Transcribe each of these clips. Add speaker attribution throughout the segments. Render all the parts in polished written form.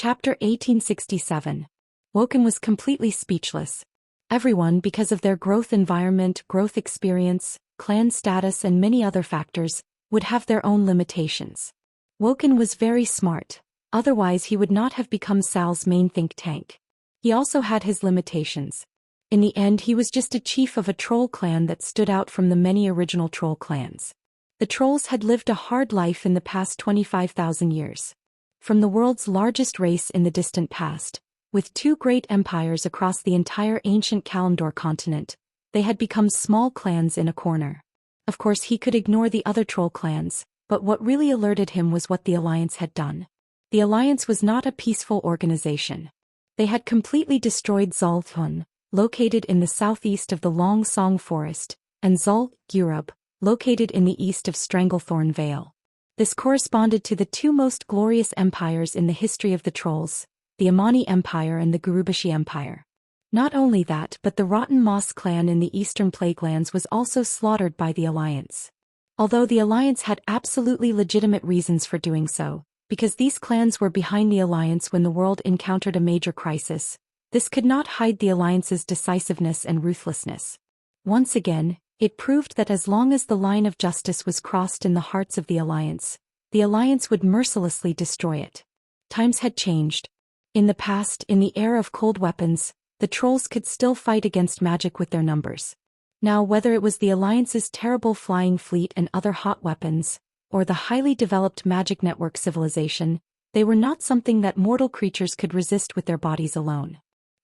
Speaker 1: Chapter 1867. Woken was completely speechless. Everyone, because of their growth environment, growth experience, clan status and many other factors, would have their own limitations. Woken was very smart, otherwise he would not have become Sal's main think tank. He also had his limitations. In the end he was just a chief of a troll clan that stood out from the many original troll clans. The trolls had lived a hard life in the past 25,000 years. From the world's largest race in the distant past, with two great empires across the entire ancient Kalimdor continent, they had become small clans in a corner. Of course he could ignore the other troll clans, but what really alerted him was what the Alliance had done. The Alliance was not a peaceful organization. They had completely destroyed Zhou Xian, located in the southeast of the Long Song Forest, and Zhou Xian, located in the east of Stranglethorn Vale. This corresponded to the two most glorious empires in the history of the trolls, the Amani Empire and the Gurubashi Empire. Not only that, but the Rotten Moss clan in the eastern Plaguelands was also slaughtered by the Alliance. Although the Alliance had absolutely legitimate reasons for doing so, because these clans were behind the Alliance when the world encountered a major crisis, this could not hide the Alliance's decisiveness and ruthlessness. Once again, it proved that as long as the line of justice was crossed in the hearts of the Alliance would mercilessly destroy it. Times had changed. In the past, in the era of cold weapons, the trolls could still fight against magic with their numbers. Now, whether it was the Alliance's terrible flying fleet and other hot weapons, or the highly developed magic network civilization, they were not something that mortal creatures could resist with their bodies alone.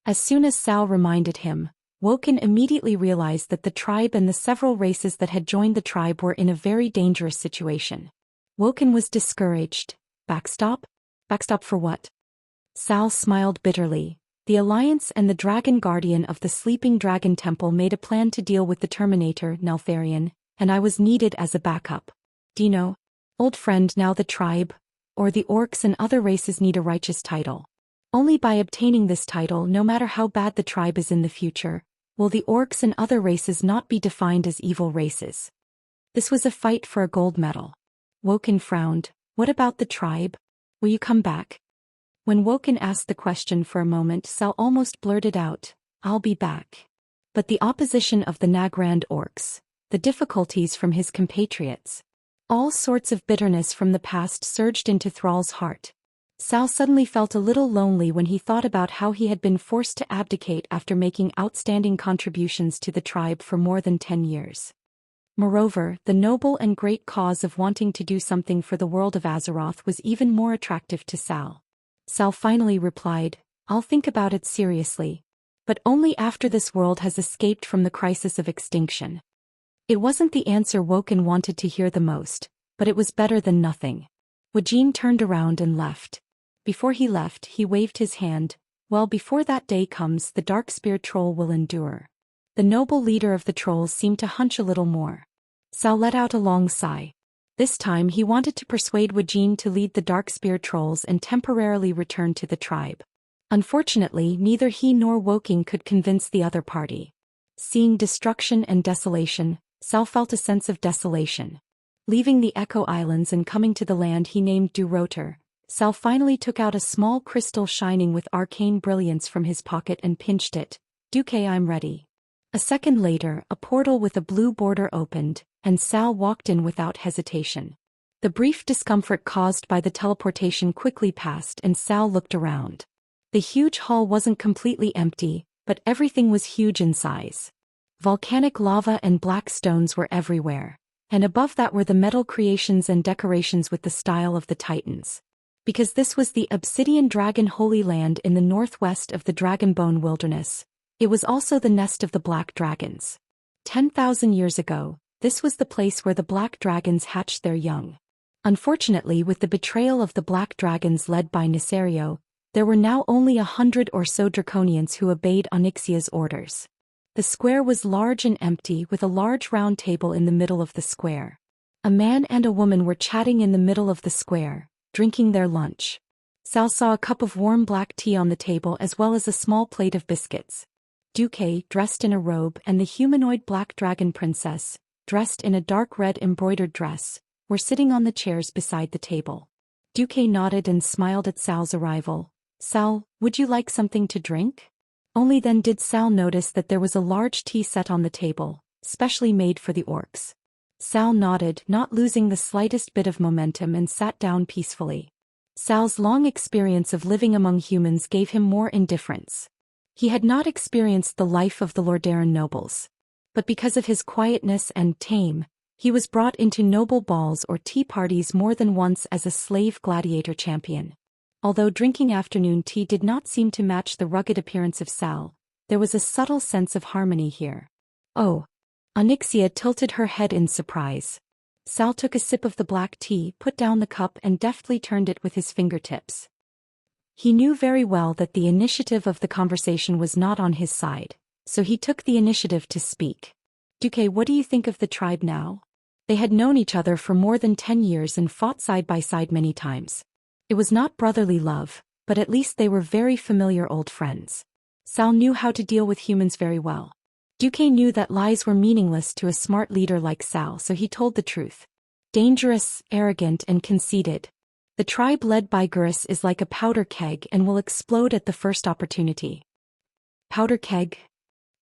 Speaker 1: As soon as Sal reminded him, Woken immediately realized that the tribe and the several races that had joined the tribe were in a very dangerous situation. Woken was discouraged. Backstop? Backstop for what? Sal smiled bitterly. The Alliance and the Dragon Guardian of the Sleeping Dragon Temple made a plan to deal with the Terminator, Neltharion, and I was needed as a backup. Dino, old friend, now the tribe, or the orcs and other races need a righteous title. Only by obtaining this title, no matter how bad the tribe is in the future, will the orcs and other races not be defined as evil races. This was a fight for a gold medal. Woken frowned. What about the tribe? Will you come back? When Woken asked the question for a moment, Sal almost blurted out, I'll be back. But the opposition of the Nagrand orcs, the difficulties from his compatriots, all sorts of bitterness from the past surged into Thrall's heart. Sal suddenly felt a little lonely when he thought about how he had been forced to abdicate after making outstanding contributions to the tribe for more than 10 years. Moreover, the noble and great cause of wanting to do something for the world of Azeroth was even more attractive to Sal. Sal finally replied, I'll think about it seriously. But only after this world has escaped from the crisis of extinction. It wasn't the answer Woken wanted to hear the most, but it was better than nothing. Wajin turned around and left. Before he left, he waved his hand. Well, before that day comes, the Darkspear troll will endure. The noble leader of the trolls seemed to hunch a little more. Sal let out a long sigh. This time he wanted to persuade Wajin to lead the Darkspear trolls and temporarily return to the tribe. Unfortunately, neither he nor Woken could convince the other party. Seeing destruction and desolation, Sal felt a sense of desolation. Leaving the Echo Islands and coming to the land he named Durotor, Sal finally took out a small crystal shining with arcane brilliance from his pocket and pinched it. Duke, I'm ready. A second later, a portal with a blue border opened, and Sal walked in without hesitation. The brief discomfort caused by the teleportation quickly passed and Sal looked around. The huge hall wasn't completely empty, but everything was huge in size. Volcanic lava and black stones were everywhere, and above that were the metal creations and decorations with the style of the Titans. Because this was the Obsidian Dragon Holy Land in the northwest of the Dragonbone Wilderness, it was also the nest of the Black Dragons. 10,000 years ago, this was the place where the Black Dragons hatched their young. Unfortunately, with the betrayal of the Black Dragons led by Nisario, there were now only 100 or so Draconians who obeyed Onyxia's orders. The square was large and empty with a large round table in the middle of the square. A man and a woman were chatting in the middle of the square, drinking their lunch. Sal saw a cup of warm black tea on the table as well as a small plate of biscuits. Duque, dressed in a robe, and the humanoid Black Dragon Princess, dressed in a dark red embroidered dress, were sitting on the chairs beside the table. Duque nodded and smiled at Sal's arrival. "Sal, would you like something to drink?" Only then did Sal notice that there was a large tea set on the table, specially made for the orcs. Sal nodded, not losing the slightest bit of momentum, and sat down peacefully. Sal's long experience of living among humans gave him more indifference. He had not experienced the life of the Lordaeron nobles. But because of his quietness and tame, he was brought into noble balls or tea parties more than once as a slave gladiator champion. Although drinking afternoon tea did not seem to match the rugged appearance of Sal, there was a subtle sense of harmony here. "Oh." Onyxia tilted her head in surprise. Sal took a sip of the black tea, put down the cup, and deftly turned it with his fingertips. He knew very well that the initiative of the conversation was not on his side, so he took the initiative to speak. "Duque, what do you think of the tribe now?" They had known each other for more than 10 years and fought side by side many times. It was not brotherly love, but at least they were very familiar old friends. Sal knew how to deal with humans very well. Duque knew that lies were meaningless to a smart leader like Sal, so he told the truth. "Dangerous, arrogant, and conceited. The tribe led by Gurus is like a powder keg and will explode at the first opportunity." Powder keg?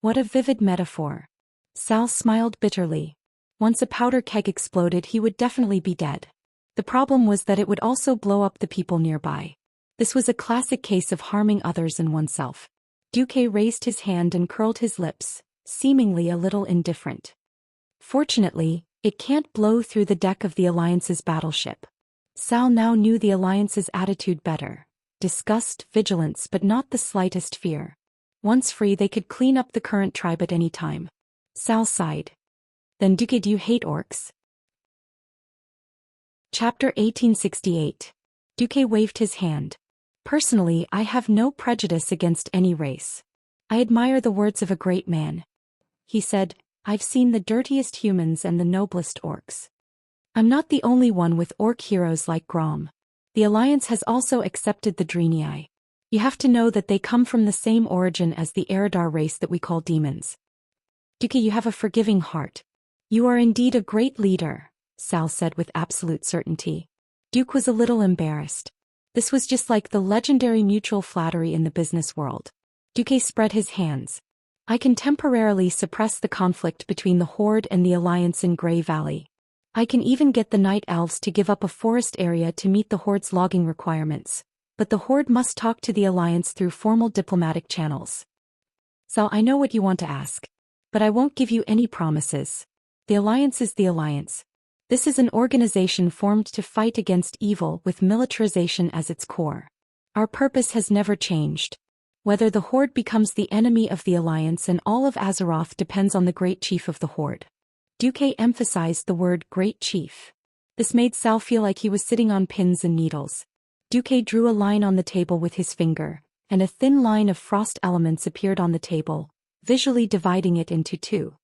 Speaker 1: What a vivid metaphor. Sal smiled bitterly. Once a powder keg exploded, he would definitely be dead. The problem was that it would also blow up the people nearby. This was a classic case of harming others and oneself. Duque raised his hand and curled his lips, seemingly a little indifferent. "Fortunately, it can't blow through the deck of the Alliance's battleship." Sal now knew the Alliance's attitude better. Disgust, vigilance, but not the slightest fear. Once free, they could clean up the current tribe at any time. Sal sighed. "Then Duque, do you hate orcs?" Chapter 1868. Duque waved his hand. "Personally, I have no prejudice against any race. I admire the words of a great man. He said, 'I've seen the dirtiest humans and the noblest orcs. I'm not the only one with orc heroes like Grom. The Alliance has also accepted the Draenei. You have to know that they come from the same origin as the Eridar race that we call demons.' Duque, you have a forgiving heart. You are indeed a great leader," Sal said with absolute certainty. Duque was a little embarrassed. This was just like the legendary mutual flattery in the business world. Duque spread his hands. "I can temporarily suppress the conflict between the Horde and the Alliance in Grey Valley. I can even get the Night Elves to give up a forest area to meet the Horde's logging requirements, but the Horde must talk to the Alliance through formal diplomatic channels. Sal, I know what you want to ask, but I won't give you any promises. The Alliance is the Alliance. This is an organization formed to fight against evil with militarization as its core. Our purpose has never changed. Whether the Horde becomes the enemy of the Alliance and all of Azeroth depends on the Great Chief of the Horde." Duque emphasized the word Great Chief. This made Sal feel like he was sitting on pins and needles. Duque drew a line on the table with his finger, and a thin line of frost elements appeared on the table, visually dividing it into two.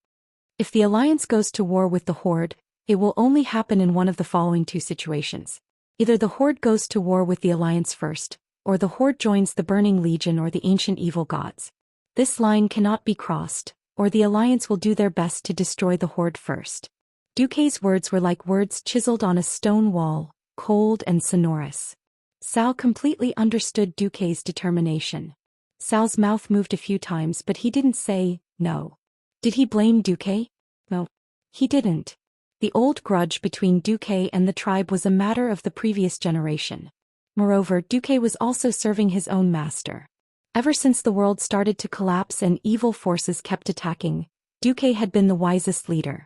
Speaker 1: If the Alliance goes to war with the Horde, it will only happen in one of the following two situations. Either the Horde goes to war with the Alliance first, or the Horde joins the Burning Legion or the ancient evil gods. This line cannot be crossed, or the Alliance will do their best to destroy the Horde first. Duque's words were like words chiseled on a stone wall, cold and sonorous. Sal completely understood Duque's determination. Sal's mouth moved a few times, but he didn't say no. Did he blame Duque? No, he didn't. The old grudge between Duque and the tribe was a matter of the previous generation. Moreover, Duque was also serving his own master. Ever since the world started to collapse and evil forces kept attacking, Duque had been the wisest leader.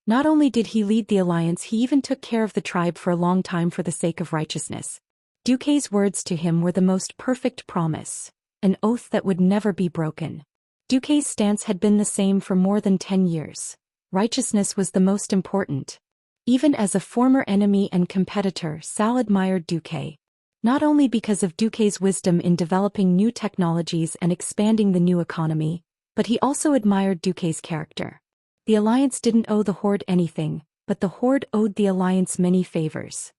Speaker 1: Not only did he lead the Alliance, he even took care of the tribe for a long time for the sake of righteousness. Duque's words to him were the most perfect promise, an oath that would never be broken. Duque's stance had been the same for more than 10 years. Righteousness was the most important. Even as a former enemy and competitor, Sal admired Duque. Not only because of Duque's wisdom in developing new technologies and expanding the new economy, but he also admired Duque's character. The Alliance didn't owe the Horde anything, but the Horde owed the Alliance many favors.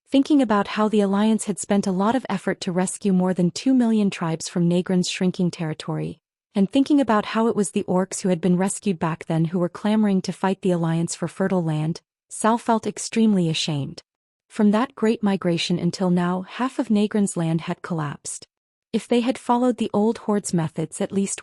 Speaker 1: Thinking about how the Alliance had spent a lot of effort to rescue more than 2 million tribes from Nagran's shrinking territory, and thinking about how it was the orcs who had been rescued back then who were clamoring to fight the Alliance for fertile land, Sal felt extremely ashamed. From that great migration until now, half of Nagran's land had collapsed. If they had followed the old horde's methods, at least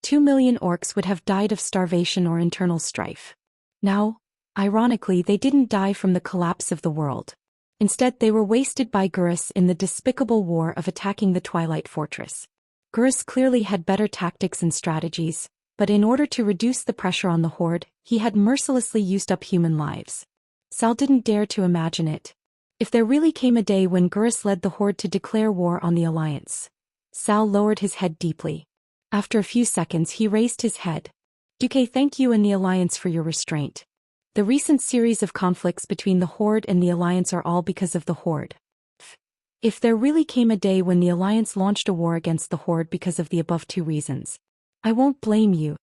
Speaker 1: 2 million orcs would have died of starvation or internal strife. Now, ironically, they didn't die from the collapse of the world. Instead, they were wasted by Gurus in the despicable war of attacking the Twilight Fortress. Gurus clearly had better tactics and strategies, but in order to reduce the pressure on the horde, he had mercilessly used up human lives. Sal didn't dare to imagine it. If there really came a day when Gurus led the horde to declare war on the Alliance. Sal lowered his head deeply. After a few seconds he raised his head. "Duque, thank you and the Alliance for your restraint. The recent series of conflicts between the Horde and the Alliance are all because of the Horde. If there really came a day when the Alliance launched a war against the Horde because of the above two reasons, I won't blame you."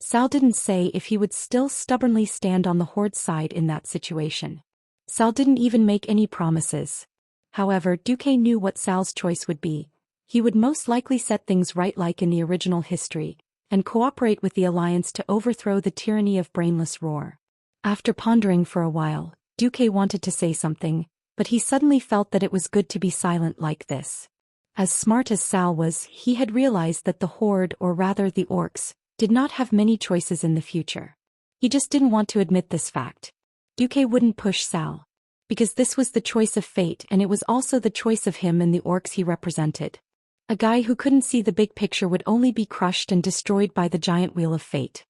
Speaker 1: Sal didn't say if he would still stubbornly stand on the Horde's side in that situation. Sal didn't even make any promises. However, Duque knew what Sal's choice would be. He would most likely set things right like in the original history, and cooperate with the Alliance to overthrow the tyranny of brainless Roar. After pondering for a while, Duque wanted to say something, but he suddenly felt that it was good to be silent like this. As smart as Sal was, he had realized that the Horde, or rather the Orcs, did not have many choices in the future. He just didn't want to admit this fact. Duque wouldn't push Sal. Because this was the choice of fate, and it was also the choice of him and the Orcs he represented. A guy who couldn't see the big picture would only be crushed and destroyed by the giant wheel of fate.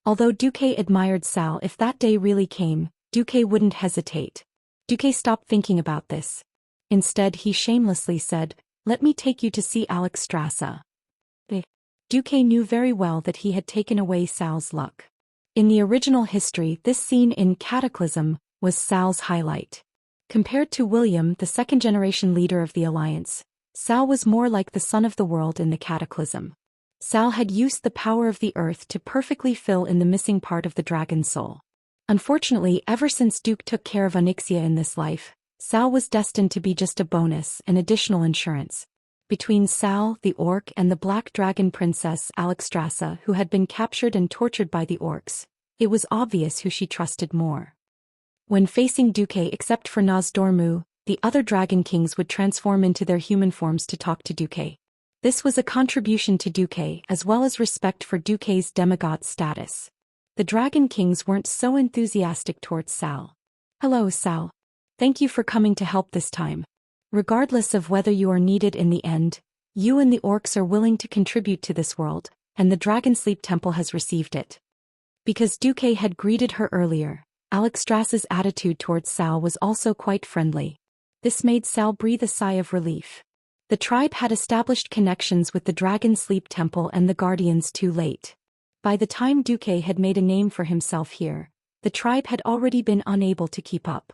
Speaker 1: Although Duque admired Sal, if that day really came, Duque wouldn't hesitate. Duque stopped thinking about this. Instead, he shamelessly said, "Let me take you to see Xianxia." Duque knew very well that he had taken away Sal's luck. In the original history, this scene in Cataclysm was Sal's highlight. Compared to William, the second-generation leader of the Alliance, Sal was more like the son of the world in the Cataclysm. Sal had used the power of the earth to perfectly fill in the missing part of the dragon's soul. Unfortunately, ever since Duke took care of Xianxia in this life, Sal was destined to be just a bonus, an additional insurance. Between Sal, the orc, and the black dragon princess Xianxia, who had been captured and tortured by the orcs, it was obvious who she trusted more. When facing Duque, except for Nozdormu, the other dragon kings would transform into their human forms to talk to Duque. This was a contribution to Duque as well as respect for Duque's demigod status. The dragon kings weren't so enthusiastic towards Sal. "Hello, Sal. Thank you for coming to help this time. Regardless of whether you are needed in the end, you and the orcs are willing to contribute to this world, and the Dragon Sleep Temple has received it." Because Duque had greeted her earlier, Xianxia's attitude towards Sal was also quite friendly. This made Sal breathe a sigh of relief. The tribe had established connections with the Dragon Sleep Temple and the Guardians too late. By the time Duque had made a name for himself here, the tribe had already been unable to keep up.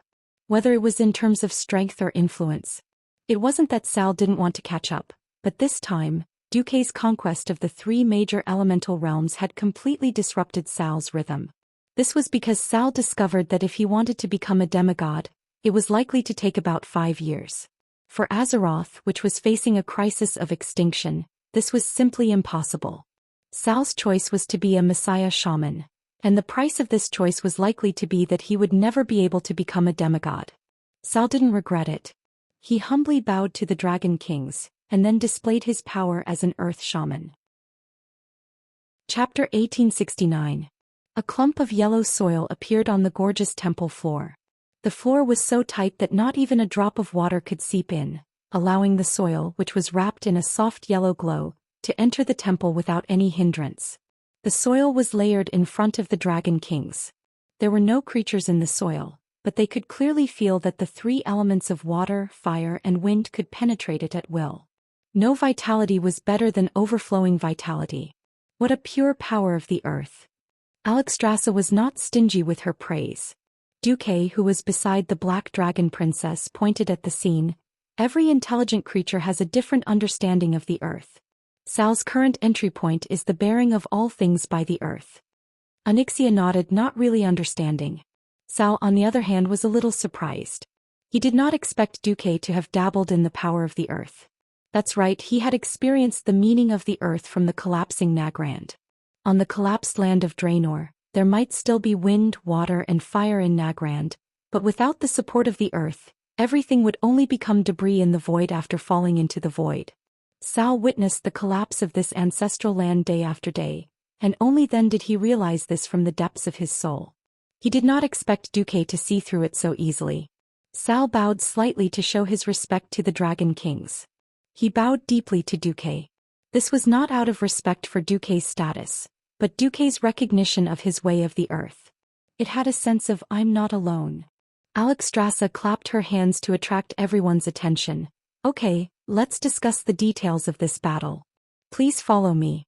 Speaker 1: Whether it was in terms of strength or influence. It wasn't that Sal didn't want to catch up, but this time, Duque's conquest of the three major elemental realms had completely disrupted Sal's rhythm. This was because Sal discovered that if he wanted to become a demigod, it was likely to take about 5 years. For Azeroth, which was facing a crisis of extinction, this was simply impossible. Sal's choice was to be a Messiah shaman, and the price of this choice was likely to be that he would never be able to become a demigod. Sal didn't regret it. He humbly bowed to the Dragon Kings, and then displayed his power as an Earth shaman. Chapter 1869. A clump of yellow soil appeared on the gorgeous temple floor. The floor was so tight that not even a drop of water could seep in, allowing the soil, which was wrapped in a soft yellow glow, to enter the temple without any hindrance. The soil was layered in front of the Dragon Kings. There were no creatures in the soil, but they could clearly feel that the three elements of water, fire, and wind could penetrate it at will. No vitality was better than overflowing vitality. What a pure power of the earth. Xianxia was not stingy with her praise. Duque, who was beside the Black Dragon Princess, pointed at the scene. "Every intelligent creature has a different understanding of the earth. Sal's current entry point is the bearing of all things by the earth." Xianxia nodded, not really understanding. Sal, on the other hand, was a little surprised. He did not expect Duque to have dabbled in the power of the earth. That's right, he had experienced the meaning of the earth from the collapsing Nagrand. On the collapsed land of Draenor, there might still be wind, water, and fire in Nagrand, but without the support of the earth, everything would only become debris in the void after falling into the void. Sal witnessed the collapse of this ancestral land day after day, and only then did he realize this from the depths of his soul. He did not expect Duque to see through it so easily. Sal bowed slightly to show his respect to the Dragon Kings. He bowed deeply to Duque. This was not out of respect for Duque's status, but Duque's recognition of his way of the earth. It had a sense of "I'm not alone." Alexstrasza clapped her hands to attract everyone's attention. "Okay, let's discuss the details of this battle. Please follow me."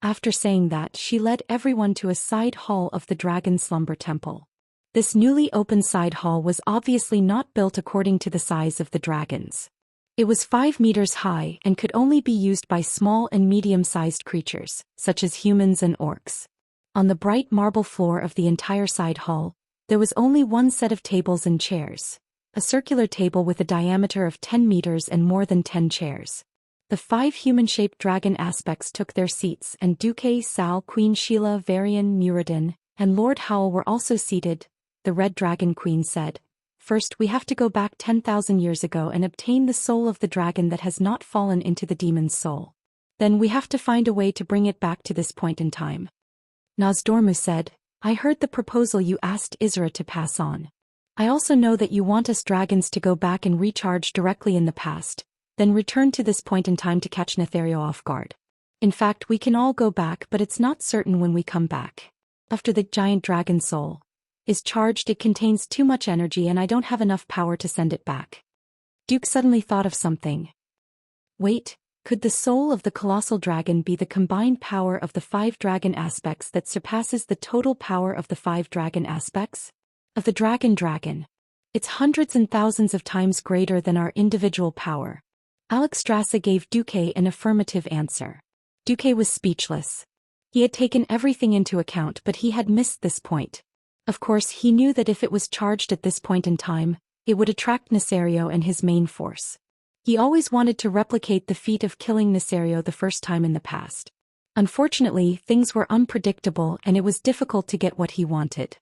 Speaker 1: After saying that, she led everyone to a side hall of the Dragon Slumber Temple. This newly opened side hall was obviously not built according to the size of the dragons. It was 5 meters high and could only be used by small and medium-sized creatures, such as humans and orcs. On the bright marble floor of the entire side hall, there was only one set of tables and chairs, a circular table with a diameter of 10 meters and more than 10 chairs. The 5 human-shaped dragon aspects took their seats, and Duque, Sal, Queen Sheila, Varian, Muradin, and Lord Howl were also seated. The Red Dragon Queen said, "First we have to go back 10,000 years ago and obtain the soul of the dragon that has not fallen into the demon's soul. Then we have to find a way to bring it back to this point in time." Nozdormu said, "I heard the proposal you asked Isra to pass on. I also know that you want us dragons to go back and recharge directly in the past, then return to this point in time to catch Nethario off guard. In fact, we can all go back, but it's not certain when we come back. After the giant dragon soul is charged, it contains too much energy and I don't have enough power to send it back." Duke suddenly thought of something. Wait, could the soul of the colossal dragon be the combined power of the 5 dragon aspects that surpasses the total power of the 5 dragon aspects? Of the dragon. It's hundreds and thousands of times greater than our individual power. Alexstrasza gave Duque an affirmative answer. Duque was speechless. He had taken everything into account, but he had missed this point. Of course, he knew that if it was charged at this point in time, it would attract Nethario and his main force. He always wanted to replicate the feat of killing Nethario the first time in the past. Unfortunately, things were unpredictable and it was difficult to get what he wanted.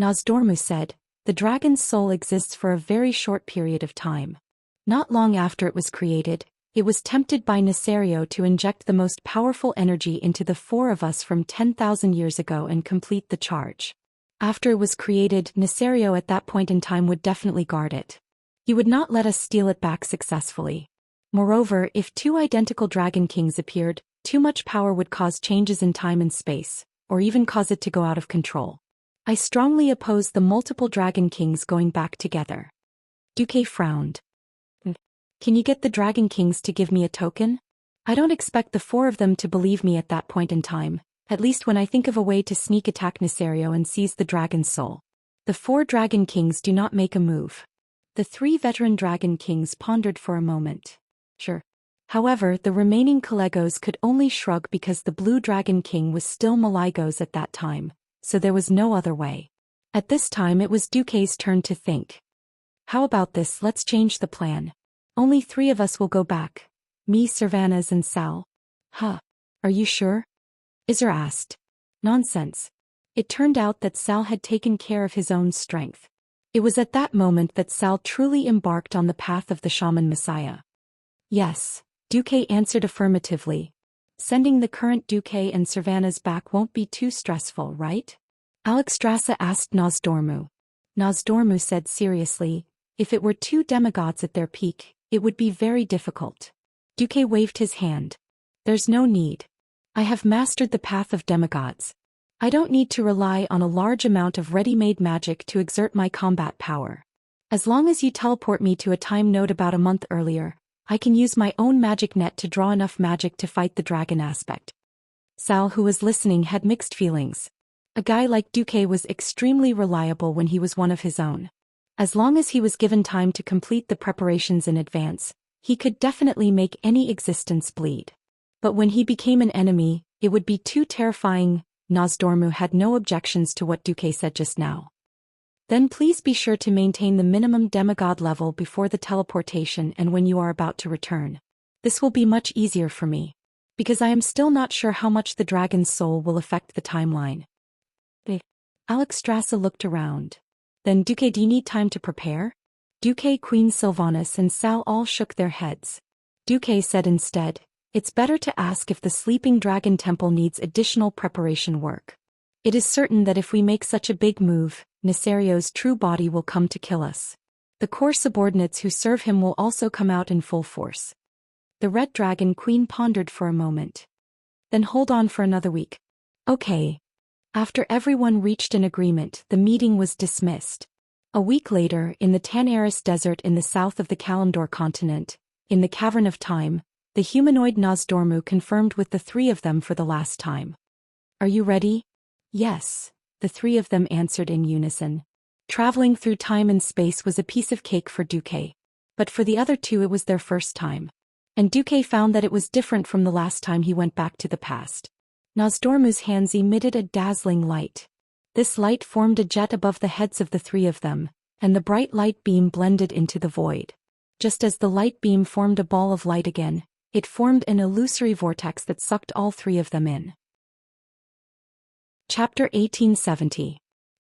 Speaker 1: Nozdormu said, "The dragon's soul exists for a very short period of time. Not long after it was created, it was tempted by Nethario to inject the most powerful energy into the 4 of us from 10,000 years ago and complete the charge. After it was created, Nethario at that point in time would definitely guard it. He would not let us steal it back successfully. Moreover, if 2 identical Dragon Kings appeared, too much power would cause changes in time and space, or even cause it to go out of control. I strongly oppose the multiple Dragon Kings going back together." Duque frowned. "Can you get the Dragon Kings to give me a token? I don't expect the 4 of them to believe me at that point in time, at least when I think of a way to sneak attack Nethario and seize the dragon's soul." The 4 Dragon Kings do not make a move. The 3 veteran Dragon Kings pondered for a moment. Sure. However, the remaining Collegos could only shrug because the Blue Dragon King was still Maligos at that time, so there was no other way. At this time it was Duque's turn to think. "How about this, let's change the plan. Only 3 of us will go back. Me, Cervantes and Sal." "Huh. Are you sure?" Isra asked. "Nonsense. It turned out that Sal had taken care of his own strength. It was at that moment that Sal truly embarked on the path of the Shaman Messiah." "Yes," Duque answered affirmatively. "Sending the current Duque and Cervantes back won't be too stressful, right?" Alexstrasza asked Nozdormu. Nozdormu said seriously, "If it were 2 demigods at their peak, it would be very difficult." Duque waved his hand. "There's no need. I have mastered the path of demigods. I don't need to rely on a large amount of ready-made magic to exert my combat power. As long as you teleport me to a time node about a month earlier, I can use my own magic net to draw enough magic to fight the dragon aspect." Sal, who was listening, had mixed feelings. A guy like Duque was extremely reliable when he was one of his own. As long as he was given time to complete the preparations in advance, he could definitely make any existence bleed. But when he became an enemy, it would be too terrifying. Nozdormu had no objections to what Duque said just now. "Then please be sure to maintain the minimum demigod level before the teleportation and when you are about to return. This will be much easier for me, because I am still not sure how much the dragon's soul will affect the timeline." Alexstrasza looked around. "Then Duque, do you need time to prepare?" Duque, Queen Sylvanas and Sal all shook their heads. Duque said instead, It's better to ask if the sleeping dragon temple needs additional preparation work. It is certain that if we make such a big move, Nisario's true body will come to kill us. The core subordinates who serve him will also come out in full force. The Red Dragon Queen pondered for a moment. Then hold on for another week. Okay. After everyone reached an agreement, the meeting was dismissed. A week later, in the Tanaris Desert in the south of the Kalimdor continent, in the Cavern of Time, the humanoid Nozdormu confirmed with the three of them for the last time. Are you ready? Yes, the three of them answered in unison. Traveling through time and space was a piece of cake for Duque. But for the other two it was their first time. And Duque found that it was different from the last time he went back to the past. Nozdormu's hands emitted a dazzling light. This light formed a jet above the heads of the three of them, and the bright light beam blended into the void. Just as the light beam formed a ball of light again, it formed an illusory vortex that sucked all three of them in. Chapter 1870.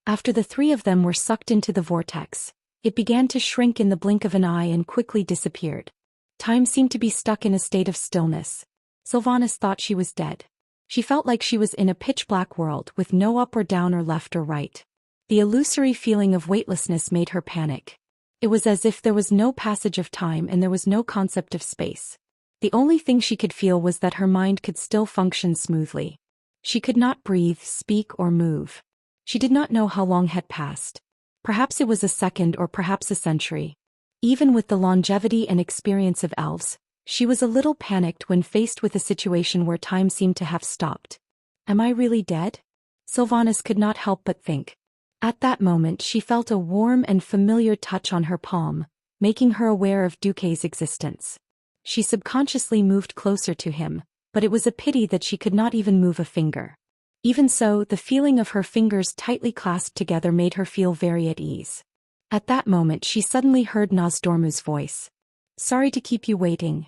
Speaker 1: After the three of them were sucked into the vortex, it began to shrink in the blink of an eye and quickly disappeared. Time seemed to be stuck in a state of stillness. Sylvanas thought she was dead. She felt like she was in a pitch-black world with no up or down or left or right. The illusory feeling of weightlessness made her panic. It was as if there was no passage of time and there was no concept of space. The only thing she could feel was that her mind could still function smoothly. She could not breathe, speak, or move. She did not know how long had passed. Perhaps it was a second or perhaps a century. Even with the longevity and experience of elves, she was a little panicked when faced with a situation where time seemed to have stopped. Am I really dead? Sylvanas could not help but think. At that moment she felt a warm and familiar touch on her palm, making her aware of Duque's existence. She subconsciously moved closer to him, but it was a pity that she could not even move a finger. Even so, the feeling of her fingers tightly clasped together made her feel very at ease. At that moment she suddenly heard Nozdormu's voice. Sorry to keep you waiting.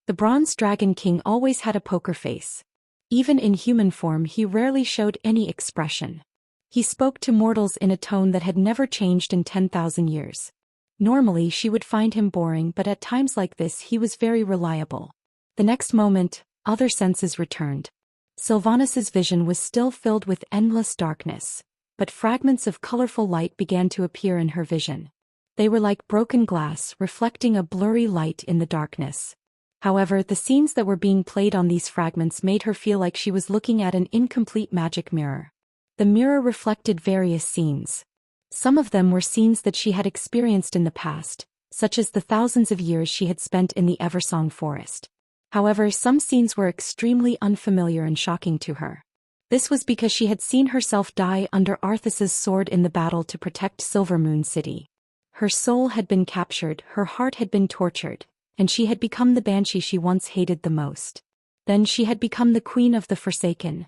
Speaker 1: The Bronze Dragon King always had a poker face. Even in human form he rarely showed any expression. He spoke to mortals in a tone that had never changed in 10,000 years. Normally she would find him boring, but at times like this he was very reliable. The next moment, other senses returned. Sylvanas's vision was still filled with endless darkness, but fragments of colorful light began to appear in her vision. They were like broken glass reflecting a blurry light in the darkness. However, the scenes that were being played on these fragments made her feel like she was looking at an incomplete magic mirror. The mirror reflected various scenes. Some of them were scenes that she had experienced in the past, such as the thousands of years she had spent in the Eversong forest. However, some scenes were extremely unfamiliar and shocking to her. This was because she had seen herself die under Arthas's sword in the battle to protect Silvermoon City. Her soul had been captured, her heart had been tortured, and she had become the banshee she once hated the most. Then she had become the queen of the Forsaken.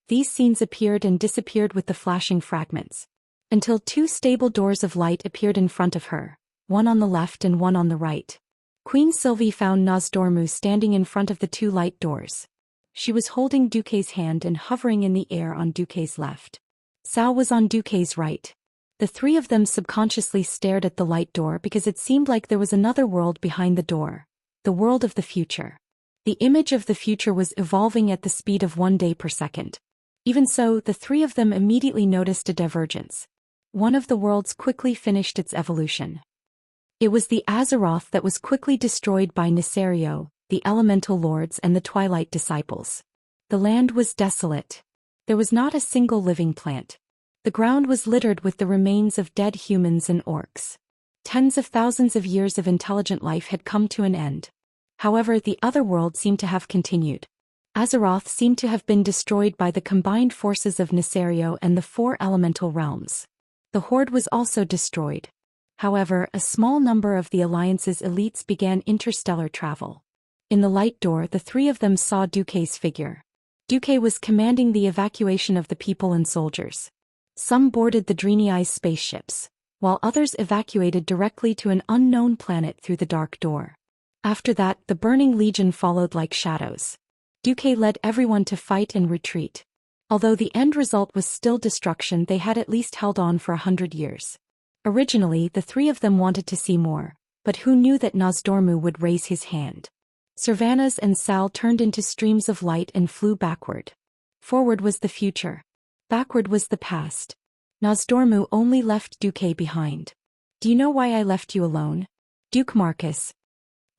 Speaker 1: These scenes appeared and disappeared with the flashing fragments, until two stable doors of light appeared in front of her, one on the left and one on the right. Queen Sylvie found Nozdormu standing in front of the two light doors. She was holding Duque's hand and hovering in the air on Duque's left. Sao was on Duque's right. The three of them subconsciously stared at the light door because it seemed like there was another world behind the door, the world of the future. The image of the future was evolving at the speed of 1 day per second. Even so, the three of them immediately noticed a divergence. One of the worlds quickly finished its evolution. It was the Azeroth that was quickly destroyed by Nisario, the Elemental Lords and the Twilight Disciples. The land was desolate. There was not a single living plant. The ground was littered with the remains of dead humans and orcs. Tens of thousands of years of intelligent life had come to an end. However, the other world seemed to have continued. Azeroth seemed to have been destroyed by the combined forces of Nisario and the 4 elemental realms. The Horde was also destroyed. However, a small number of the Alliance's elites began interstellar travel. In the light door, the three of them saw Duque's figure. Duque was commanding the evacuation of the people and soldiers. Some boarded the Dreenei's spaceships, while others evacuated directly to an unknown planet through the dark door. After that, the Burning Legion followed like shadows. Duque led everyone to fight and retreat. Although the end result was still destruction, they had at least held on for 100 years. Originally, the three of them wanted to see more, but who knew that Nozdormu would raise his hand? Savannas and Sal turned into streams of light and flew backward. Forward was the future. Backward was the past. Nozdormu only left Duque behind. Do you know why I left you alone? Duke Marcus.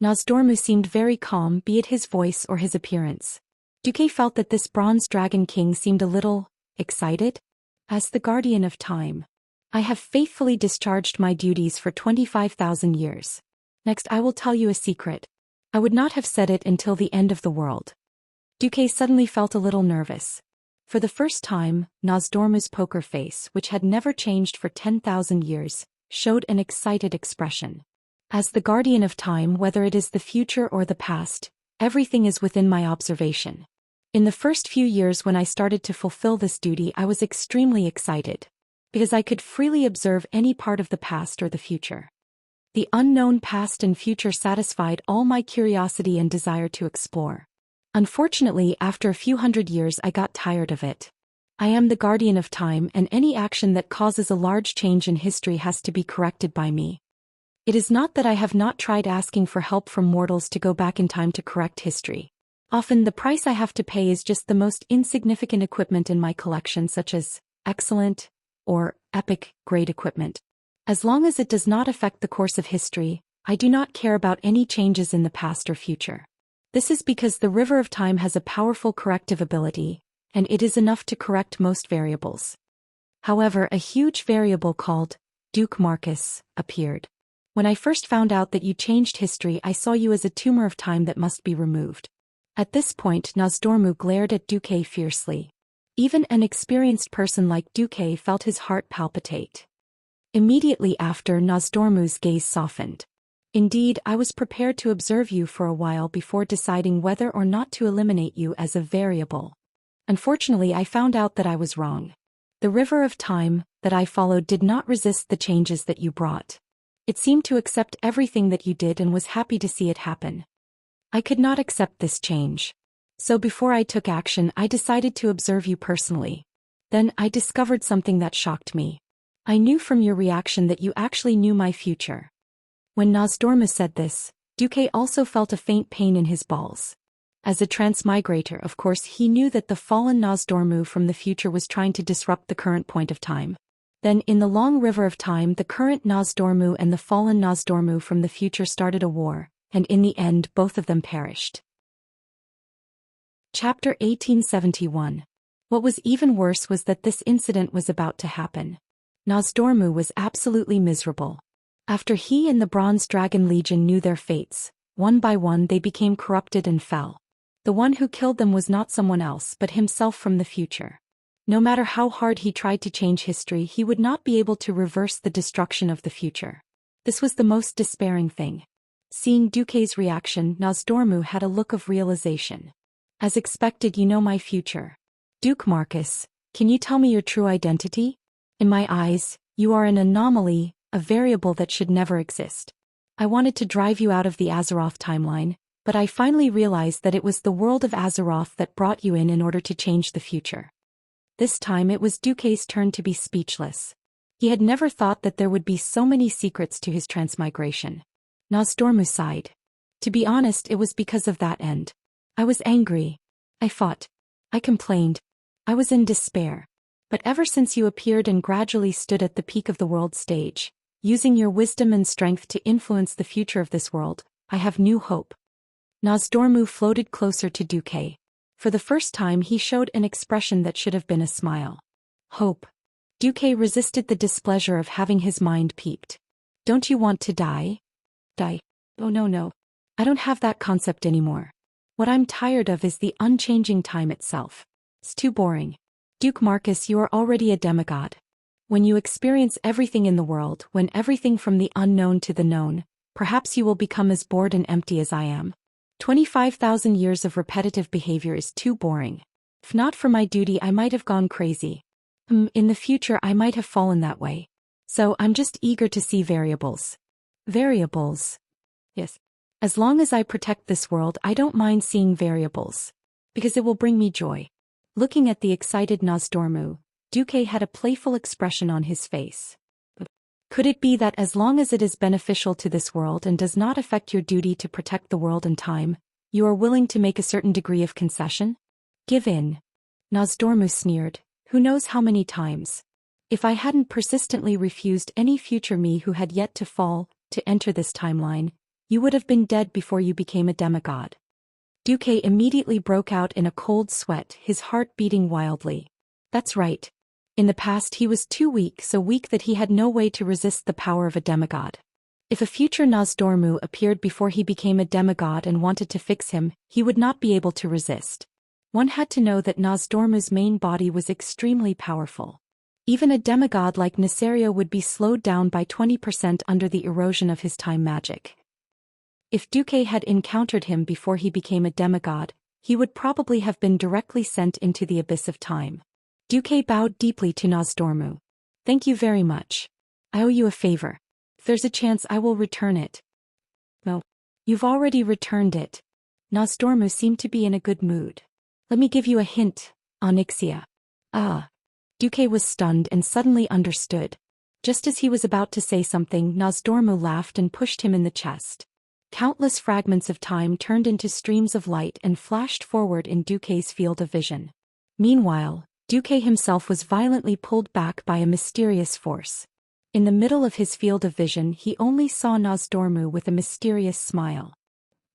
Speaker 1: Nozdormu seemed very calm, be it his voice or his appearance. Duque felt that this bronze dragon king seemed a little excited. As the guardian of time, I have faithfully discharged my duties for 25,000 years. Next I will tell you a secret. I would not have said it until the end of the world. Duque suddenly felt a little nervous. For the first time, Nozdormu's poker face, which had never changed for 10,000 years, showed an excited expression. As the guardian of time, whether it is the future or the past, everything is within my observation. In the first few years when I started to fulfill this duty, I was extremely excited, because I could freely observe any part of the past or the future. The unknown past and future satisfied all my curiosity and desire to explore. Unfortunately, after a few hundred years I got tired of it. I am the guardian of time, and any action that causes a large change in history has to be corrected by me. It is not that I have not tried asking for help from mortals to go back in time to correct history. Often the price I have to pay is just the most insignificant equipment in my collection, such as excellent or epic grade equipment. As long as it does not affect the course of history, I do not care about any changes in the past or future. This is because the River of Time has a powerful corrective ability, and it is enough to correct most variables. However, a huge variable called Duke Marcus appeared. When I first found out that you changed history, I saw you as a tumor of time that must be removed. At this point, Nozdormu glared at Duque fiercely. Even an experienced person like Duque felt his heart palpitate. Immediately after, Nozdormu's gaze softened. Indeed, I was prepared to observe you for a while before deciding whether or not to eliminate you as a variable. Unfortunately, I found out that I was wrong. The River of Time that I followed did not resist the changes that you brought. It seemed to accept everything that you did and was happy to see it happen. I could not accept this change. So before I took action, I decided to observe you personally. Then I discovered something that shocked me. I knew from your reaction that you actually knew my future. When Nozdormu said this, Duque also felt a faint pain in his balls. As a transmigrator, of course, he knew that the fallen Nozdormu from the future was trying to disrupt the current point of time. Then, in the long River of Time, the current Nozdormu and the fallen Nozdormu from the future started a war, and in the end both of them perished. Chapter 1871. What was even worse was that this incident was about to happen. Nozdormu was absolutely miserable. After he and the Bronze Dragon Legion knew their fates, one by one they became corrupted and fell. The one who killed them was not someone else but himself from the future. No matter how hard he tried to change history, he would not be able to reverse the destruction of the future. This was the most despairing thing. Seeing Duque's reaction, Nozdormu had a look of realization. As expected, you know my future. Duke Marcus, can you tell me your true identity? In my eyes, you are an anomaly, a variable that should never exist. I wanted to drive you out of the Azeroth timeline, but I finally realized that it was the world of Azeroth that brought you in order to change the future. This time it was Duque's turn to be speechless. He had never thought that there would be so many secrets to his transmigration. Nozdormu sighed. To be honest, it was because of that end. I was angry. I fought. I complained. I was in despair. But ever since you appeared and gradually stood at the peak of the world stage, using your wisdom and strength to influence the future of this world, I have new hope. Nozdormu floated closer to Duque. For the first time he showed an expression that should have been a smile. Hope. Duque resisted the displeasure of having his mind peeped. Don't you want to die? Die. Oh no. I don't have that concept anymore. What I'm tired of is the unchanging time itself. It's too boring. Duke Marcus, you are already a demigod. When you experience everything in the world, when everything from the unknown to the known, perhaps you will become as bored and empty as I am. 25,000 years of repetitive behavior is too boring. If not for my duty, I might have gone crazy. In the future, I might have fallen that way. So I'm just eager to see variables. Variables? Yes. As long as I protect this world, I don't mind seeing variables. Because it will bring me joy. Looking at the excited Nozdormu, Duque had a playful expression on his face. Could it be that as long as it is beneficial to this world and does not affect your duty to protect the world and time, You are willing to make a certain degree of concession? Give in. Nozdormu sneered. Who knows how many times? If I hadn't persistently refused any future me who had yet to fall, to enter this timeline, you would have been dead before you became a demigod. Duque immediately broke out in a cold sweat, his heart beating wildly. That's right. In the past he was too weak, so weak that he had no way to resist the power of a demigod. If a future Nozdormu appeared before he became a demigod and wanted to fix him, he would not be able to resist. One had to know that Nozdormu's main body was extremely powerful. Even a demigod like Nesario would be slowed down by 20% under the erosion of his time magic. If Duque had encountered him before he became a demigod, he would probably have been directly sent into the abyss of time. Duque bowed deeply to Nozdormu. Thank you very much. I owe you a favor. If there's a chance I will return it. No. You've already returned it. Nozdormu seemed to be in a good mood. Let me give you a hint, Onyxia. Ah. Duque was stunned and suddenly understood. Just as he was about to say something, Nozdormu laughed and pushed him in the chest. Countless fragments of time turned into streams of light and flashed forward in Duque's field of vision. Meanwhile, Duque himself was violently pulled back by a mysterious force. In the middle of his field of vision he only saw Nozdormu with a mysterious smile.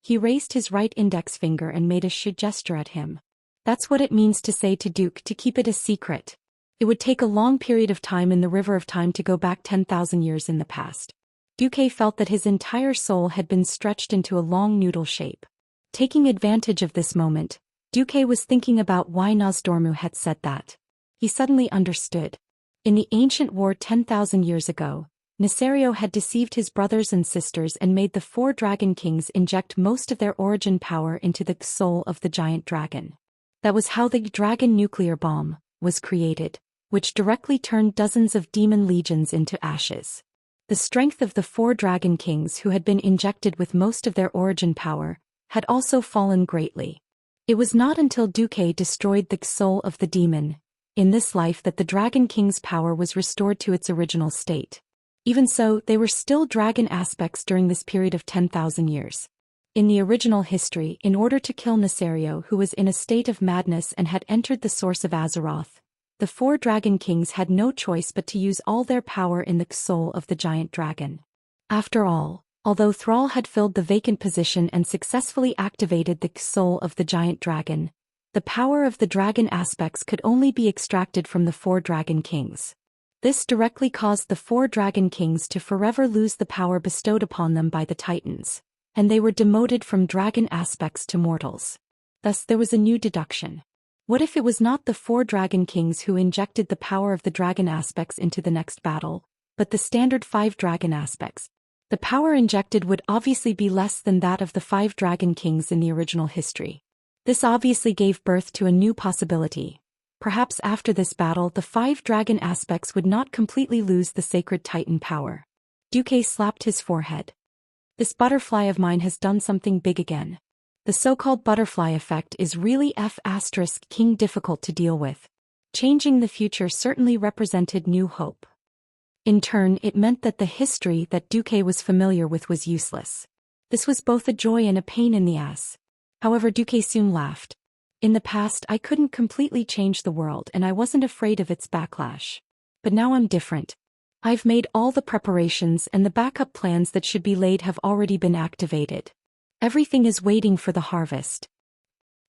Speaker 1: He raised his right index finger and made a gesture at him. That's what it means to say to Duke to keep it a secret. It would take a long period of time in the river of time to go back 10,000 years in the past. Duque felt that his entire soul had been stretched into a long noodle shape. Taking advantage of this moment, Duque was thinking about why Nozdormu had said that. He suddenly understood. In the ancient war 10,000 years ago, Nesario had deceived his brothers and sisters and made the 4 dragon kings inject most of their origin power into the soul of the giant dragon. That was how the dragon nuclear bomb was created, which directly turned dozens of demon legions into ashes. The strength of the 4 dragon kings who had been injected with most of their origin power had also fallen greatly. It was not until Duque destroyed the soul of the demon in this life that the dragon king's power was restored to its original state. Even so, they were still dragon aspects during this period of 10,000 years. In the original history, in order to kill Nesario, who was in a state of madness and had entered the source of Azeroth, the 4 dragon kings had no choice but to use all their power in the soul of the giant dragon. After all, although Thrall had filled the vacant position and successfully activated the soul of the giant dragon, the power of the dragon aspects could only be extracted from the 4 dragon kings. This directly caused the 4 dragon kings to forever lose the power bestowed upon them by the Titans, and they were demoted from dragon aspects to mortals. Thus there was a new deduction. What if it was not the 4 dragon kings who injected the power of the dragon aspects into the next battle, but the standard 5 dragon aspects? The power injected would obviously be less than that of the 5 dragon kings in the original history. This obviously gave birth to a new possibility. Perhaps after this battle the 5 dragon aspects would not completely lose the sacred titan power. Duque slapped his forehead. This butterfly of mine has done something big again. The so-called butterfly effect is really King difficult to deal with. Changing the future certainly represented new hope. In turn, it meant that the history that Duque was familiar with was useless. This was both a joy and a pain in the ass. However, Duque soon laughed. In the past I couldn't completely change the world and I wasn't afraid of its backlash. But now I'm different. I've made all the preparations and the backup plans that should be laid have already been activated. Everything is waiting for the harvest.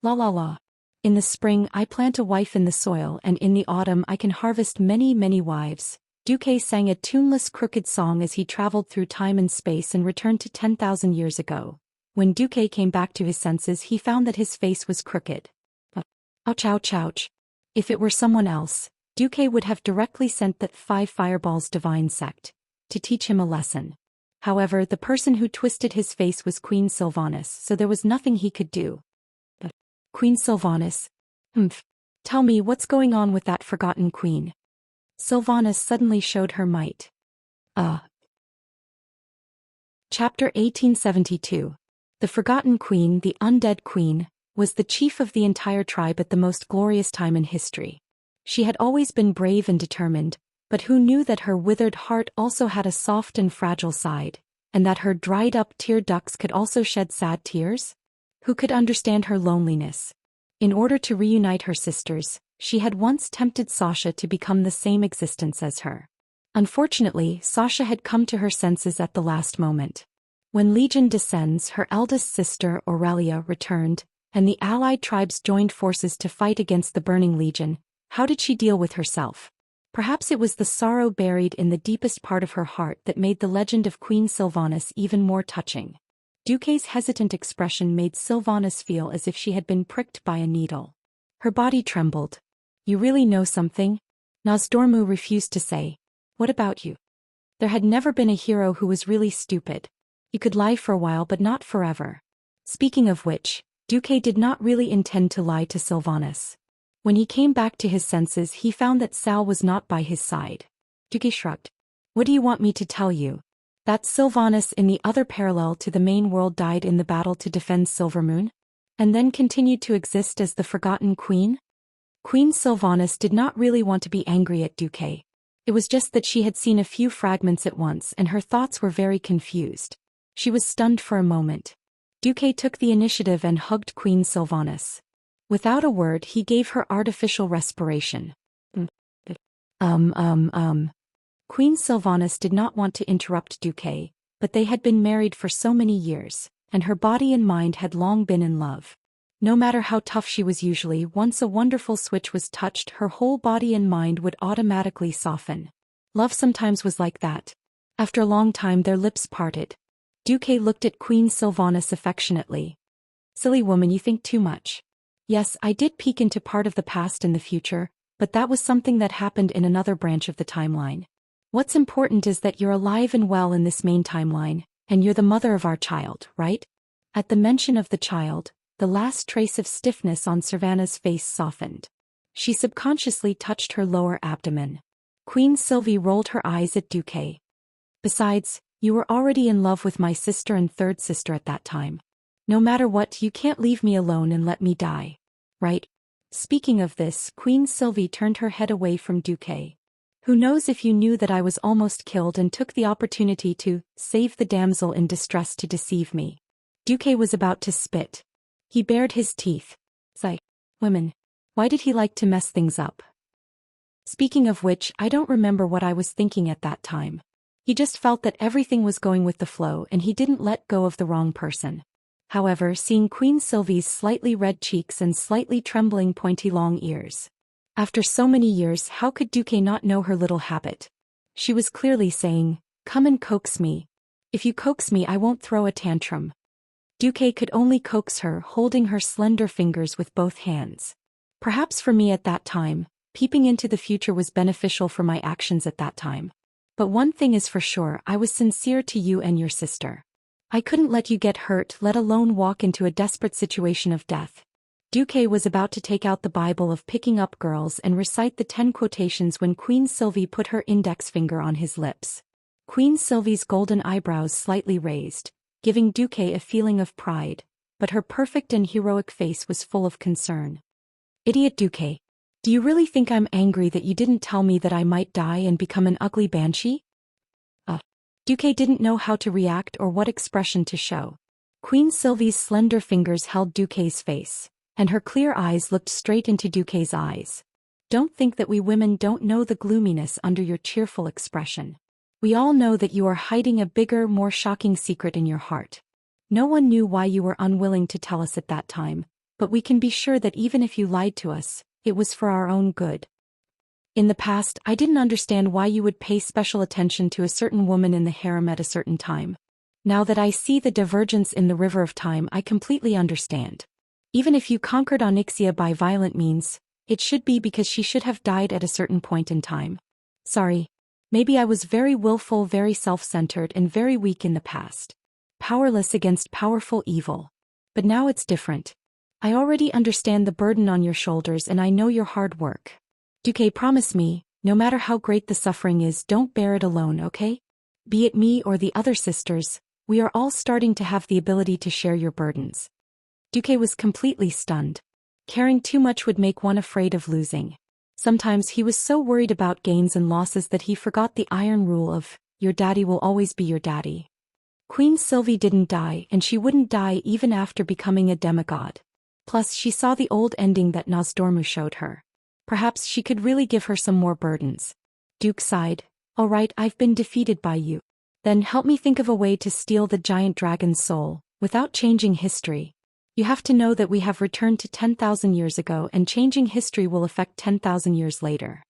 Speaker 1: La la la. In the spring I plant a wife in the soil and in the autumn I can harvest many wives. Duque sang a tuneless crooked song as he traveled through time and space and returned to 10,000 years ago. When Duque came back to his senses he found that his face was crooked. Ouch ouch ouch. If it were someone else, Duque would have directly sent that 5 fireballs divine sect to teach him a lesson. However, the person who twisted his face was Queen Sylvanas, so there was nothing he could do. But Queen Sylvanas? Tell me what's going on with that forgotten queen. Sylvanas suddenly showed her might. Chapter 1872. The Forgotten Queen, the Undead Queen, was the chief of the entire tribe at the most glorious time in history. She had always been brave and determined, but who knew that her withered heart also had a soft and fragile side, and that her dried-up tear ducts could also shed sad tears? who could understand her loneliness. In order to reunite her sisters, she had once tempted Xianxia to become the same existence as her. Unfortunately, Xianxia had come to her senses at the last moment. When Legion descends, her eldest sister, Aurelia, returned, and the allied tribes joined forces to fight against the Burning Legion. How did she deal with herself? Perhaps it was the sorrow buried in the deepest part of her heart that made the legend of Queen Sylvanas even more touching. Duque's hesitant expression made Sylvanas feel as if she had been pricked by a needle. Her body trembled. "You really know something?" Nozdormu refused to say. "What about you?" There had never been a hero who was really stupid. You could lie for a while but not forever. Speaking of which, Duque did not really intend to lie to Sylvanas. When he came back to his senses, he found that Sal was not by his side. Duque shrugged. "What do you want me to tell you? That Sylvanas in the other parallel to the main world died in the battle to defend Silvermoon? And then continued to exist as the Forgotten Queen?" Queen Sylvanas did not really want to be angry at Duque. It was just that she had seen a few fragments at once and her thoughts were very confused. She was stunned for a moment. Duque took the initiative and hugged Queen Sylvanas. Without a word, he gave her artificial respiration. Queen Sylvanas did not want to interrupt Duque, but they had been married for so many years, and her body and mind had long been in love. No matter how tough she was usually, once a wonderful switch was touched, her whole body and mind would automatically soften. Love sometimes was like that. After a long time their lips parted. Duque looked at Queen Sylvanas affectionately. "Silly woman, you think too much. Yes, I did peek into part of the past and the future, but that was something that happened in another branch of the timeline. What's important is that you're alive and well in this main timeline, and you're the mother of our child, right?" At the mention of the child, the last trace of stiffness on Sylvana's face softened. She subconsciously touched her lower abdomen. Queen Sylvie rolled her eyes at Duque. "Besides, you were already in love with my sister and third sister at that time. No matter what, you can't leave me alone and let me die. Right?" Speaking of this, Queen Sylvie turned her head away from Duque. "Who knows if you knew that I was almost killed and took the opportunity to save the damsel in distress to deceive me." Duque was about to spit. He bared his teeth. Sigh. Women. Why did he like to mess things up? Speaking of which, I don't remember what I was thinking at that time. He just felt that everything was going with the flow and he didn't let go of the wrong person. However, seeing Queen Sylvie's slightly red cheeks and slightly trembling pointy long ears. After so many years, how could Duque not know her little habit? She was clearly saying, "Come and coax me. If you coax me, I won't throw a tantrum." Duque could only coax her, holding her slender fingers with both hands. Perhaps for me at that time, peeping into the future was beneficial for my actions at that time. But one thing is for sure, I was sincere to you and your sister. I couldn't let you get hurt, let alone walk into a desperate situation of death. Duque was about to take out the Bible of picking up girls and recite the 10 quotations when Queen Sylvie put her index finger on his lips. Queen Sylvie's golden eyebrows slightly raised, giving Duque a feeling of pride, but her perfect and heroic face was full of concern. "Idiot Duque. Do you really think I'm angry that you didn't tell me that I might die and become an ugly banshee?" Duque didn't know how to react or what expression to show. Queen Sylvie's slender fingers held Duque's face, and her clear eyes looked straight into Duque's eyes. "Don't think that we women don't know the gloominess under your cheerful expression. We all know that you are hiding a bigger, more shocking secret in your heart. No one knew why you were unwilling to tell us at that time, but we can be sure that even if you lied to us, it was for our own good. In the past, I didn't understand why you would pay special attention to a certain woman in the harem at a certain time. Now that I see the divergence in the river of time, I completely understand. Even if you conquered Onyxia by violent means, it should be because she should have died at a certain point in time. Sorry. Maybe I was very willful, very self-centered, and very weak in the past. Powerless against powerful evil. But now it's different. I already understand the burden on your shoulders and I know your hard work. Duque, promise me, no matter how great the suffering is, don't bear it alone, okay? Be it me or the other sisters, we are all starting to have the ability to share your burdens." Duque was completely stunned. Caring too much would make one afraid of losing. Sometimes he was so worried about gains and losses that he forgot the iron rule of, your daddy will always be your daddy. Queen Sylvie didn't die, and she wouldn't die even after becoming a demigod. Plus, she saw the old ending that Nosdormu showed her. Perhaps she could really give her some more burdens. Duke sighed. All right, I've been defeated by you. Then help me think of a way to steal the giant dragon's soul, without changing history. You have to know that we have returned to 10,000 years ago, and changing history will affect 10,000 years later.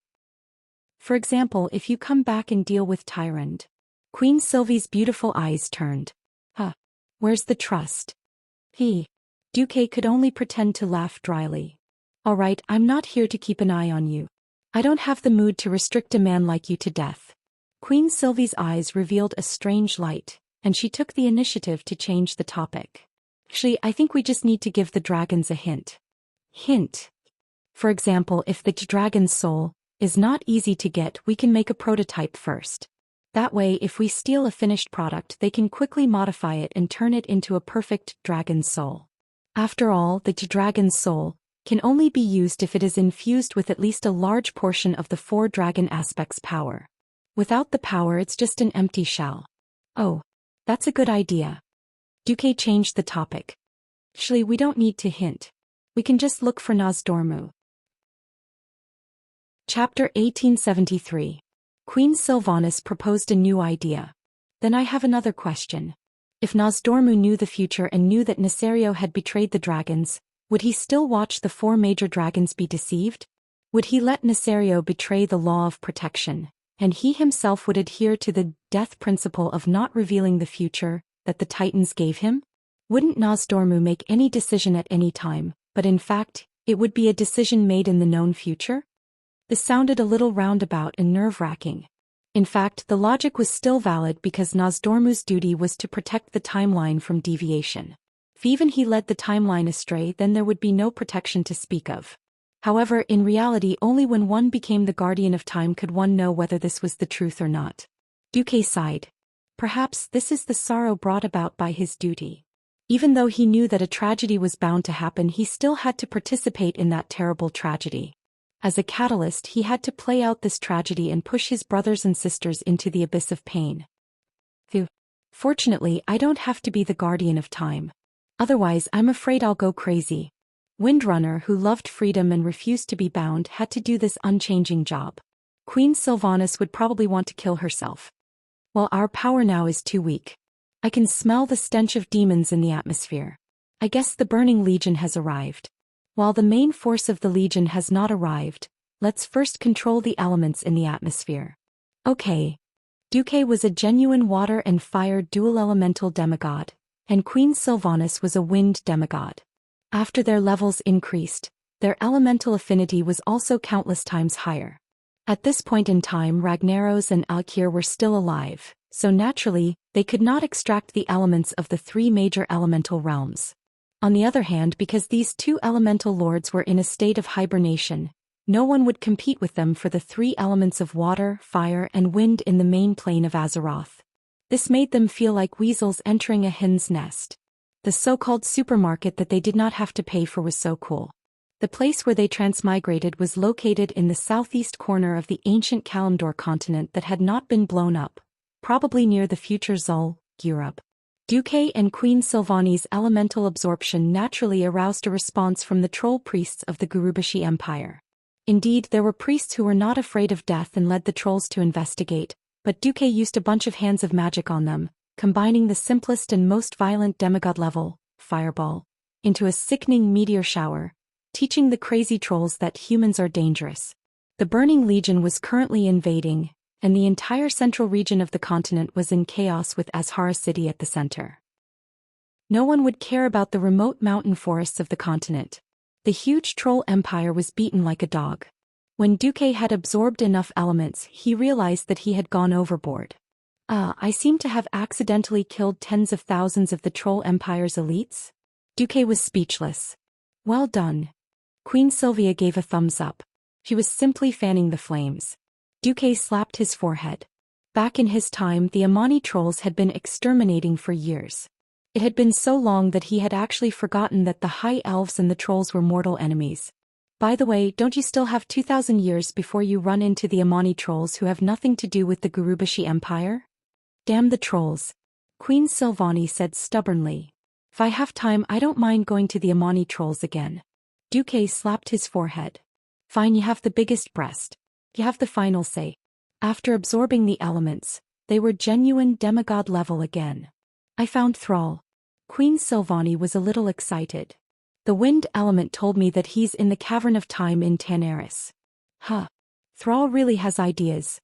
Speaker 1: For example, if you come back and deal with Tyrant. Queen Sylvie's beautiful eyes turned. Where's the trust? Duque could only pretend to laugh dryly. All right, I'm not here to keep an eye on you. I don't have the mood to restrict a man like you to death. Queen Sylvie's eyes revealed a strange light, and she took the initiative to change the topic. Actually, I think we just need to give the dragons a hint. Hint. For example, if the dragon's soul is not easy to get, we can make a prototype first. That way, if we steal a finished product, they can quickly modify it and turn it into a perfect dragon's soul. After all, the dragon's soul can only be used if it is infused with at least a large portion of the 4 dragon aspects power. Without the power, it's just an empty shell. Oh, that's a good idea. Duque changed the topic. Actually, we don't need to hint. We can just look for Nosdormu. Chapter 1873. Queen Sylvanas proposed a new idea. Then I have another question. If Nosdormu knew the future and knew that Nesario had betrayed the dragons, would he still watch the 4 major dragons be deceived? Would he let Nesario betray the law of protection, and he himself would adhere to the death principle of not revealing the future that the Titans gave him? Wouldn't Nosdormu make any decision at any time, but in fact, it would be a decision made in the known future? This sounded a little roundabout and nerve-wracking. In fact, the logic was still valid because Nosdormu's duty was to protect the timeline from deviation. If even he led the timeline astray, then there would be no protection to speak of. However, in reality, only when one became the guardian of time could one know whether this was the truth or not. Duque sighed. Perhaps this is the sorrow brought about by his duty. Even though he knew that a tragedy was bound to happen, he still had to participate in that terrible tragedy. As a catalyst, he had to play out this tragedy and push his brothers and sisters into the abyss of pain. Fortunately, I don't have to be the guardian of time. Otherwise, I'm afraid I'll go crazy. Windrunner, who loved freedom and refused to be bound, had to do this unchanging job. Queen Sylvanas would probably want to kill herself. Well, our power now is too weak. I can smell the stench of demons in the atmosphere. I guess the Burning Legion has arrived. While the main force of the Legion has not arrived, let's first control the elements in the atmosphere. Okay. Duque was a genuine water and fire dual elemental demigod, and Queen Sylvanas was a wind demigod. After their levels increased, their elemental affinity was also countless times higher. At this point in time, Ragnaros and Alkir were still alive, so naturally, they could not extract the elements of the 3 major elemental realms. On the other hand, because these 2 elemental lords were in a state of hibernation, no one would compete with them for the 3 elements of water, fire, and wind in the main plane of Azeroth. This made them feel like weasels entering a hen's nest. The so-called supermarket that they did not have to pay for was so cool. The place where they transmigrated was located in the southeast corner of the ancient Kalimdor continent that had not been blown up, probably near the future Zul, Europe. Duque and Queen Sylvani's elemental absorption naturally aroused a response from the troll priests of the Gurubashi Empire. Indeed, there were priests who were not afraid of death and led the trolls to investigate, but Duque used a bunch of hands of magic on them, combining the simplest and most violent demigod level, fireball, into a sickening meteor shower, teaching the crazy trolls that humans are dangerous. The Burning Legion was currently invading, and the entire central region of the continent was in chaos with Azhara City at the center. No one would care about the remote mountain forests of the continent. The huge troll empire was beaten like a dog. When Duque had absorbed enough elements, he realized that he had gone overboard. I seem to have accidentally killed tens of thousands of the troll empire's elites? Duque was speechless. Well done. Queen Sylvia gave a thumbs up. She was simply fanning the flames. Duque slapped his forehead. Back in his time, the Amani trolls had been exterminating for years. It had been so long that he had actually forgotten that the high elves and the trolls were mortal enemies. By the way, don't you still have 2,000 years before you run into the Amani trolls who have nothing to do with the Gurubashi Empire? Damn the trolls. Queen Silvani said stubbornly. If I have time, I don't mind going to the Amani trolls again. Duque slapped his forehead. Fine, you have the biggest breast. You have the final say. After absorbing the elements, they were genuine demigod level again. I found Thrall. Queen Silvani was a little excited. The wind element told me that he's in the Cavern of Time in Tanaris. Huh. Thrall really has ideas.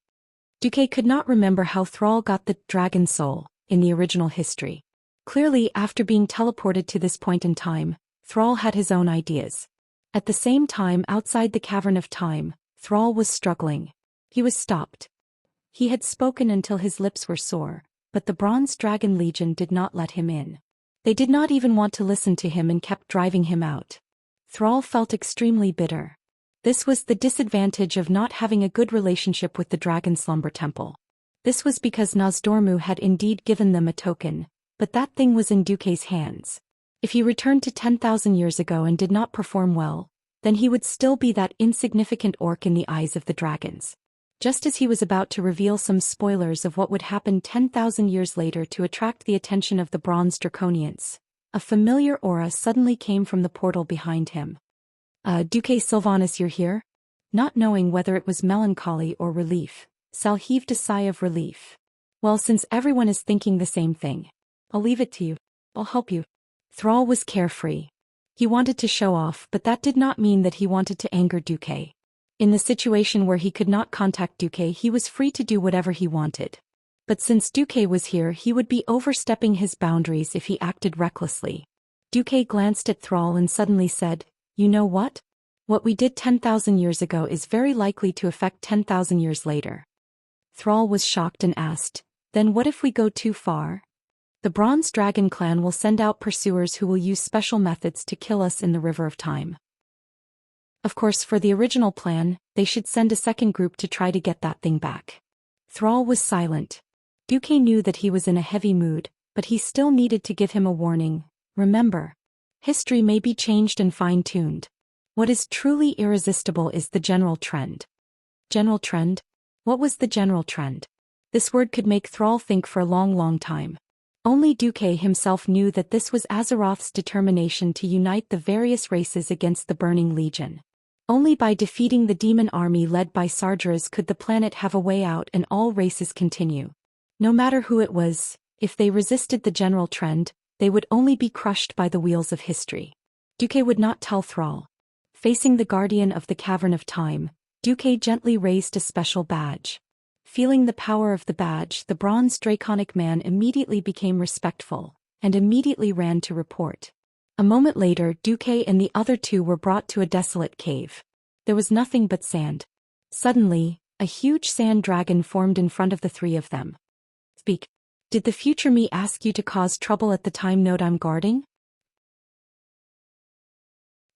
Speaker 1: Duque could not remember how Thrall got the dragon soul in the original history. Clearly, after being teleported to this point in time, Thrall had his own ideas. At the same time, outside the Cavern of Time, Thrall was struggling. He was stopped. He had spoken until his lips were sore, but the Bronze Dragon Legion did not let him in. They did not even want to listen to him and kept driving him out. Thrall felt extremely bitter. This was the disadvantage of not having a good relationship with the Dragon Slumber Temple. This was because Nozdormu had indeed given them a token, but that thing was in Duque's hands. If he returned to 10,000 years ago and did not perform well, then he would still be that insignificant orc in the eyes of the dragons. Just as he was about to reveal some spoilers of what would happen 10,000 years later to attract the attention of the Bronze Draconians, a familiar aura suddenly came from the portal behind him. Duque Sylvanas, you're here? Not knowing whether it was melancholy or relief, Sal heaved a sigh of relief. Well, since everyone is thinking the same thing, I'll leave it to you. I'll help you. Thrall was carefree. He wanted to show off, but that did not mean that he wanted to anger Duque. In the situation where he could not contact Duque, he was free to do whatever he wanted. But since Duque was here, he would be overstepping his boundaries if he acted recklessly. Duque glanced at Thrall and suddenly said, "You know what? What we did 10,000 years ago is very likely to affect 10,000 years later." Thrall was shocked and asked, "Then what if we go too far? The Bronze Dragon clan will send out pursuers who will use special methods to kill us in the River of Time." Of course, for the original plan, they should send a second group to try to get that thing back. Thrall was silent. Duque knew that he was in a heavy mood, but he still needed to give him a warning. Remember, history may be changed and fine-tuned. What is truly irresistible is the general trend. General trend? What was the general trend? This word could make Thrall think for a long time. Only Duque himself knew that this was Azeroth's determination to unite the various races against the Burning Legion. Only by defeating the demon army led by Sargeras could the planet have a way out and all races continue. No matter who it was, if they resisted the general trend, they would only be crushed by the wheels of history. Duque would not tell Thrall. Facing the guardian of the Cavern of Time, Duque gently raised a special badge. Feeling the power of the badge, the bronze draconic man immediately became respectful, and immediately ran to report. A moment later, Duque and the other two were brought to a desolate cave. There was nothing but sand. Suddenly, a huge sand dragon formed in front of the three of them. "Speak. Did the future me ask you to cause trouble at the time node I'm guarding?"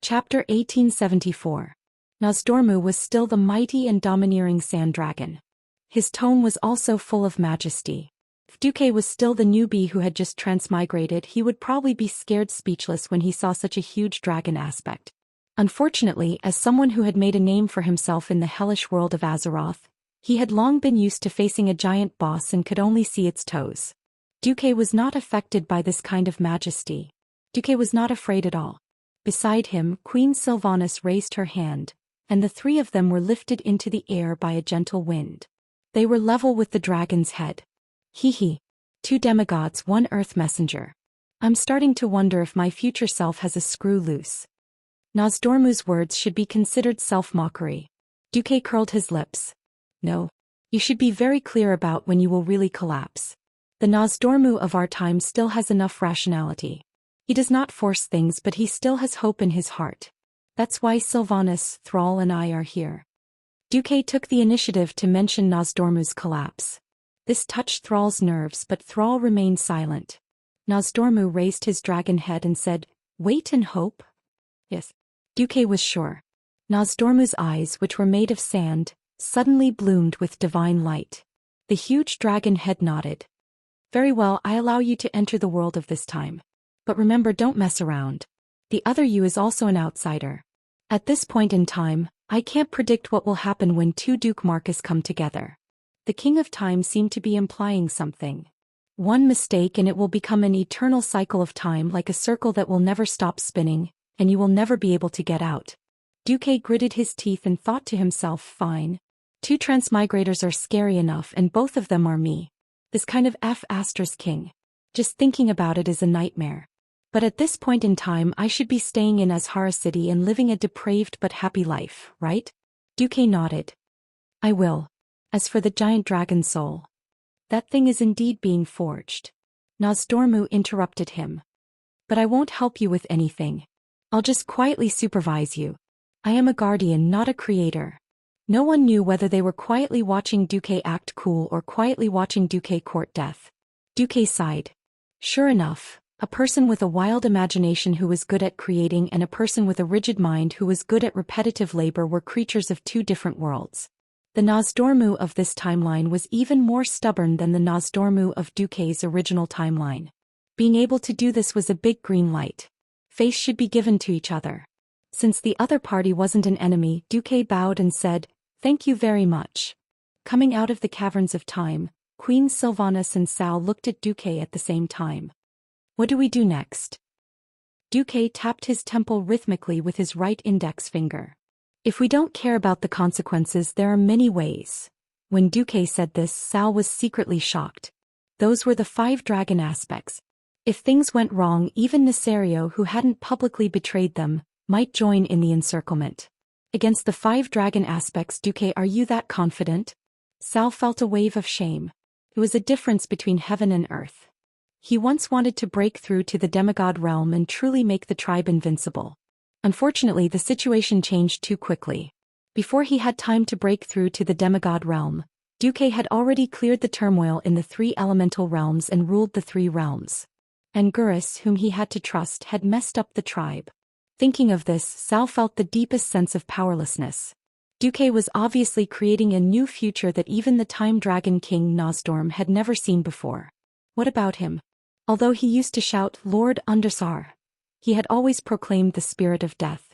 Speaker 1: Chapter 1874. Nozdormu was still the mighty and domineering sand dragon. His tone was also full of majesty. If Duque was still the newbie who had just transmigrated, he would probably be scared speechless when he saw such a huge dragon aspect. Unfortunately, as someone who had made a name for himself in the hellish world of Azeroth, he had long been used to facing a giant boss and could only see its toes. Duque was not affected by this kind of majesty. Duque was not afraid at all. Beside him, Queen Sylvanas raised her hand, and the three of them were lifted into the air by a gentle wind. They were level with the dragon's head. Hee. 2 demigods, 1 earth messenger. I'm starting to wonder if my future self has a screw loose. Nozdormu's words should be considered self-mockery. Duque curled his lips. No. You should be very clear about when you will really collapse. The Nozdormu of our time still has enough rationality. He does not force things, but he still has hope in his heart. That's why Sylvanas, Thrall and I are here. Duque took the initiative to mention Nozdormu's collapse. This touched Thrall's nerves, but Thrall remained silent. Nozdormu raised his dragon head and said, "Wait and hope?" Yes. Duque was sure. Nozdormu's eyes, which were made of sand, suddenly bloomed with divine light. The huge dragon head nodded. "Very well, I allow you to enter the world of this time. But remember, don't mess around. The other you is also an outsider. At this point in time, I can't predict what will happen when 2 Duke Marcus come together." The King of Time seemed to be implying something. One mistake and it will become an eternal cycle of time, like a circle that will never stop spinning, and you will never be able to get out. Duque gritted his teeth and thought to himself, fine. 2 transmigrators are scary enough and both of them are me. This kind of F***king. Just thinking about it is a nightmare. But at this point in time I should be staying in Azhara City and living a depraved but happy life, right? Duque nodded. I will. As for the giant dragon soul, that thing is indeed being forged. Nozdormu interrupted him. But I won't help you with anything. I'll just quietly supervise you. I am a guardian, not a creator. No one knew whether they were quietly watching Duque act cool or quietly watching Duque court death. Duque sighed. Sure enough, a person with a wild imagination who was good at creating and a person with a rigid mind who was good at repetitive labor were creatures of 2 different worlds. The Nozdormu of this timeline was even more stubborn than the Nozdormu of Duque's original timeline. Being able to do this was a big green light. Face should be given to each other. Since the other party wasn't an enemy, Duque bowed and said, "Thank you very much." Coming out of the caverns of time, Queen Sylvanas and Sal looked at Duque at the same time. What do we do next? Duque tapped his temple rhythmically with his right index finger. If we don't care about the consequences, there are many ways. When Duque said this, Sal was secretly shocked. Those were the 5 dragon aspects. If things went wrong, even Nesario, who hadn't publicly betrayed them, might join in the encirclement. Against the 5 dragon aspects, Duque, are you that confident? Sal felt a wave of shame. It was a difference between heaven and earth. He once wanted to break through to the demigod realm and truly make the tribe invincible. Unfortunately, the situation changed too quickly. Before he had time to break through to the demigod realm, Duque had already cleared the turmoil in the 3 elemental realms and ruled the 3 realms. And Gurus, whom he had to trust, had messed up the tribe. Thinking of this, Sal felt the deepest sense of powerlessness. Duque was obviously creating a new future that even the Time Dragon King Nozdorm had never seen before. What about him? Although he used to shout, "Lord Undersar," he had always proclaimed the spirit of death.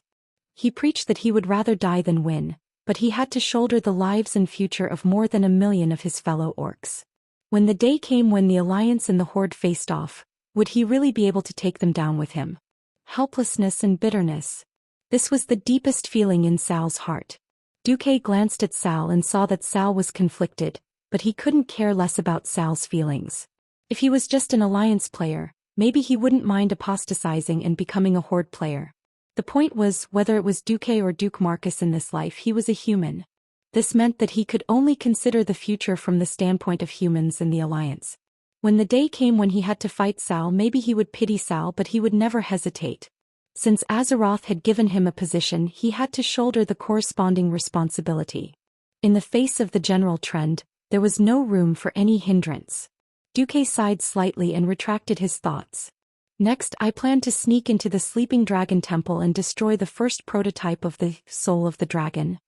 Speaker 1: He preached that he would rather die than win, but he had to shoulder the lives and future of more than 1 million of his fellow orcs. When the day came when the Alliance and the Horde faced off, would he really be able to take them down with him? Helplessness and bitterness. This was the deepest feeling in Sal's heart. Duque glanced at Sal and saw that Sal was conflicted, but he couldn't care less about Sal's feelings. If he was just an Alliance player, maybe he wouldn't mind apostatizing and becoming a Horde player. The point was, whether it was Duque or Duke Marcus in this life, he was a human. This meant that he could only consider the future from the standpoint of humans in the Alliance. When the day came when he had to fight Sal, maybe he would pity Sal, but he would never hesitate. Since Azeroth had given him a position, he had to shoulder the corresponding responsibility. In the face of the general trend, there was no room for any hindrance. Duque sighed slightly and retracted his thoughts. Next, I plan to sneak into the Sleeping Dragon Temple and destroy the first prototype of the Soul of the Dragon.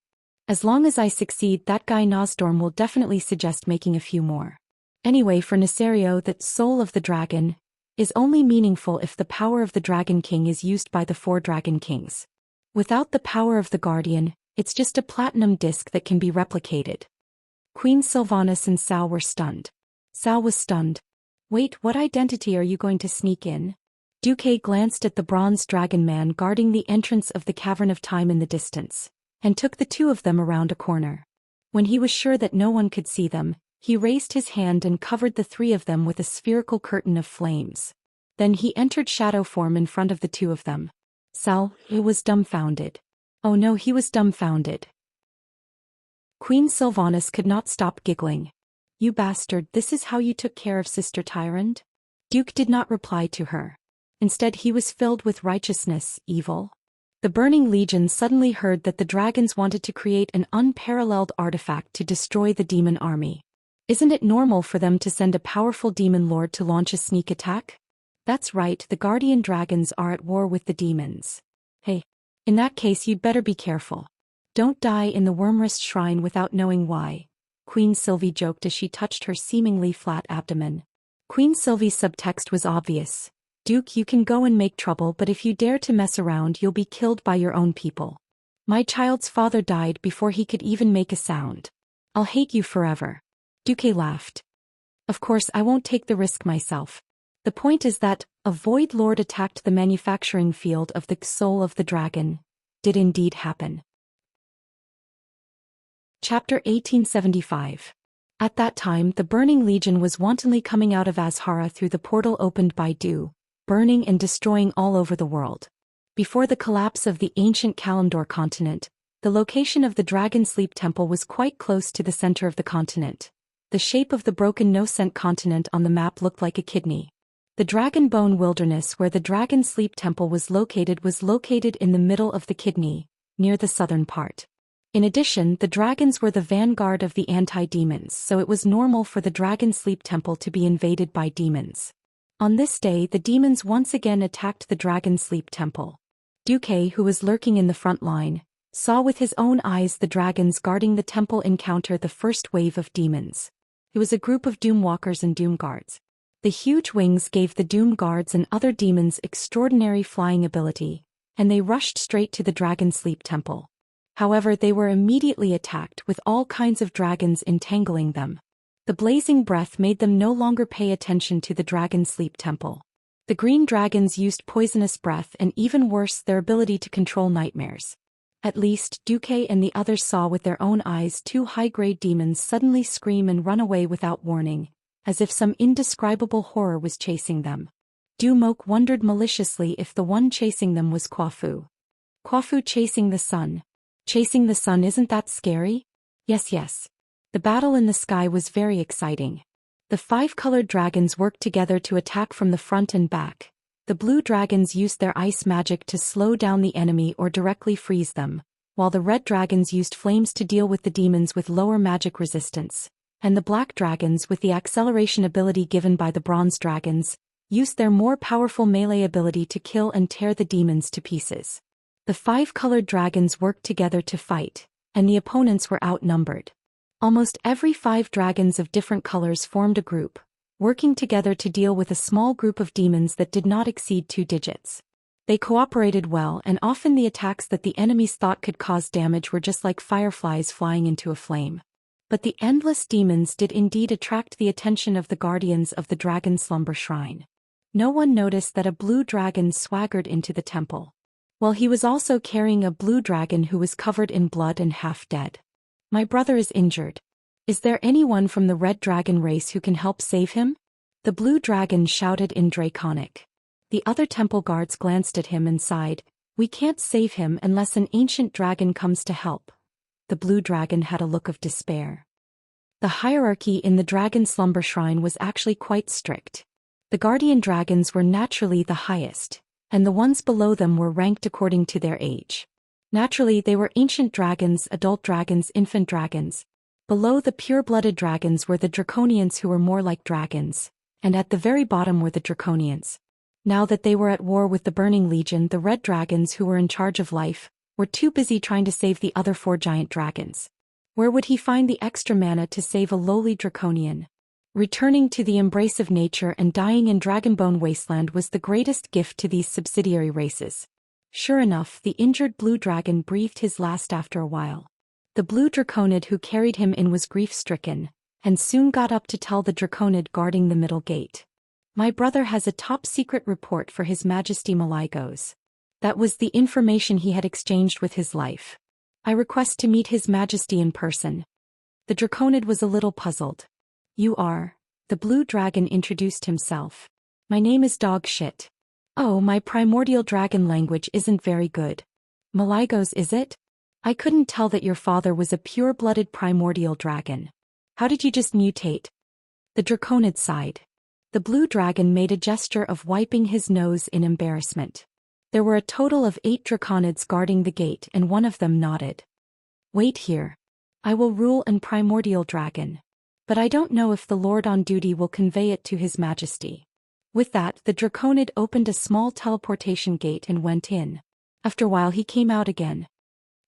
Speaker 1: As long as I succeed, that guy Nozdorm will definitely suggest making a few more. Anyway, for Nesario, that Soul of the Dragon is only meaningful if the power of the Dragon King is used by the 4 Dragon Kings. Without the power of the Guardian, it's just a platinum disc that can be replicated. Queen Sylvanas and Sal were stunned. Sal was stunned. Wait, what identity are you going to sneak in? Duque glanced at the bronze dragon man guarding the entrance of the Cavern of Time in the distance, and took the 2 of them around a corner. When he was sure that no one could see them, he raised his hand and covered the 3 of them with a spherical curtain of flames. Then he entered shadow form in front of the 2 of them. Sal, he was dumbfounded. Oh no, he was dumbfounded. Queen Sylvanas could not stop giggling. You bastard, this is how you took care of Sister Tyrant? Duke did not reply to her. Instead, he was filled with righteousness, evil. The Burning Legion suddenly heard that the dragons wanted to create an unparalleled artifact to destroy the demon army. Isn't it normal for them to send a powerful demon lord to launch a sneak attack? That's right, the guardian dragons are at war with the demons. Hey, in that case you'd better be careful. Don't die in the Wormrest Shrine without knowing why, Queen Sylvie joked as she touched her seemingly flat abdomen. Queen Sylvie's subtext was obvious. Duke, you can go and make trouble, but if you dare to mess around, you'll be killed by your own people. My child's father died before he could even make a sound. I'll hate you forever. Duque laughed. Of course I won't take the risk myself. The point is that a Void Lord attacked the manufacturing field of the soul of the dragon. Did indeed happen. Chapter 1875. At that time the Burning Legion was wantonly coming out of Azhara through the portal opened by Du, burning and destroying all over the world. Before the collapse of the ancient Kalimdor continent, the location of the Dragon Sleep Temple was quite close to the center of the continent. The shape of the broken no-scent continent on the map looked like a kidney. The Dragon Bone Wilderness where the Dragon Sleep Temple was located in the middle of the kidney, near the southern part. In addition, the dragons were the vanguard of the anti-demons, so it was normal for the Dragon Sleep Temple to be invaded by demons. On this day the demons once again attacked the Dragon Sleep Temple. Duque, who was lurking in the front line, saw with his own eyes the dragons guarding the temple encounter the first wave of demons. It was a group of Doomwalkers and Doom Guards. The huge wings gave the Doom Guards and other demons extraordinary flying ability, and they rushed straight to the Dragon Sleep Temple. However, they were immediately attacked with all kinds of dragons entangling them. The blazing breath made them no longer pay attention to the Dragon Sleep Temple. The green dragons used poisonous breath and even worse their ability to control nightmares. At least, Duque and the others saw with their own eyes two high-grade demons suddenly scream and run away without warning, as if some indescribable horror was chasing them. Dumok wondered maliciously if the one chasing them was Quafu. Quafu chasing the sun. Chasing the sun, isn't that scary? Yes. The battle in the sky was very exciting. The 5 colored dragons worked together to attack from the front and back. The blue dragons used their ice magic to slow down the enemy or directly freeze them, while the red dragons used flames to deal with the demons with lower magic resistance, and the black dragons, with the acceleration ability given by the bronze dragons, used their more powerful melee ability to kill and tear the demons to pieces. The 5 colored dragons worked together to fight, and the opponents were outnumbered. Almost every 5 dragons of different colors formed a group, working together to deal with a small group of demons that did not exceed 2 digits. They cooperated well, and often the attacks that the enemies thought could cause damage were just like fireflies flying into a flame. But the endless demons did indeed attract the attention of the guardians of the Dragon Slumber Shrine. No one noticed that a blue dragon swaggered into the temple. Well, he was also carrying a blue dragon who was covered in blood and half dead. My brother is injured. Is there anyone from the red dragon race who can help save him? The blue dragon shouted in Draconic. The other temple guards glanced at him and sighed, "We can't save him unless an ancient dragon comes to help." The blue dragon had a look of despair. The hierarchy in the Dragon Slumber Shrine was actually quite strict. The guardian dragons were naturally the highest, and the ones below them were ranked according to their age. Naturally, they were ancient dragons, adult dragons, infant dragons. Below the pure-blooded dragons were the draconians who were more like dragons, and at the very bottom were the draconians. Now that they were at war with the Burning Legion, the red dragons who were in charge of life were too busy trying to save the other 4 giant dragons. Where would he find the extra mana to save a lowly draconian? Returning to the embrace of nature and dying in Dragonbone Wasteland was the greatest gift to these subsidiary races. Sure enough, the injured blue dragon breathed his last after a while. The blue draconid who carried him in was grief-stricken, and soon got up to tell the draconid guarding the middle gate. "My brother has a top-secret report for His Majesty Maligos." That was the information he had exchanged with his life. "I request to meet His Majesty in person." The draconid was a little puzzled. "You are?" The blue dragon introduced himself. "My name is Dog Shit." "Oh, my primordial dragon language isn't very good." "Maligos, is it? I couldn't tell that your father was a pure-blooded primordial dragon. How did you just mutate?" The draconid sighed. The blue dragon made a gesture of wiping his nose in embarrassment. There were a total of 8 draconids guarding the gate, and one of them nodded. "Wait here. I will rule an primordial dragon. But I don't know if the lord on duty will convey it to His Majesty." With that, the draconid opened a small teleportation gate and went in. After a while he came out again.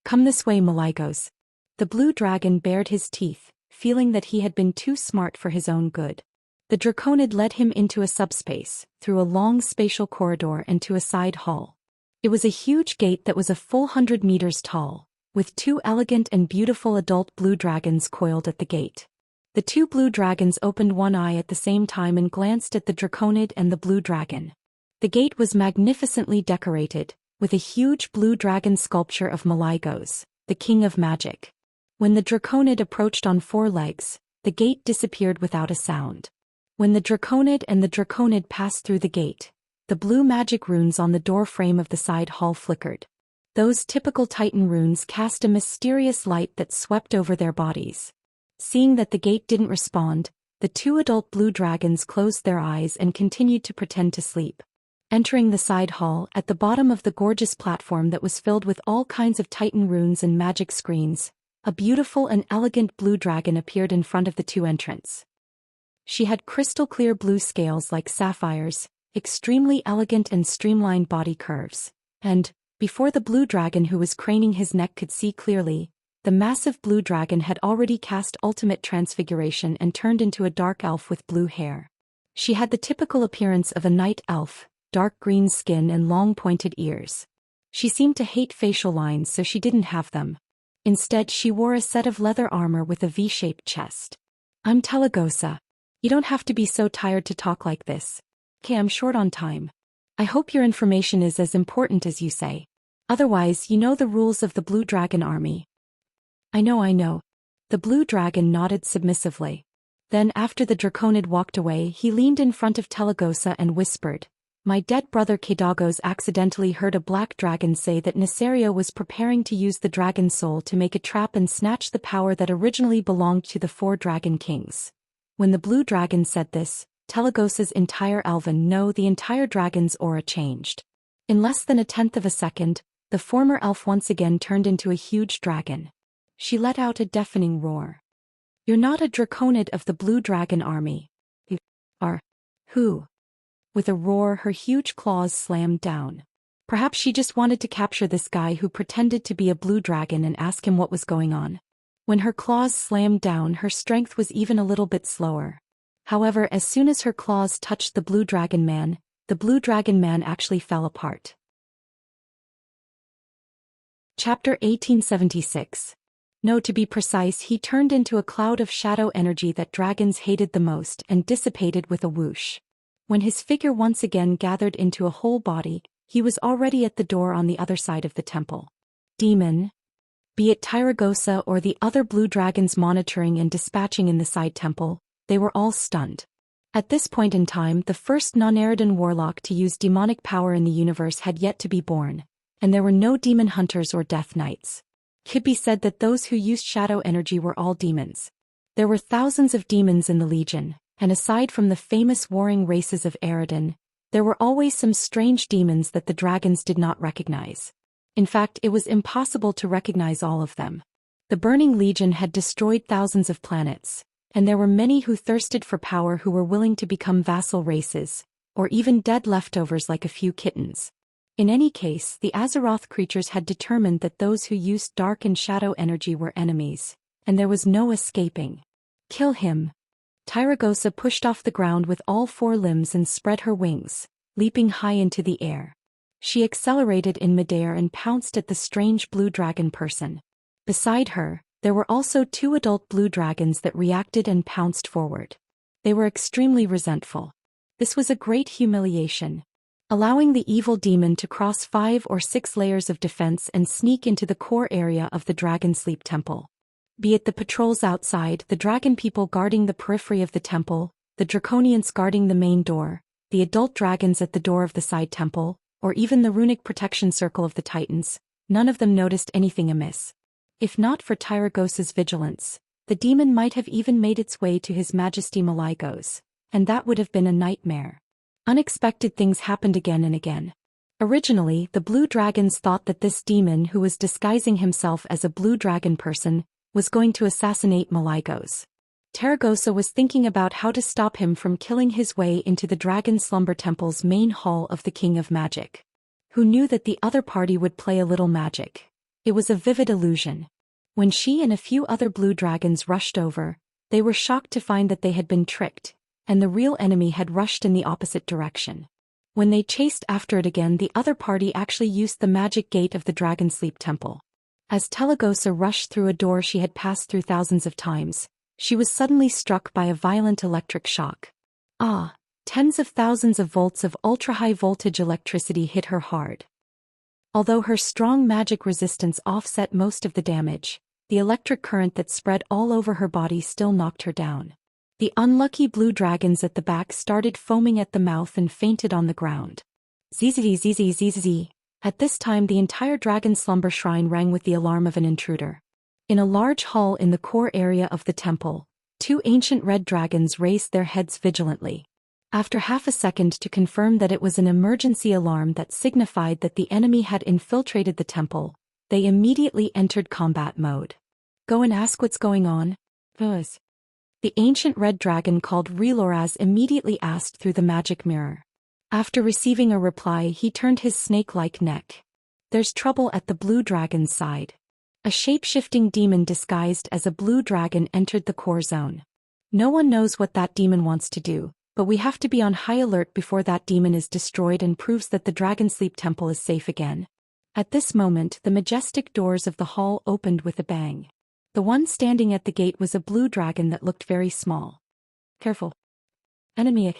Speaker 1: "Come this way, Maligos." The blue dragon bared his teeth, feeling that he had been too smart for his own good. The draconid led him into a subspace, through a long spatial corridor and to a side hall. It was a huge gate that was a full 100 meters tall, with 2 elegant and beautiful adult blue dragons coiled at the gate. The two blue dragons opened one eye at the same time and glanced at the Draconid and the blue dragon. The gate was magnificently decorated, with a huge blue dragon sculpture of Malygos, the king of magic. When the Draconid approached on 4 legs, the gate disappeared without a sound. When the Draconid and the Draconid passed through the gate, the blue magic runes on the door frame of the side hall flickered. Those typical Titan runes cast a mysterious light that swept over their bodies. Seeing that the gate didn't respond, the 2 adult blue dragons closed their eyes and continued to pretend to sleep. Entering the side hall, at the bottom of the gorgeous platform that was filled with all kinds of Titan runes and magic screens, a beautiful and elegant blue dragon appeared in front of the 2 entrants. She had crystal-clear blue scales like sapphires, extremely elegant and streamlined body curves, and, before the blue dragon who was craning his neck could see clearly, the massive blue dragon had already cast ultimate transfiguration and turned into a dark elf with blue hair. She had the typical appearance of a night elf, dark green skin and long pointed ears. She seemed to hate facial lines, so she didn't have them. Instead, she wore a set of leather armor with a V-shaped chest. "I'm Telegosa. You don't have to be so tired to talk like this. Okay, I'm short on time. I hope your information is as important as you say. Otherwise, you know the rules of the Blue Dragon Army." I know. The blue dragon nodded submissively. Then after the Draconid walked away, he leaned in front of Telegosa and whispered, "My dead brother Kedagos accidentally heard a black dragon say that Nesario was preparing to use the dragon soul to make a trap and snatch the power that originally belonged to the 4 dragon kings." When the blue dragon said this, Telegosa's the entire dragon's aura changed. In less than 1/10 of a second, the former elf once again turned into a huge dragon. She let out a deafening roar. "You're not a Draconid of the Blue Dragon Army. You are. Who?" With a roar, her huge claws slammed down. Perhaps she just wanted to capture this guy who pretended to be a blue dragon and ask him what was going on. When her claws slammed down, her strength was even a little bit slower. However, as soon as her claws touched the blue dragon man actually fell apart. Chapter 1876. No, to be precise, he turned into a cloud of shadow energy that dragons hated the most and dissipated with a whoosh. When his figure once again gathered into a whole body, he was already at the door on the other side of the temple. Demon, be it Tyragosa or the other blue dragons monitoring and dispatching in the side temple, they were all stunned. At this point in time, the first non-Eridan warlock to use demonic power in the universe had yet to be born, and there were no demon hunters or death knights. Could be said that those who used shadow energy were all demons. There were thousands of demons in the Legion, and aside from the famous warring races of Eridan, there were always some strange demons that the dragons did not recognize. In fact, it was impossible to recognize all of them. The Burning Legion had destroyed thousands of planets, and there were many who thirsted for power who were willing to become vassal races, or even dead leftovers like a few kittens. In any case, the Azeroth creatures had determined that those who used dark and shadow energy were enemies, and there was no escaping. "Kill him." Tyragosa pushed off the ground with all 4 limbs and spread her wings, leaping high into the air. She accelerated in midair and pounced at the strange blue dragon person. Beside her, there were also 2 adult blue dragons that reacted and pounced forward. They were extremely resentful. This was a great humiliation. Allowing the evil demon to cross 5 or 6 layers of defense and sneak into the core area of the Dragon Sleep Temple. Be it the patrols outside, the dragon people guarding the periphery of the temple, the draconians guarding the main door, the adult dragons at the door of the side temple, or even the runic protection circle of the Titans, none of them noticed anything amiss. If not for Tyragosa's vigilance, the demon might have even made its way to His Majesty Malygos, and that would have been a nightmare. Unexpected things happened again and again. Originally, the blue dragons thought that this demon who was disguising himself as a blue dragon person was going to assassinate Malygos. Tyragosa was thinking about how to stop him from killing his way into the Dragon Slumber Temple's main hall of the King of Magic. Who knew that the other party would play a little magic? It was a vivid illusion. When she and a few other blue dragons rushed over, they were shocked to find that they had been tricked, and the real enemy had rushed in the opposite direction. When they chased after it again, the other party actually used the magic gate of the Dragon Sleep Temple. As Telegosa rushed through a door she had passed through thousands of times, She was suddenly struck by a violent electric shock. Ah! Tens of thousands of volts of ultra-high voltage electricity hit her hard. Although her strong magic resistance offset most of the damage, the electric current that spread all over her body still knocked her down. The unlucky blue dragons at the back started foaming at the mouth and fainted on the ground. Zzz. At this time the entire dragon slumber shrine rang with the alarm of an intruder. In a large hall in the core area of the temple, two ancient red dragons raised their heads vigilantly. After half a second to confirm that it was an emergency alarm that signified that the enemy had infiltrated the temple, they immediately entered combat mode. Go and ask what's going on. Buzz. The ancient red dragon called Reloraz immediately asked through the magic mirror. After receiving a reply, he turned his snake-like neck. There's trouble at the blue dragon's side. A shape-shifting demon disguised as a blue dragon entered the core zone. No one knows what that demon wants to do, but we have to be on high alert before that demon is destroyed and proves that the Dragon Sleep Temple is safe again. At this moment, the majestic doors of the hall opened with a bang. The one standing at the gate was a blue dragon that looked very small. Careful. Enemy.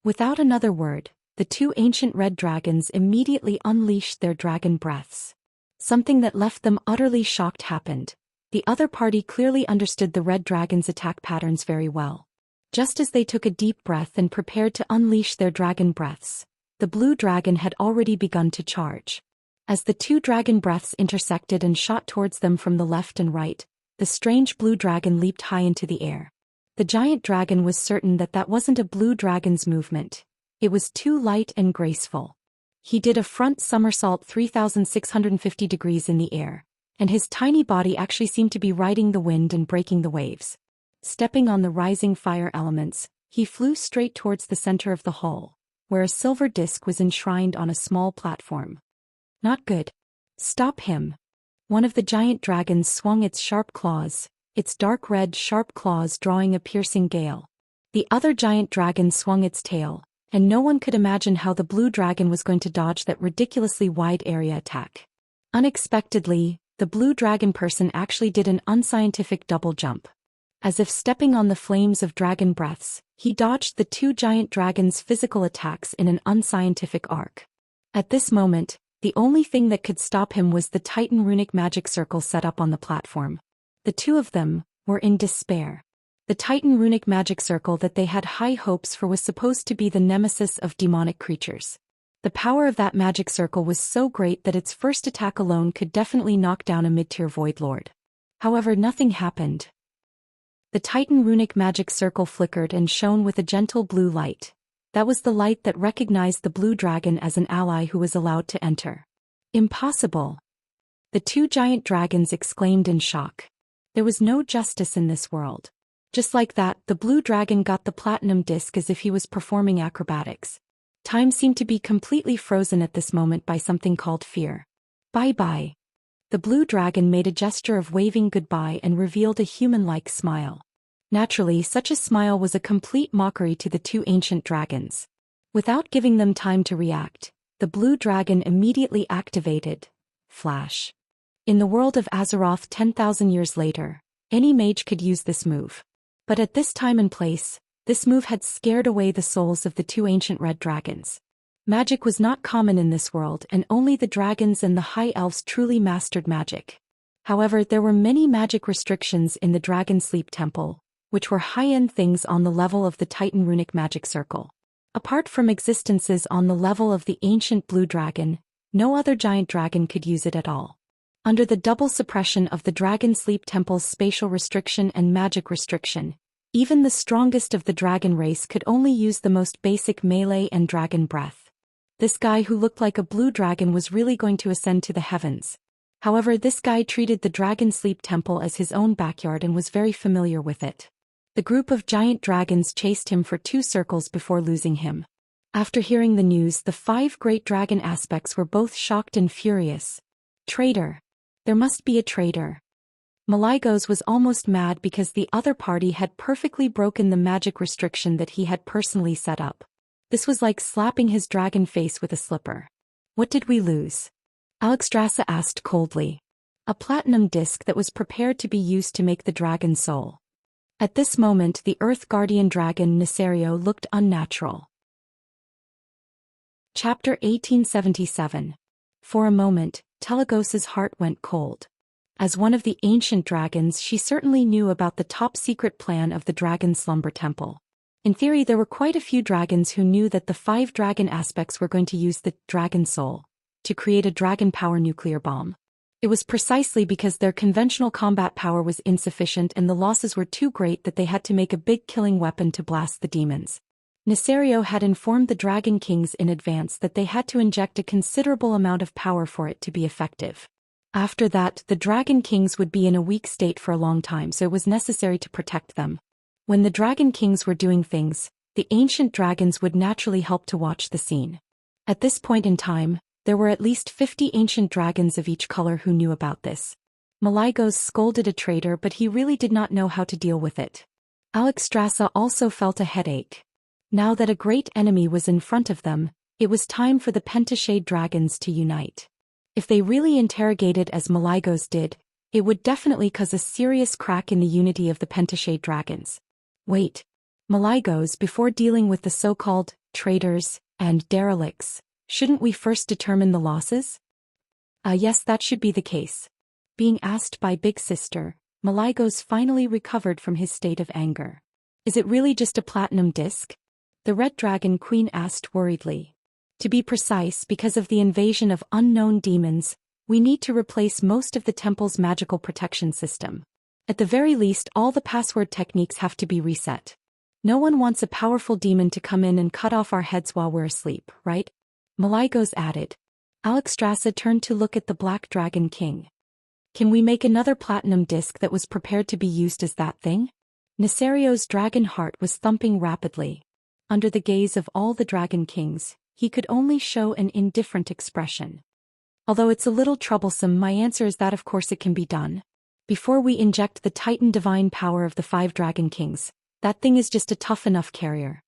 Speaker 1: Without another word, the two ancient red dragons immediately unleashed their dragon breaths. Something that left them utterly shocked happened. The other party clearly understood the red dragon's attack patterns very well. Just as they took a deep breath and prepared to unleash their dragon breaths, the blue dragon had already begun to charge. As the two dragon breaths intersected and shot towards them from the left and right, the strange blue dragon leaped high into the air. The giant dragon was certain that that wasn't a blue dragon's movement. It was too light and graceful. He did a front somersault 3,650 degrees in the air, and his tiny body actually seemed to be riding the wind and breaking the waves. Stepping on the rising fire elements, he flew straight towards the center of the hall, where a silver disc was enshrined on a small platform. Not good. Stop him. One of the giant dragons swung its sharp claws, its dark red sharp claws drawing a piercing gale. The other giant dragon swung its tail, and no one could imagine how the blue dragon was going to dodge that ridiculously wide area attack. Unexpectedly, the blue dragon person actually did an unscientific double jump. As if stepping on the flames of dragon breaths, he dodged the two giant dragons' physical attacks in an unscientific arc. At this moment, the only thing that could stop him was the Titan runic magic circle set up on the platform. The two of them were in despair. The Titan runic magic circle that they had high hopes for was supposed to be the nemesis of demonic creatures. The power of that magic circle was so great that its first attack alone could definitely knock down a mid-tier void lord. However, nothing happened. The Titan runic magic circle flickered and shone with a gentle blue light. That was the light that recognized the blue dragon as an ally who was allowed to enter. Impossible! The two giant dragons exclaimed in shock. There was no justice in this world. Just like that, the blue dragon got the platinum disc as if he was performing acrobatics. Time seemed to be completely frozen at this moment by something called fear. Bye-bye. The blue dragon made a gesture of waving goodbye and revealed a human-like smile. Naturally, such a smile was a complete mockery to the two ancient dragons. Without giving them time to react, the blue dragon immediately activated Flash. In the world of Azeroth 10,000 years later, any mage could use this move. But at this time and place, this move had scared away the souls of the two ancient red dragons. Magic was not common in this world, and only the dragons and the high elves truly mastered magic. However, there were many magic restrictions in the Dragon Sleep Temple, which were high-end things on the level of the Titan runic magic circle. Apart from existences on the level of the ancient blue dragon, no other giant dragon could use it at all. Under the double suppression of the Dragon Sleep Temple's spatial restriction and magic restriction, even the strongest of the dragon race could only use the most basic melee and dragon breath. This guy who looked like a blue dragon was really going to ascend to the heavens. However, this guy treated the Dragon Sleep Temple as his own backyard and was very familiar with it. The group of giant dragons chased him for 2 circles before losing him. After hearing the news, the 5 great dragon aspects were both shocked and furious. Traitor. There must be a traitor. Maligos was almost mad because the other party had perfectly broken the magic restriction that he had personally set up. This was like slapping his dragon face with a slipper. What did we lose? Alexstrasza asked coldly. A platinum disc that was prepared to be used to make the dragon soul. At this moment the Earth Guardian Dragon Nisario looked unnatural. Chapter 1877. For a moment, Telegos's heart went cold. As one of the ancient dragons, she certainly knew about the top-secret plan of the Dragon Slumber Temple. In theory, there were quite a few dragons who knew that the 5 dragon aspects were going to use the Dragon Soul to create a dragon power nuclear bomb. It was precisely because their conventional combat power was insufficient and the losses were too great that they had to make a big killing weapon to blast the demons. Nisario had informed the Dragon Kings in advance that they had to inject a considerable amount of power for it to be effective. After that, the Dragon Kings would be in a weak state for a long time, so it was necessary to protect them. When the Dragon Kings were doing things, the ancient dragons would naturally help to watch the scene. At this point in time, there were at least 50 ancient dragons of each color who knew about this. Malygos scolded a traitor, but he really did not know how to deal with it. Alexstrasza also felt a headache. Now that a great enemy was in front of them, it was time for the Pentashade dragons to unite. If they really interrogated as Malygos did, it would definitely cause a serious crack in the unity of the Pentashade dragons. Wait. Malygos, before dealing with the so-called traitors and derelicts, shouldn't we first determine the losses? Yes, that should be the case. Being asked by Big Sister, Malygos finally recovered from his state of anger. Is it really just a platinum disc? The Red Dragon Queen asked worriedly. To be precise, because of the invasion of unknown demons, we need to replace most of the temple's magical protection system. At the very least, all the password techniques have to be reset. No one wants a powerful demon to come in and cut off our heads while we're asleep, right? Malygos added. Alexstrasza turned to look at the Black Dragon King. Can we make another platinum disc that was prepared to be used as that thing? Nisario's dragon heart was thumping rapidly. Under the gaze of all the Dragon Kings, he could only show an indifferent expression. Although it's a little troublesome, my answer is that of course it can be done. Before we inject the Titan divine power of the 5 Dragon Kings, that thing is just a tough enough carrier.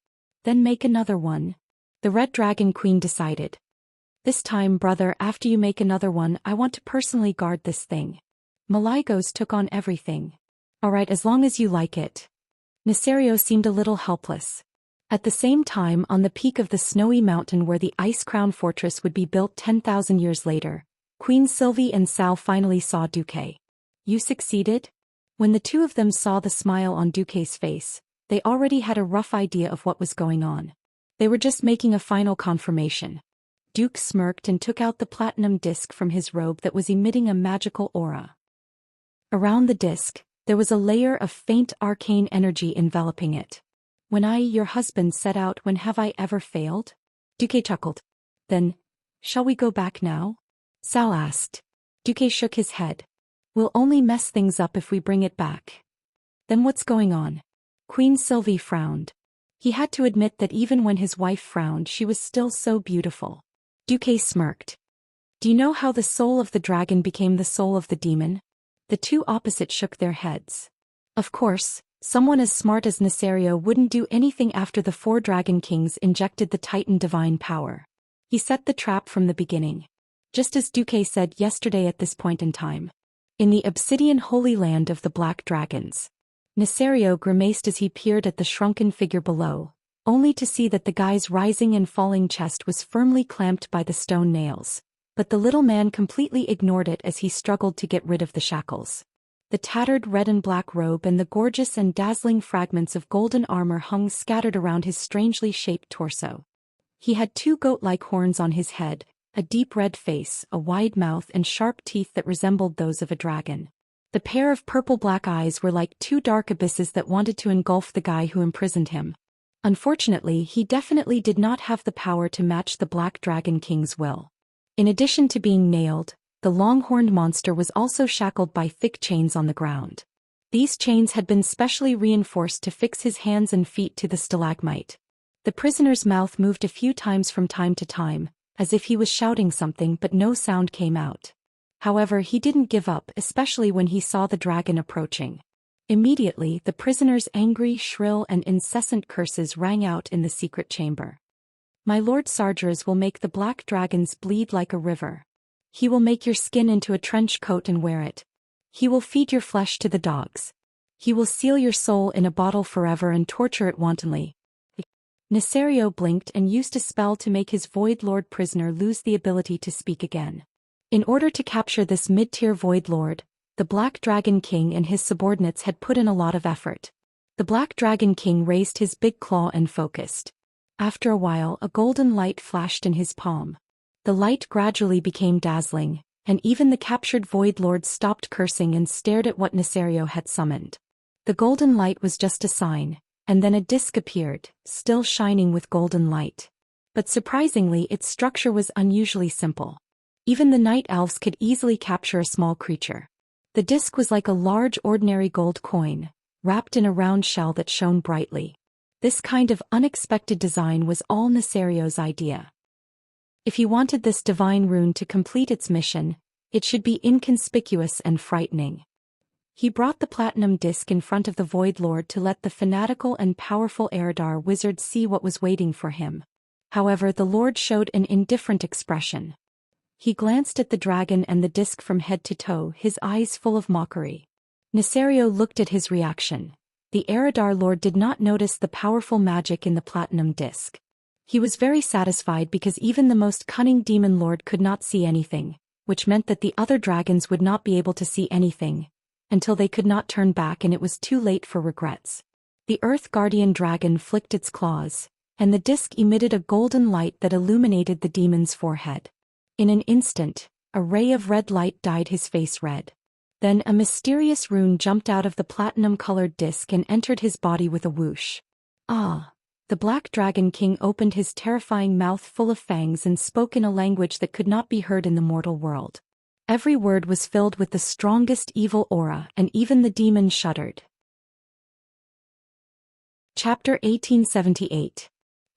Speaker 1: Then make another one. The Red Dragon Queen decided. This time, brother, after you make another one, I want to personally guard this thing. Malygos took on everything. Alright, as long as you like it. Nisario seemed a little helpless. At the same time, on the peak of the snowy mountain where the Ice Crown Fortress would be built 10,000 years later, Queen Sylvie and Sal finally saw Duque. You succeeded? When the two of them saw the smile on Duque's face, they already had a rough idea of what was going on. They were just making a final confirmation. Duque smirked and took out the platinum disc from his robe that was emitting a magical aura. Around the disc, there was a layer of faint arcane energy enveloping it. When I, your husband, set out, when have I ever failed? Duque chuckled. Then, shall we go back now? Sal asked. Duque shook his head. We'll only mess things up if we bring it back. Then what's going on? Queen Sylvie frowned. He had to admit that even when his wife frowned, she was still so beautiful. Duque smirked. Do you know how the soul of the dragon became the soul of the demon? The two opposites shook their heads. Of course. Someone as smart as Nisario wouldn't do anything after the 4 Dragon Kings injected the Titan divine power. He set the trap from the beginning. Just as Duque said yesterday at this point in time. In the obsidian holy land of the Black Dragons. Nisario grimaced as he peered at the shrunken figure below, only to see that the guy's rising and falling chest was firmly clamped by the stone nails. But the little man completely ignored it as he struggled to get rid of the shackles. The tattered red and black robe and the gorgeous and dazzling fragments of golden armor hung scattered around his strangely shaped torso. He had 2 goat-like horns on his head, a deep red face, a wide mouth and sharp teeth that resembled those of a dragon. The pair of purple-black eyes were like 2 dark abysses that wanted to engulf the guy who imprisoned him. Unfortunately, he definitely did not have the power to match the Black Dragon King's will. In addition to being nailed, the long-horned monster was also shackled by thick chains on the ground. These chains had been specially reinforced to fix his hands and feet to the stalagmite. The prisoner's mouth moved a few times from time to time, as if he was shouting something, but no sound came out. However, he didn't give up, especially when he saw the dragon approaching. Immediately, the prisoner's angry, shrill and incessant curses rang out in the secret chamber. My Lord Sargeras will make the black dragons bleed like a river. He will make your skin into a trench coat and wear it. He will feed your flesh to the dogs. He will seal your soul in a bottle forever and torture it wantonly. Nesario blinked and used a spell to make his Void Lord prisoner lose the ability to speak again. In order to capture this mid-tier Void Lord, the Black Dragon King and his subordinates had put in a lot of effort. The Black Dragon King raised his big claw and focused. After a while, a golden light flashed in his palm. The light gradually became dazzling, and even the captured Void Lord stopped cursing and stared at what Nesario had summoned. The golden light was just a sign, and then a disc appeared, still shining with golden light. But surprisingly, its structure was unusually simple. Even the night elves could easily capture a small creature. The disc was like a large ordinary gold coin, wrapped in a round shell that shone brightly. This kind of unexpected design was all Nesario's idea. If he wanted this divine rune to complete its mission, it should be inconspicuous and frightening. He brought the platinum disc in front of the Void Lord to let the fanatical and powerful Eridar wizard see what was waiting for him. However, the Lord showed an indifferent expression. He glanced at the dragon and the disc from head to toe, his eyes full of mockery. Nesario looked at his reaction. The Eridar Lord did not notice the powerful magic in the platinum disc. He was very satisfied because even the most cunning demon lord could not see anything, which meant that the other dragons would not be able to see anything, until they could not turn back and it was too late for regrets. The Earth Guardian dragon flicked its claws, and the disc emitted a golden light that illuminated the demon's forehead. In an instant, a ray of red light dyed his face red. Then a mysterious rune jumped out of the platinum-colored disc and entered his body with a whoosh. Ah! The Black Dragon King opened his terrifying mouth full of fangs and spoke in a language that could not be heard in the mortal world. Every word was filled with the strongest evil aura, and even the demon shuddered. Chapter 1878.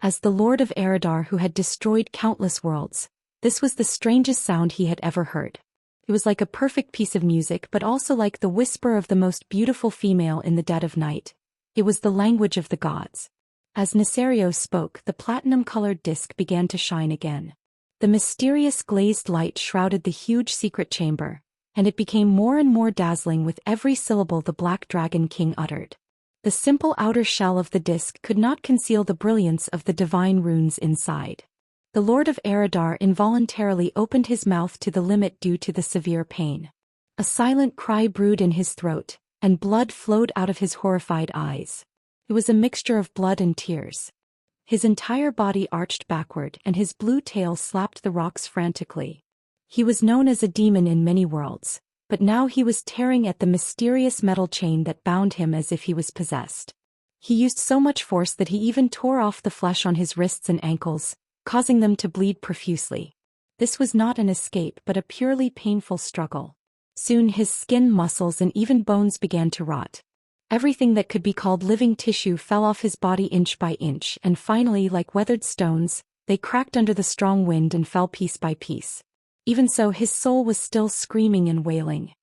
Speaker 1: As the Lord of Eridar who had destroyed countless worlds, this was the strangest sound he had ever heard. It was like a perfect piece of music but also like the whisper of the most beautiful female in the dead of night. It was the language of the gods. As Nesario spoke, the platinum-colored disc began to shine again. The mysterious glazed light shrouded the huge secret chamber, and it became more and more dazzling with every syllable the Black Dragon King uttered. The simple outer shell of the disc could not conceal the brilliance of the divine runes inside. The Lord of Eridar involuntarily opened his mouth to the limit due to the severe pain. A silent cry brewed in his throat, and blood flowed out of his horrified eyes. It was a mixture of blood and tears. His entire body arched backward and his blue tail slapped the rocks frantically. He was known as a demon in many worlds, but now he was tearing at the mysterious metal chain that bound him as if he was possessed. He used so much force that he even tore off the flesh on his wrists and ankles, causing them to bleed profusely. This was not an escape but a purely painful struggle. Soon his skin, muscles and even bones began to rot. Everything that could be called living tissue fell off his body inch by inch, and finally, like weathered stones, they cracked under the strong wind and fell piece by piece. Even so, his soul was still screaming and wailing.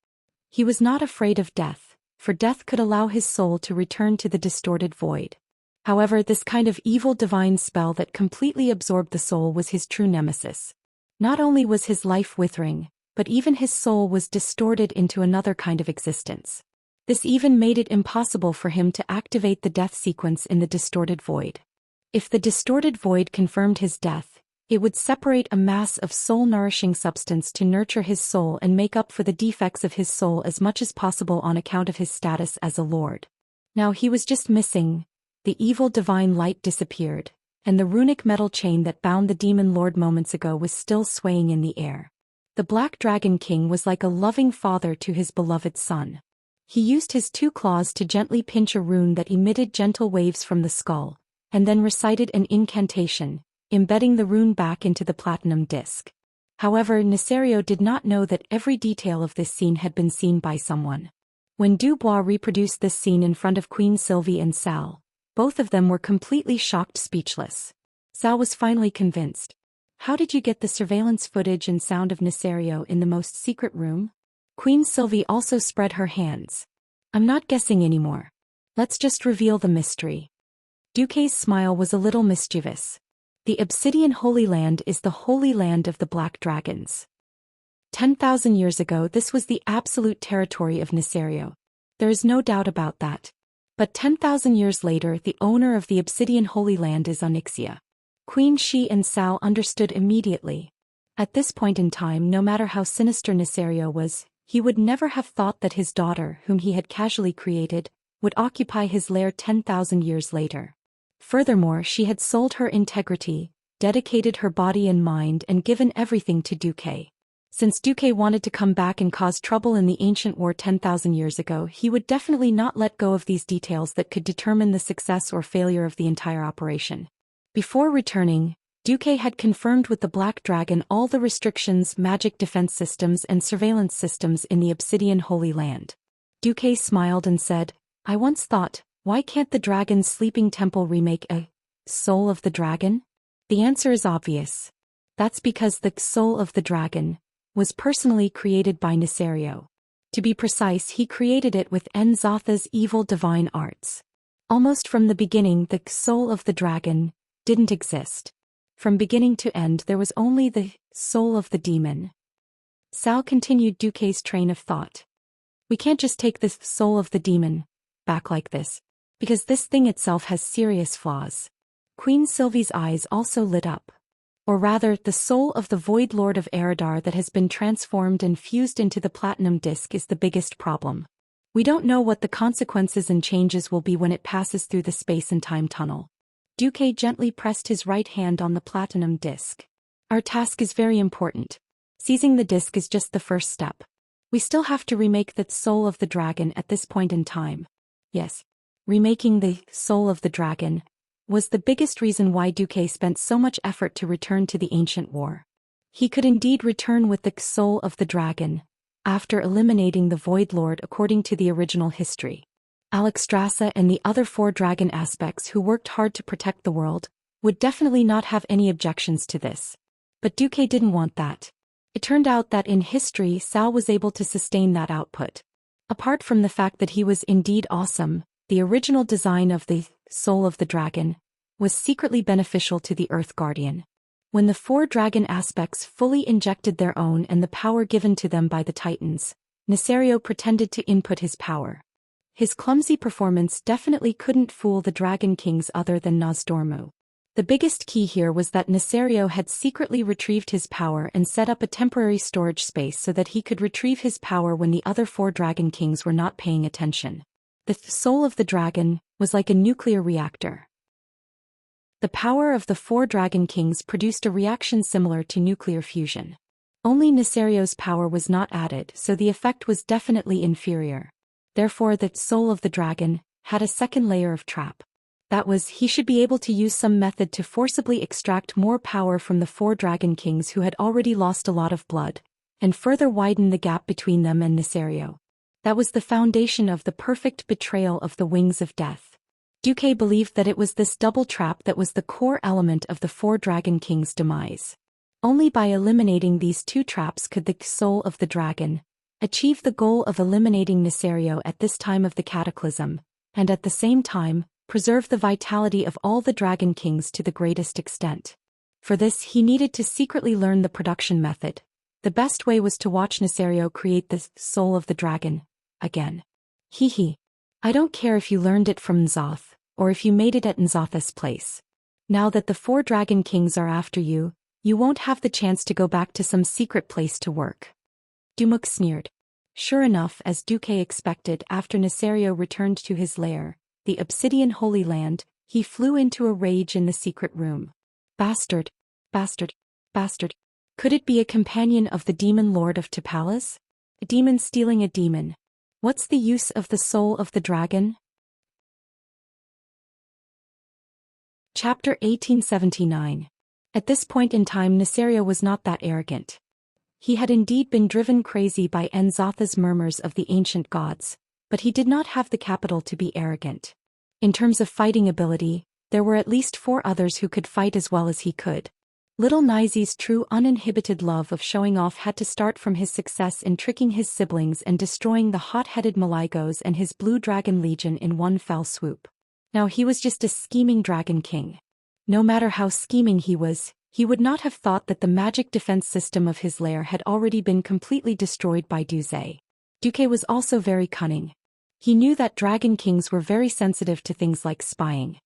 Speaker 1: He was not afraid of death, for death could allow his soul to return to the distorted void. However, this kind of evil divine spell that completely absorbed the soul was his true nemesis. Not only was his life withering, but even his soul was distorted into another kind of existence. This even made it impossible for him to activate the death sequence in the distorted void. If the distorted void confirmed his death, it would separate a mass of soul-nourishing substance to nurture his soul and make up for the defects of his soul as much as possible on account of his status as a lord. Now he was just missing. The evil divine light disappeared, and the runic metal chain that bound the demon lord moments ago was still swaying in the air. The Black Dragon King was like a loving father to his beloved son. He used his 2 claws to gently pinch a rune that emitted gentle waves from the skull, and then recited an incantation, embedding the rune back into the platinum disc. However, Nesario did not know that every detail of this scene had been seen by someone. When Dubois reproduced this scene in front of Queen Sylvie and Sal, both of them were completely shocked, speechless. Sal was finally convinced. How did you get the surveillance footage and sound of Nesario in the most secret room? Queen Sylvie also spread her hands. I'm not guessing anymore. Let's just reveal the mystery. Duque's smile was a little mischievous. The Obsidian Holy Land is the holy land of the Black Dragons. 10,000 years ago, this was the absolute territory of Nesario. There is no doubt about that. But 10,000 years later, the owner of the Obsidian Holy Land is Xianxia. Queen Shi and Cao understood immediately. At this point in time, no matter how sinister Nesario was, he would never have thought that his daughter, whom he had casually created, would occupy his lair 10,000 years later. Furthermore, she had sold her integrity, dedicated her body and mind, and given everything to Duque. Since Duque wanted to come back and cause trouble in the ancient war 10,000 years ago, he would definitely not let go of these details that could determine the success or failure of the entire operation. Before returning, Duque had confirmed with the Black Dragon all the restrictions, magic defense systems, and surveillance systems in the Obsidian Holy Land. Duque smiled and said, "I once thought, why can't the Dragon's Sleeping Temple remake a Soul of the Dragon?" The answer is obvious. That's because the Soul of the Dragon was personally created by Nesario. To be precise, he created it with Nzotha's evil divine arts. Almost from the beginning, the Soul of the Dragon didn't exist. From beginning to end, there was only the soul of the demon. Cao continued Duque's train of thought. We can't just take this soul of the demon back like this, because this thing itself has serious flaws. Queen Sylvie's eyes also lit up. Or rather, the soul of the Void Lord of Eridar that has been transformed and fused into the platinum disc is the biggest problem. We don't know what the consequences and changes will be when it passes through the space and time tunnel. Duque gently pressed his right hand on the platinum disc. Our task is very important. Seizing the disc is just the first step. We still have to remake the soul of the dragon at this point in time. Yes, remaking the soul of the dragon was the biggest reason why Duque spent so much effort to return to the ancient war. He could indeed return with the soul of the dragon, after eliminating the Void Lord according to the original history. Alexstrasza and the other 4 dragon aspects who worked hard to protect the world would definitely not have any objections to this. But Duque didn't want that. It turned out that in history, Cao was able to sustain that output. Apart from the fact that he was indeed awesome, the original design of the soul of the dragon was secretly beneficial to the Earth Guardian. When the 4 dragon aspects fully injected their own and the power given to them by the Titans, Nesario pretended to input his power. His clumsy performance definitely couldn't fool the Dragon Kings other than Nozdormu. The biggest key here was that Nesario had secretly retrieved his power and set up a temporary storage space so that he could retrieve his power when the other 4 Dragon Kings were not paying attention. The soul of the dragon was like a nuclear reactor. The power of the 4 Dragon Kings produced a reaction similar to nuclear fusion. Only Nesario's power was not added, so the effect was definitely inferior. Therefore, the soul of the dragon had a second layer of trap. That was, he should be able to use some method to forcibly extract more power from the 4 Dragon Kings who had already lost a lot of blood, and further widen the gap between them and Nesario. That was the foundation of the perfect betrayal of the Wings of Death. Duque believed that it was this double trap that was the core element of the 4 Dragon Kings' demise. Only by eliminating these 2 traps could the soul of the dragon achieve the goal of eliminating Nesario at this time of the cataclysm, and at the same time, preserve the vitality of all the Dragon Kings to the greatest extent. For this, he needed to secretly learn the production method. The best way was to watch Nesario create the soul of the dragon again. I don't care if you learned it from Nzoth, or if you made it at Nzotha's place. Now that the 4 Dragon Kings are after you, you won't have the chance to go back to some secret place to work. Dumuk sneered. Sure enough, as Duque expected, after Nesario returned to his lair, the Obsidian Holy Land, he flew into a rage in the secret room. Bastard! Bastard! Bastard! Could it be a companion of the demon lord of Tepalas? A demon stealing a demon. What's the use of the soul of the dragon? Chapter 1879. At this point in time, Nesario was not that arrogant. He had indeed been driven crazy by Nzotha's murmurs of the ancient gods, but he did not have the capital to be arrogant. In terms of fighting ability, there were at least 4 others who could fight as well as he could. Little Naizi's true uninhibited love of showing off had to start from his success in tricking his siblings and destroying the hot-headed Malaigos and his Blue Dragon Legion in one fell swoop. Now he was just a scheming Dragon King. No matter how scheming he was, he would not have thought that the magic defense system of his lair had already been completely destroyed by Duque. Duque was also very cunning. He knew that dragon kings were very sensitive to things like spying.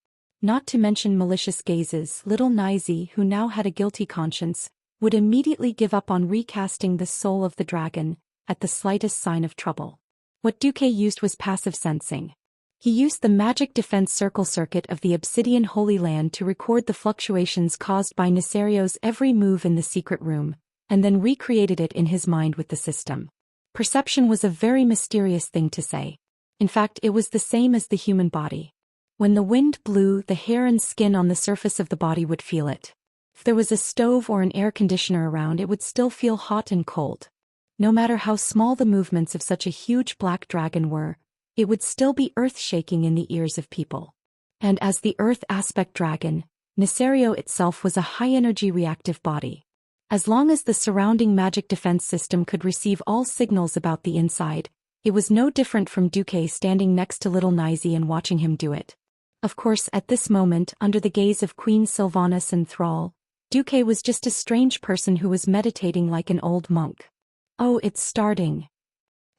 Speaker 1: Not to mention malicious gazes. Little Nizi, who now had a guilty conscience, would immediately give up on recasting the soul of the dragon at the slightest sign of trouble. What Duque used was passive sensing. He used the magic defense circle circuit of the Obsidian Holy Land to record the fluctuations caused by Nesario's every move in the secret room, and then recreated it in his mind with the system. Perception was a very mysterious thing to say. In fact, it was the same as the human body. When the wind blew, the hair and skin on the surface of the body would feel it. If there was a stove or an air conditioner around, it would still feel hot and cold. No matter how small the movements of such a huge black dragon were, it would still be earth-shaking in the ears of people. And as the earth aspect dragon, Nesario itself was a high-energy reactive body. As long as the surrounding magic defense system could receive all signals about the inside, it was no different from Duque standing next to little Nizi and watching him do it. Of course, at this moment, under the gaze of Queen Sylvanas and Thrall, Duque was just a strange person who was meditating like an old monk. Oh, it's starting.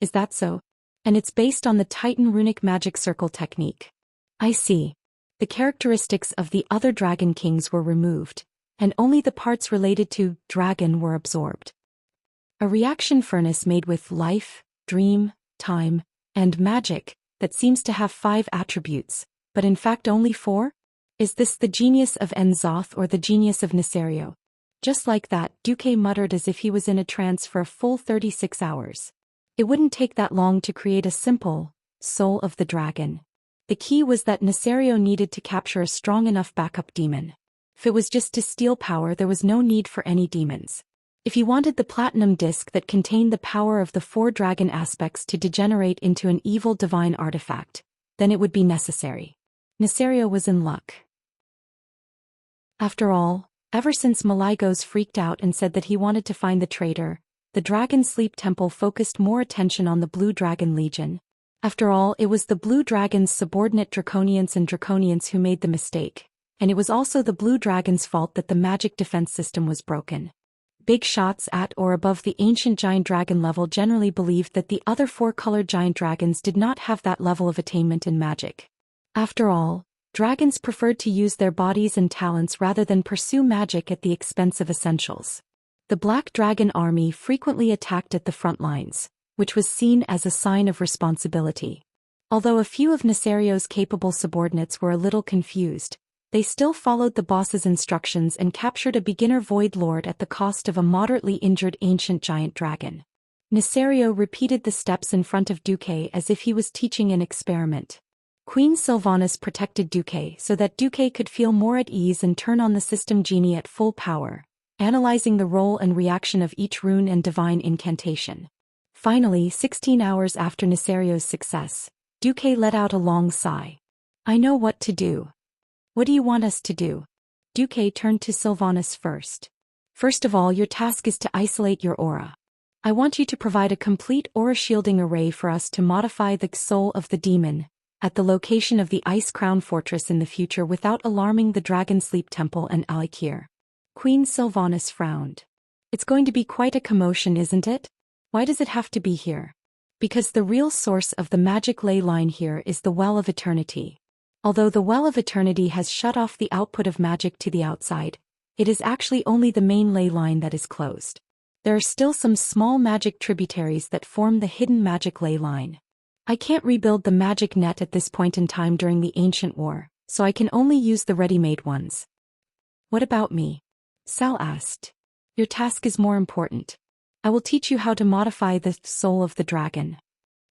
Speaker 1: Is that so? And it's based on the Titan runic magic circle technique. I see. The characteristics of the other dragon kings were removed, and only the parts related to dragon were absorbed. A reaction furnace made with life, dream, time, and magic that seems to have 5 attributes, but in fact only 4? Is this the genius of Enzoth or the genius of Nesario? Just like that, Duque muttered as if he was in a trance for a full 36 hours. It wouldn't take that long to create a simple soul of the dragon. The key was that Nesario needed to capture a strong enough backup demon. If it was just to steal power, there was no need for any demons. If he wanted the platinum disc that contained the power of the 4 dragon aspects to degenerate into an evil divine artifact, then it would be necessary. Nesario was in luck. After all, ever since Maligos freaked out and said that he wanted to find the traitor, the Dragon Sleep Temple focused more attention on the Blue Dragon Legion. After all, it was the Blue Dragon's subordinate Draconians and Draconians who made the mistake, and it was also the Blue Dragon's fault that the magic defense system was broken. Big shots at or above the ancient giant dragon level generally believed that the other 4-colored giant dragons did not have that level of attainment in magic. After all, dragons preferred to use their bodies and talents rather than pursue magic at the expense of essentials. The Black Dragon army frequently attacked at the front lines, which was seen as a sign of responsibility. Although a few of Nesario's capable subordinates were a little confused, they still followed the boss's instructions and captured a beginner Void Lord at the cost of a moderately injured ancient giant dragon. Nesario repeated the steps in front of Duque as if he was teaching an experiment. Queen Sylvanas protected Duque so that Duque could feel more at ease and turn on the system genie at full power, analyzing the role and reaction of each rune and divine incantation. Finally, 16 hours after Nesario's success, Duque let out a long sigh. I know what to do. What do you want us to do? Duque turned to Sylvanas first. First of all, your task is to isolate your aura. I want you to provide a complete aura shielding array for us to modify the soul of the demon at the location of the Ice Crown Fortress in the future without alarming the Dragon Sleep Temple and Alikir. Queen Sylvanas frowned. It's going to be quite a commotion, isn't it? Why does it have to be here? Because the real source of the magic ley line here is the Well of Eternity. Although the Well of Eternity has shut off the output of magic to the outside, it is actually only the main ley line that is closed. There are still some small magic tributaries that form the hidden magic ley line. I can't rebuild the magic net at this point in time during the Ancient War, so I can only use the ready-made ones. What about me? Sal asked. Your task is more important. I will teach you how to modify the soul of the dragon.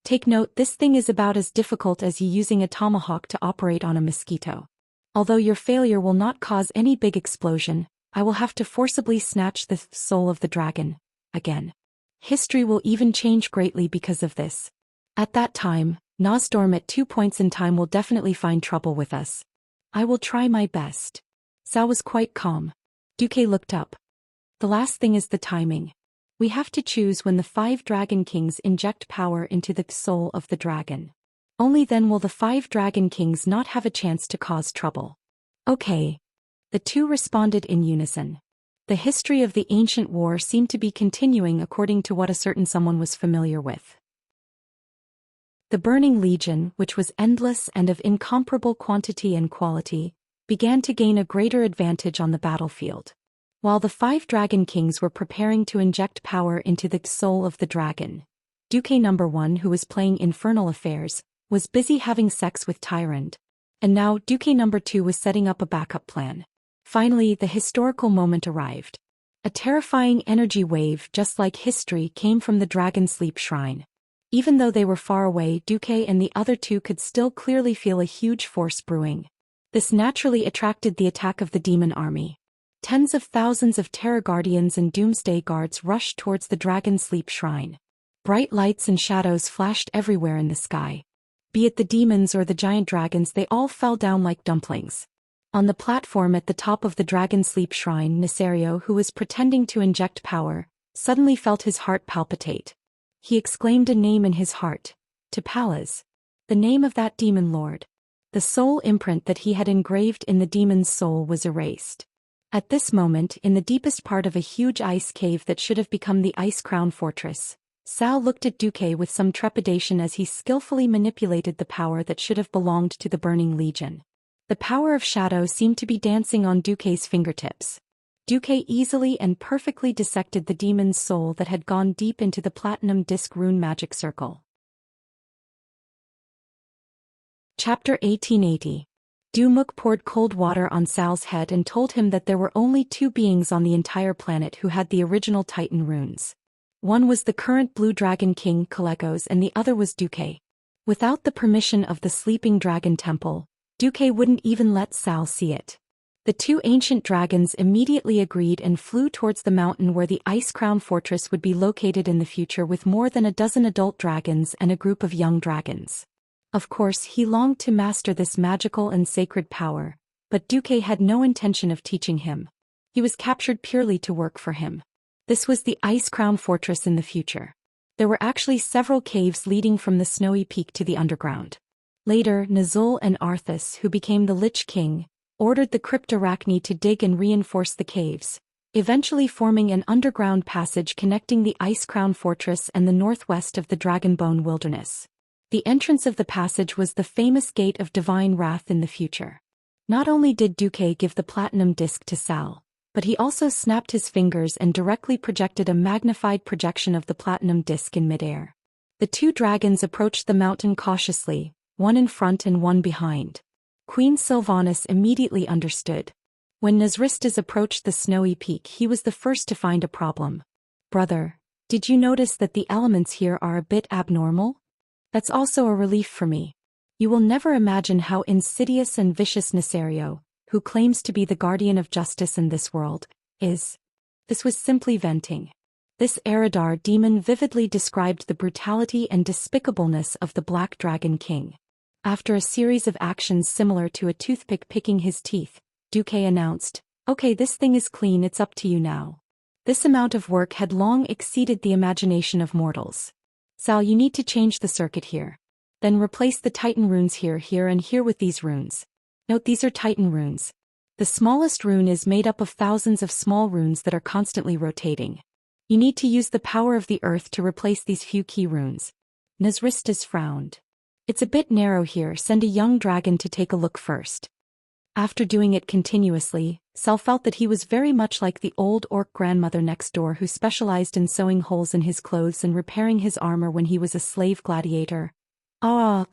Speaker 1: Take note, this thing is about as difficult as you using a tomahawk to operate on a mosquito. Although your failure will not cause any big explosion, I will have to forcibly snatch the soul of the dragon, again. History will even change greatly because of this. At that time, Nosdorm at 2 points in time will definitely find trouble with us. I will try my best. Sal was quite calm. Duque looked up. The last thing is the timing. We have to choose when the 5 Dragon Kings inject power into the soul of the dragon. Only then will the 5 Dragon Kings not have a chance to cause trouble. Okay. The 2 responded in unison. The history of the ancient war seemed to be continuing according to what a certain someone was familiar with. The Burning Legion, which was endless and of incomparable quantity and quality, began to gain a greater advantage on the battlefield. While the 5 Dragon Kings were preparing to inject power into the soul of the dragon, Duque No. 1, who was playing infernal affairs, was busy having sex with Tyrant. And now Duque No. 2 was setting up a backup plan. Finally, the historical moment arrived. A terrifying energy wave just like history came from the Dragon Sleep Shrine. Even though they were far away, Duque and the other 2 could still clearly feel a huge force brewing. This naturally attracted the attack of the demon army. Tens of thousands of Terror Guardians and Doomsday Guards rushed towards the Dragon Sleep Shrine. Bright lights and shadows flashed everywhere in the sky. Be it the demons or the giant dragons, they all fell down like dumplings. On the platform at the top of the Dragon Sleep Shrine, Nesario, who was pretending to inject power, suddenly felt his heart palpitate. He exclaimed a name in his heart. T'Palaz. The name of that demon lord. The soul imprint that he had engraved in the demon's soul was erased. At this moment, in the deepest part of a huge ice cave that should have become the Ice Crown Fortress, Sal looked at Duque with some trepidation as he skillfully manipulated the power that should have belonged to the Burning Legion. The power of shadow seemed to be dancing on Duque's fingertips. Duque easily and perfectly dissected the demon's soul that had gone deep into the platinum disc rune magic circle. Chapter 1880. Dumuk poured cold water on Sal's head and told him that there were only 2 beings on the entire planet who had the original Titan runes. One was the current Blue Dragon King, Kalecgos, and the other was Duque. Without the permission of the Sleeping Dragon Temple, Duque wouldn't even let Sal see it. The 2 ancient dragons immediately agreed and flew towards the mountain where the Ice Crown Fortress would be located in the future, with more than a dozen adult dragons and a group of young dragons. Of course, he longed to master this magical and sacred power, but Duque had no intention of teaching him. He was captured purely to work for him. This was the Ice Crown Fortress in the future. There were actually several caves leading from the snowy peak to the underground. Later, Nazul and Arthas, who became the Lich King, ordered the Cryptarachni to dig and reinforce the caves, eventually forming an underground passage connecting the Ice Crown Fortress and the northwest of the Dragonbone Wilderness. The entrance of the passage was the famous Gate of Divine Wrath in the future. Not only did Duque give the platinum disc to Sal, but he also snapped his fingers and directly projected a magnified projection of the platinum disc in midair. The 2 dragons approached the mountain cautiously, one in front and one behind. Queen Sylvanas immediately understood. When Nazristas approached the snowy peak, he was the first to find a problem. "Brother, did you notice that the elements here are a bit abnormal? That's also a relief for me. You will never imagine how insidious and vicious Nesario, who claims to be the guardian of justice in this world, is." This was simply venting. This Eridar demon vividly described the brutality and despicableness of the Black Dragon King. After a series of actions similar to a toothpick picking his teeth, Duque announced, "Okay, this thing is clean, it's up to you now." This amount of work had long exceeded the imagination of mortals. "Sal, you need to change the circuit here. Then replace the Titan runes here, here and here with these runes. Note, these are Titan runes. The smallest rune is made up of thousands of small runes that are constantly rotating. You need to use the power of the earth to replace these few key runes." Nazristas frowned. "It's a bit narrow here, send a young dragon to take a look first." After doing it continuously, Sal felt that he was very much like the old orc grandmother next door who specialized in sewing holes in his clothes and repairing his armor when he was a slave gladiator. Oh,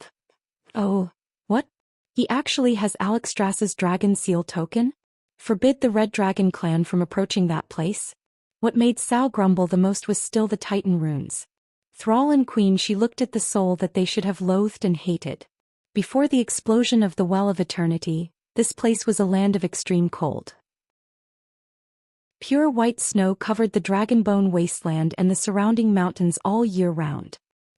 Speaker 1: what? He actually has Alexstrasza's dragon seal token? Forbid the Red Dragon clan from approaching that place? What made Sal grumble the most was still the Titan runes. Thrall and Queen, she looked at the soul that they should have loathed and hated. Before the explosion of the Well of Eternity, this place was a land of extreme cold. Pure white snow covered the Dragonbone wasteland and the surrounding mountains all year round.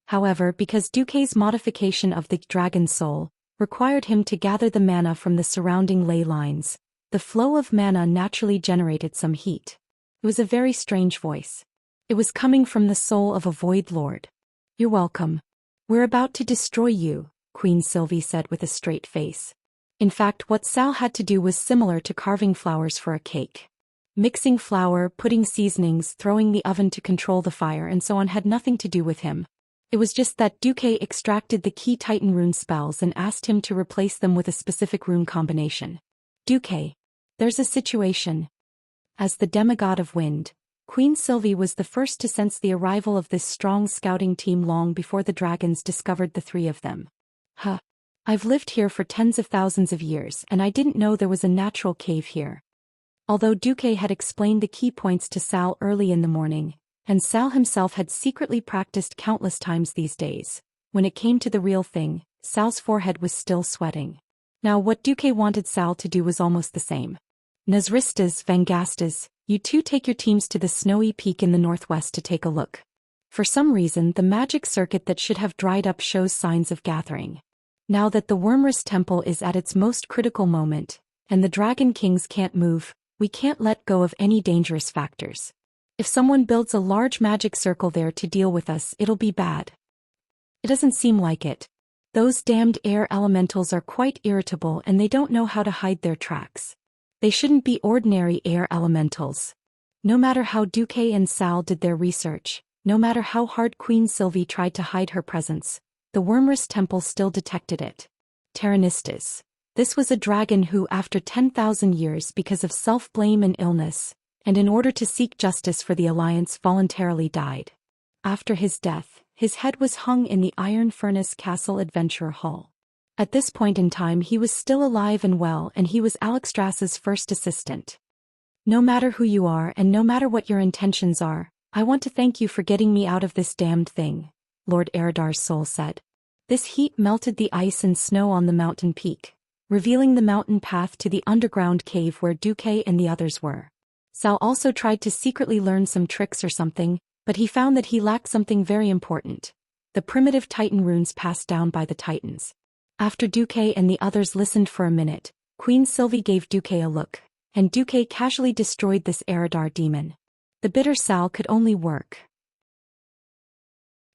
Speaker 1: However, because Duque's modification of the dragon soul required him to gather the mana from the surrounding ley lines, the flow of mana naturally generated some heat. It was a very strange voice. It was coming from the soul of a Void Lord. "You're welcome. We're about to destroy you," Queen Sylvie said with a straight face. In fact, what Sal had to do was similar to carving flowers for a cake. Mixing flour, putting seasonings, throwing the oven to control the fire and so on had nothing to do with him. It was just that Duque extracted the key Titan rune spells and asked him to replace them with a specific rune combination. Duque. There's a situation. As the demigod of wind, Queen Sylvie was the first to sense the arrival of this strong scouting team long before the dragons discovered the three of them. Huh. I've lived here for tens of thousands of years and I didn't know there was a natural cave here. Although Duque had explained the key points to Sal early in the morning, and Sal himself had secretly practiced countless times these days, when it came to the real thing, Sal's forehead was still sweating. Now what Duque wanted Sal to do was almost the same. Nazristas, Vangastas, you two take your teams to the snowy peak in the northwest to take a look. For some reason the magic circuit that should have dried up shows signs of gathering. Now that the Wormrest Temple is at its most critical moment, and the Dragon Kings can't move, we can't let go of any dangerous factors. If someone builds a large magic circle there to deal with us, it'll be bad. It doesn't seem like it. Those damned air elementals are quite irritable and they don't know how to hide their tracks. They shouldn't be ordinary air elementals. No matter how Duque and Sal did their research, no matter how hard Queen Sylvie tried to hide her presence, the Wormrest Temple still detected it. Tyrannistas. This was a dragon who, after 10,000 years because of self-blame and illness, and in order to seek justice for the Alliance, voluntarily died. After his death, his head was hung in the Iron Furnace Castle Adventurer Hall. At this point in time he was still alive and well, and he was Alexstrasza's first assistant. No matter who you are and no matter what your intentions are, I want to thank you for getting me out of this damned thing, Lord Eridar's soul said. This heat melted the ice and snow on the mountain peak, revealing the mountain path to the underground cave where Duque and the others were. Sal also tried to secretly learn some tricks or something, but he found that he lacked something very important: the primitive Titan runes passed down by the Titans. After Duque and the others listened for a minute, Queen Sylvie gave Duque a look, and Duque casually destroyed this Eridar demon. The bitter Sal could only work.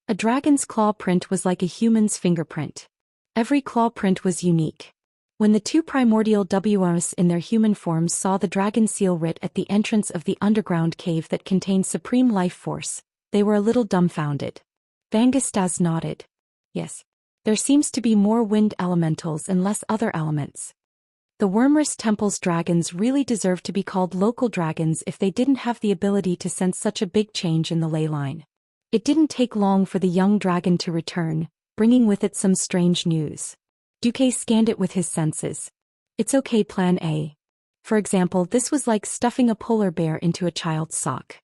Speaker 1: A dragon's claw print was like a human's fingerprint. Every claw print was unique. When the two primordial WRs in their human forms saw the dragon seal writ at the entrance of the underground cave that contained supreme life force, they were a little dumbfounded. Vangastas nodded. Yes. There seems to be more wind elementals and less other elements. The Wormrest Temple's dragons really deserve to be called local dragons if they didn't have the ability to sense such a big change in the ley line. It didn't take long for the young dragon to return, bringing with it some strange news. Duque scanned it with his senses. It's okay, Plan A. For example, this was like stuffing a polar bear into a child's sock.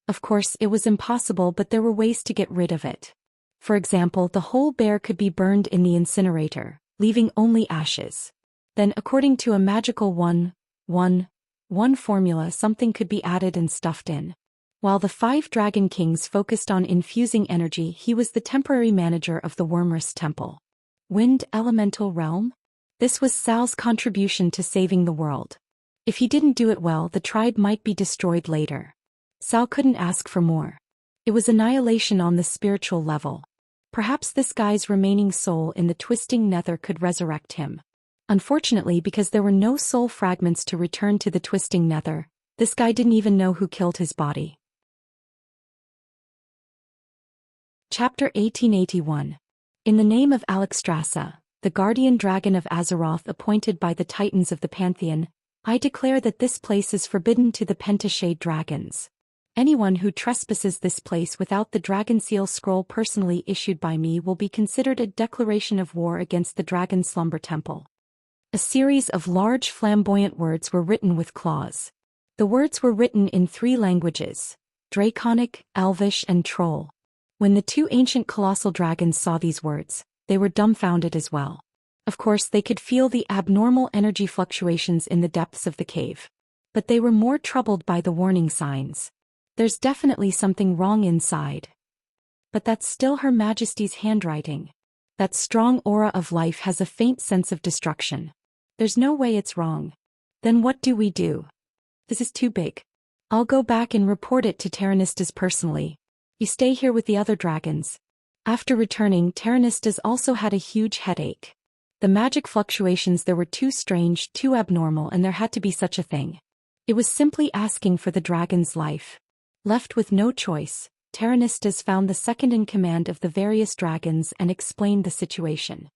Speaker 1: Of course, it was impossible, but there were ways to get rid of it. For example, the whole bear could be burned in the incinerator, leaving only ashes. Then, according to a magical 1-1-1 formula, something could be added and stuffed in. While the 5 Dragon Kings focused on infusing energy, he was the temporary manager of the Wormrest Temple. Wind Elemental Realm? This was Sal's contribution to saving the world. If he didn't do it well, the tribe might be destroyed later. Sal couldn't ask for more. It was annihilation on the spiritual level. Perhaps this guy's remaining soul in the twisting nether could resurrect him. Unfortunately, because there were no soul fragments to return to the twisting nether, this guy didn't even know who killed his body. Chapter 1881. In the name of Alexstrasza, the guardian dragon of Azeroth appointed by the Titans of the Pantheon, I declare that this place is forbidden to the Pentashade dragons. Anyone who trespasses this place without the Dragon Seal scroll personally issued by me will be considered a declaration of war against the Dragon Slumber Temple. A series of large flamboyant words were written with claws. The words were written in 3 languages: Draconic, Elvish, and Troll. When the 2 ancient colossal dragons saw these words, they were dumbfounded as well. Of course, they could feel the abnormal energy fluctuations in the depths of the cave. But they were more troubled by the warning signs. There's definitely something wrong inside. But that's still Her Majesty's handwriting. That strong aura of life has a faint sense of destruction. There's no way it's wrong. Then what do we do? This is too big. I'll go back and report it to Tyrannistas personally. You stay here with the other dragons. After returning, Tyrannistas also had a huge headache. The magic fluctuations there were too strange, too abnormal, and there had to be such a thing. It was simply asking for the dragon's life. Left with no choice, Terranistas found the second-in-command of the various dragons and explained the situation.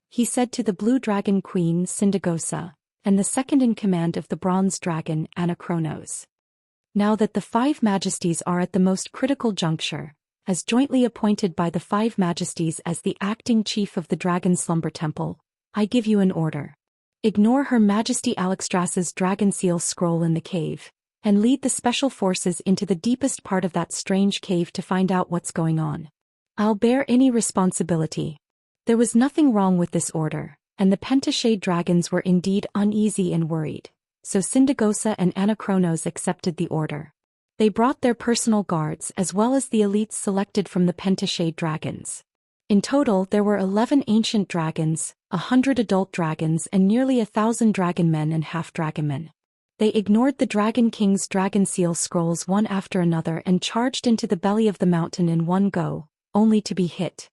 Speaker 1: He said to the Blue Dragon Queen Sindagosa, and the second-in-command of the Bronze Dragon Anachronos. Now that the five majesties are at the most critical juncture, as jointly appointed by the five majesties as the acting chief of the Dragon Slumber Temple, I give you an order. Ignore Her Majesty Alexstrasza's dragon seal scroll in the cave, and lead the special forces into the deepest part of that strange cave to find out what's going on. I'll bear any responsibility. There was nothing wrong with this order, and the Pentashade dragons were indeed uneasy and worried, so Sindagosa and Anachronos accepted the order. They brought their personal guards as well as the elites selected from the Pentashade dragons. In total there were 11 ancient dragons, 100 adult dragons and nearly 1,000 dragonmen and half-dragonmen. They ignored the Dragon King's dragon seal scrolls one after another and charged into the belly of the mountain in one go, only to be hit.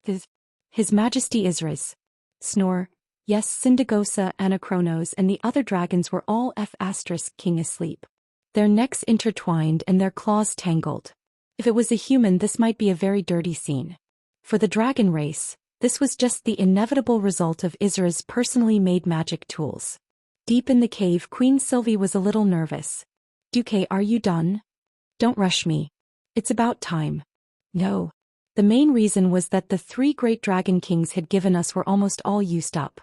Speaker 1: His Majesty Isras. Snore. Yes, Sindagosa, Anachronos and the other dragons were all King asleep. Their necks intertwined and their claws tangled. If it was a human, this might be a very dirty scene. For the dragon race, this was just the inevitable result of Isra's personally made magic tools. Deep in the cave, Queen Sylvie was a little nervous. Duque, are you done? Don't rush me. It's about time. No. The main reason was that the 3 great dragon kings had given us were almost all used up.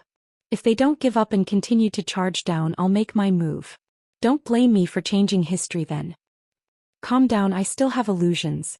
Speaker 1: If they don't give up and continue to charge down, I'll make my move. Don't blame me for changing history then. Calm down, I still have illusions.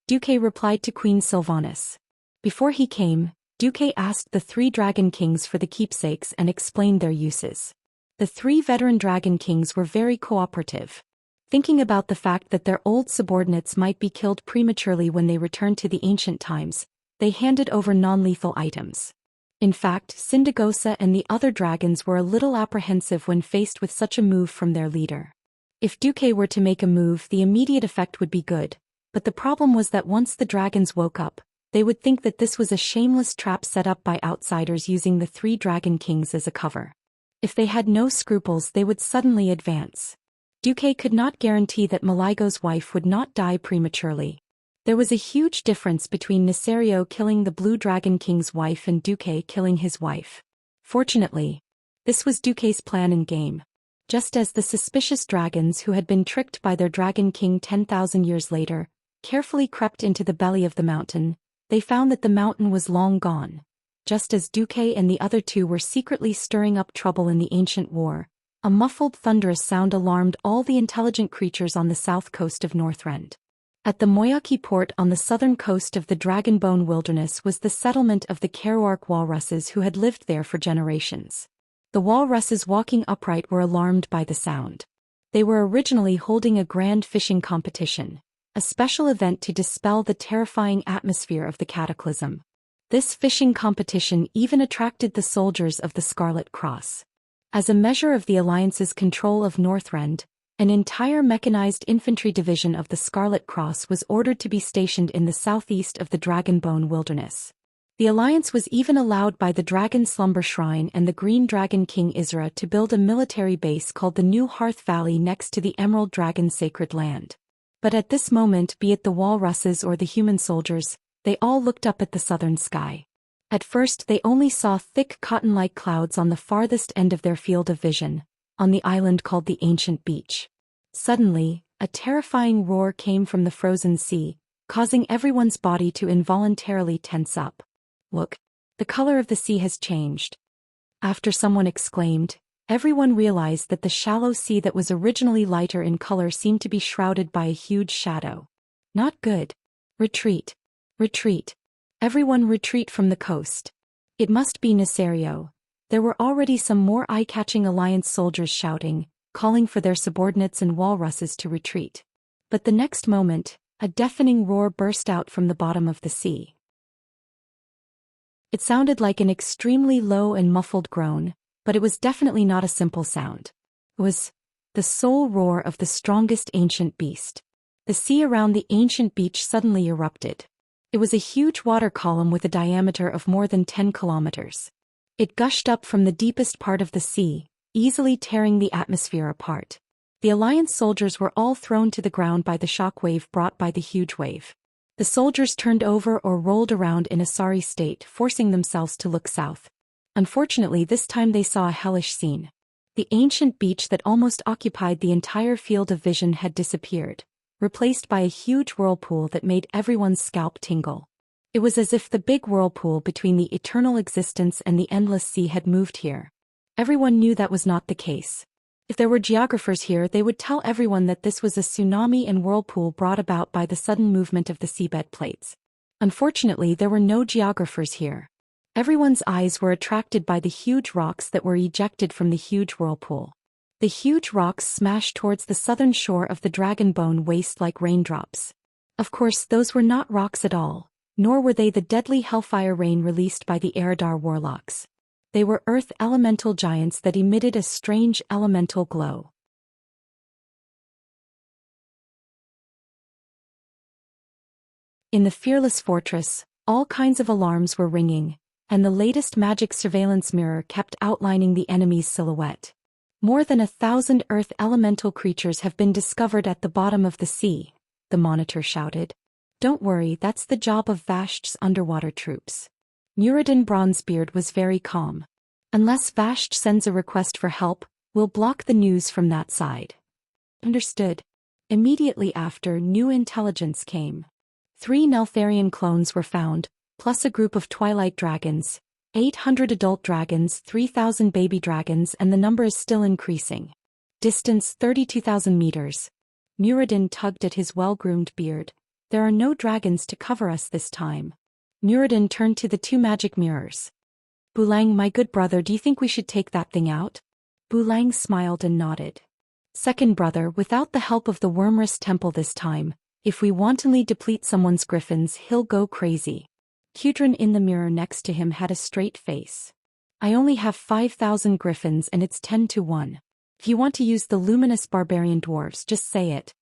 Speaker 1: Duque replied to Queen Sylvanas. Before he came, Duque asked the 3 dragon kings for the keepsakes and explained their uses. The 3 veteran dragon kings were very cooperative. Thinking about the fact that their old subordinates might be killed prematurely when they returned to the ancient times, they handed over non-lethal items. In fact, Sindagosa and the other dragons were a little apprehensive when faced with such a move from their leader. If Duque were to make a move, the immediate effect would be good, but the problem was that once the dragons woke up, they would think that this was a shameless trap set up by outsiders using the 3 dragon kings as a cover. If they had no scruples, they would suddenly advance. Duque could not guarantee that Maligo's wife would not die prematurely. There was a huge difference between Nicerio killing the Blue Dragon King's wife and Duque killing his wife. Fortunately, this was Duque's plan and game. Just as the suspicious dragons who had been tricked by their Dragon King 10,000 years later, carefully crept into the belly of the mountain, they found that the mountain was long gone. Just as Duque and the other 2 were secretly stirring up trouble in the ancient war, a muffled thunderous sound alarmed all the intelligent creatures on the south coast of Northrend. At the Moyaki port on the southern coast of the Dragonbone Wilderness was the settlement of the Kerouark walruses who had lived there for generations. The walruses walking upright were alarmed by the sound. They were originally holding a grand fishing competition, a special event to dispel the terrifying atmosphere of the cataclysm. This fishing competition even attracted the soldiers of the Scarlet Cross. As a measure of the Alliance's control of Northrend, an entire mechanized infantry division of the Scarlet Cross was ordered to be stationed in the southeast of the Dragonbone Wilderness. The Alliance was even allowed by the Dragon Slumber Shrine and the Green Dragon King Isra to build a military base called the New Hearth Valley next to the Emerald Dragon Sacred Land. But at this moment, be it the walruses or the human soldiers, they all looked up at the southern sky. At first they only saw thick cotton-like clouds on the farthest end of their field of vision, on the island called the Ancient Beach. Suddenly, a terrifying roar came from the frozen sea, causing everyone's body to involuntarily tense up. Look, the color of the sea has changed. After someone exclaimed, everyone realized that the shallow sea that was originally lighter in color seemed to be shrouded by a huge shadow. Not good. Retreat. Retreat. Everyone retreat from the coast. It must be Nicerio. There were already some more eye-catching Alliance soldiers shouting, calling for their subordinates and walruses to retreat. But the next moment, a deafening roar burst out from the bottom of the sea. It sounded like an extremely low and muffled groan, but it was definitely not a simple sound. It was the soul roar of the strongest ancient beast. The sea around the ancient beach suddenly erupted. It was a huge water column with a diameter of more than 10 kilometers. It gushed up from the deepest part of the sea, easily tearing the atmosphere apart. The Alliance soldiers were all thrown to the ground by the shock wave brought by the huge wave. The soldiers turned over or rolled around in a sorry state, forcing themselves to look south. Unfortunately, this time they saw a hellish scene. The ancient beach that almost occupied the entire field of vision had disappeared, replaced by a huge whirlpool that made everyone's scalp tingle. It was as if the big whirlpool between the eternal existence and the endless sea had moved here. Everyone knew that was not the case. If there were geographers here, they would tell everyone that this was a tsunami and whirlpool brought about by the sudden movement of the seabed plates. Unfortunately, there were no geographers here. Everyone's eyes were attracted by the huge rocks that were ejected from the huge whirlpool. The huge rocks smashed towards the southern shore of the Dragon Bone waste like raindrops. Of course, those were not rocks at all, nor were they the deadly hellfire rain released by the Eredar warlocks. They were earth elemental giants that emitted a strange elemental glow. In the fearless fortress, all kinds of alarms were ringing, and the latest magic surveillance mirror kept outlining the enemy's silhouette. More than 1,000 earth elemental creatures have been discovered at the bottom of the sea, the monitor shouted. Don't worry, that's the job of Vasht's underwater troops. Muradin Bronzebeard was very calm. Unless Vasht sends a request for help, we'll block the news from that side. Understood. Immediately after, new intelligence came. 3 Neltharion clones were found, plus a group of twilight dragons, 800 adult dragons, 3,000 baby dragons, and the number is still increasing. Distance 32,000 meters. Muradin tugged at his well-groomed beard. There are no dragons to cover us this time. Muradin turned to the 2 magic mirrors. Bulang, my good brother, do you think we should take that thing out? Bulang smiled and nodded. Second brother, without the help of the Wormrest Temple this time, if we wantonly deplete someone's griffins, he'll go crazy. Kudrin in the mirror next to him had a straight face. I only have 5,000 griffins and it's 10 to 1. If you want to use the luminous barbarian dwarves, just say it.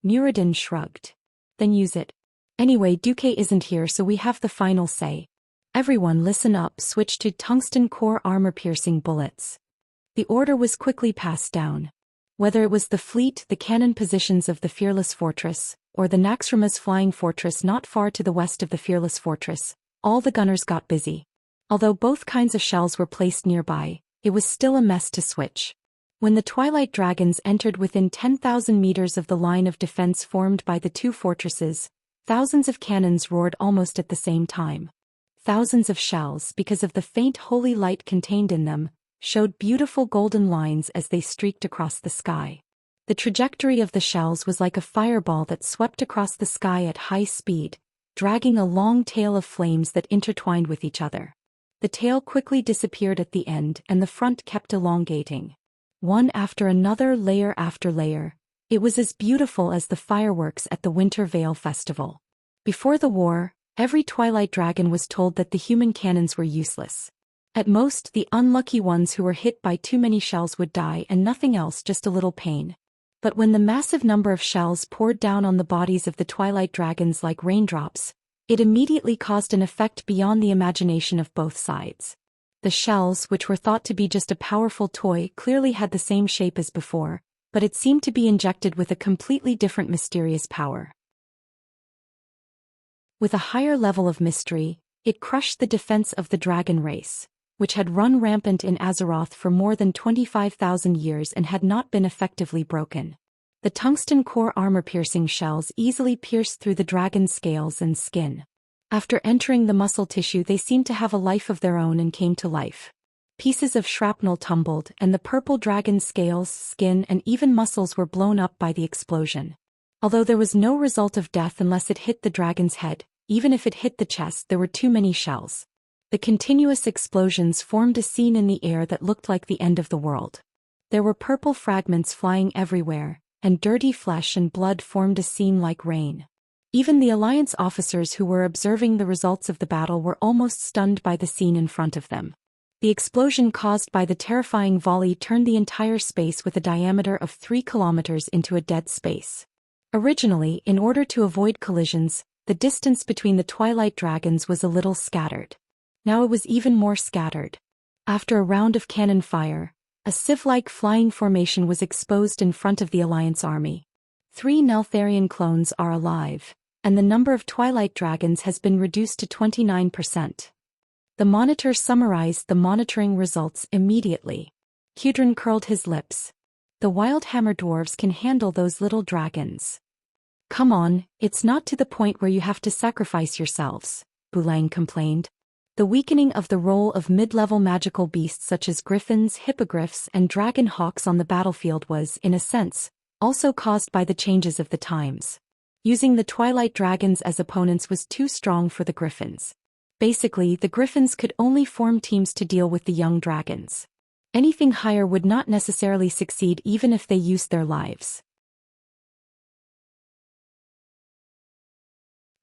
Speaker 1: Muradin shrugged. Then use it. Anyway, Duque isn't here, so we have the final say. Everyone listen up, switch to tungsten core armor-piercing bullets. The order was quickly passed down. Whether it was the fleet, the cannon positions of the Fearless Fortress, or the Naxxramas flying fortress not far to the west of the Fearless Fortress, all the gunners got busy. Although both kinds of shells were placed nearby, it was still a mess to switch. When the Twilight Dragons entered within 10,000 meters of the line of defense formed by the 2 fortresses, thousands of cannons roared almost at the same time. Thousands of shells, because of the faint holy light contained in them, showed beautiful golden lines as they streaked across the sky. The trajectory of the shells was like a fireball that swept across the sky at high speed, dragging a long tail of flames that intertwined with each other. The tail quickly disappeared at the end and the front kept elongating. One after another, layer after layer, it was as beautiful as the fireworks at the Winter Veil Festival. Before the war, every Twilight Dragon was told that the human cannons were useless. At most, the unlucky ones who were hit by too many shells would die and nothing else, just a little pain. But when the massive number of shells poured down on the bodies of the Twilight Dragons like raindrops, it immediately caused an effect beyond the imagination of both sides. The shells, which were thought to be just a powerful toy, clearly had the same shape as before, but it seemed to be injected with a completely different mysterious power. With a higher level of mystery, it crushed the defense of the dragon race, which had run rampant in Azeroth for more than 25,000 years and had not been effectively broken. The tungsten core armor-piercing shells easily pierced through the dragon's scales and skin. After entering the muscle tissue, they seemed to have a life of their own and came to life. Pieces of shrapnel tumbled, and the purple dragon's scales, skin, and even muscles were blown up by the explosion. Although there was no result of death unless it hit the dragon's head, even if it hit the chest, there were too many shells. The continuous explosions formed a scene in the air that looked like the end of the world. There were purple fragments flying everywhere, and dirty flesh and blood formed a scene like rain. Even the Alliance officers who were observing the results of the battle were almost stunned by the scene in front of them. The explosion caused by the terrifying volley turned the entire space with a diameter of 3 kilometers into a dead space. Originally, in order to avoid collisions, the distance between the Twilight Dragons was a little scattered. Now it was even more scattered. After a round of cannon fire, A sieve-like flying formation was exposed in front of the Alliance army. 3 Neltharion clones are alive, and the number of Twilight Dragons has been reduced to 29%. The monitor summarized the monitoring results immediately. Kudrin curled his lips. The wild hammer dwarves can handle those little dragons. Come on, it's not to the point where you have to sacrifice yourselves, Bulang complained. The weakening of the role of mid-level magical beasts such as griffins, hippogriffs, and dragon hawks on the battlefield was, in a sense, also caused by the changes of the times. Using the Twilight Dragons as opponents was too strong for the griffins. Basically, the griffins could only form teams to deal with the young dragons. Anything higher would not necessarily succeed even if they used their lives.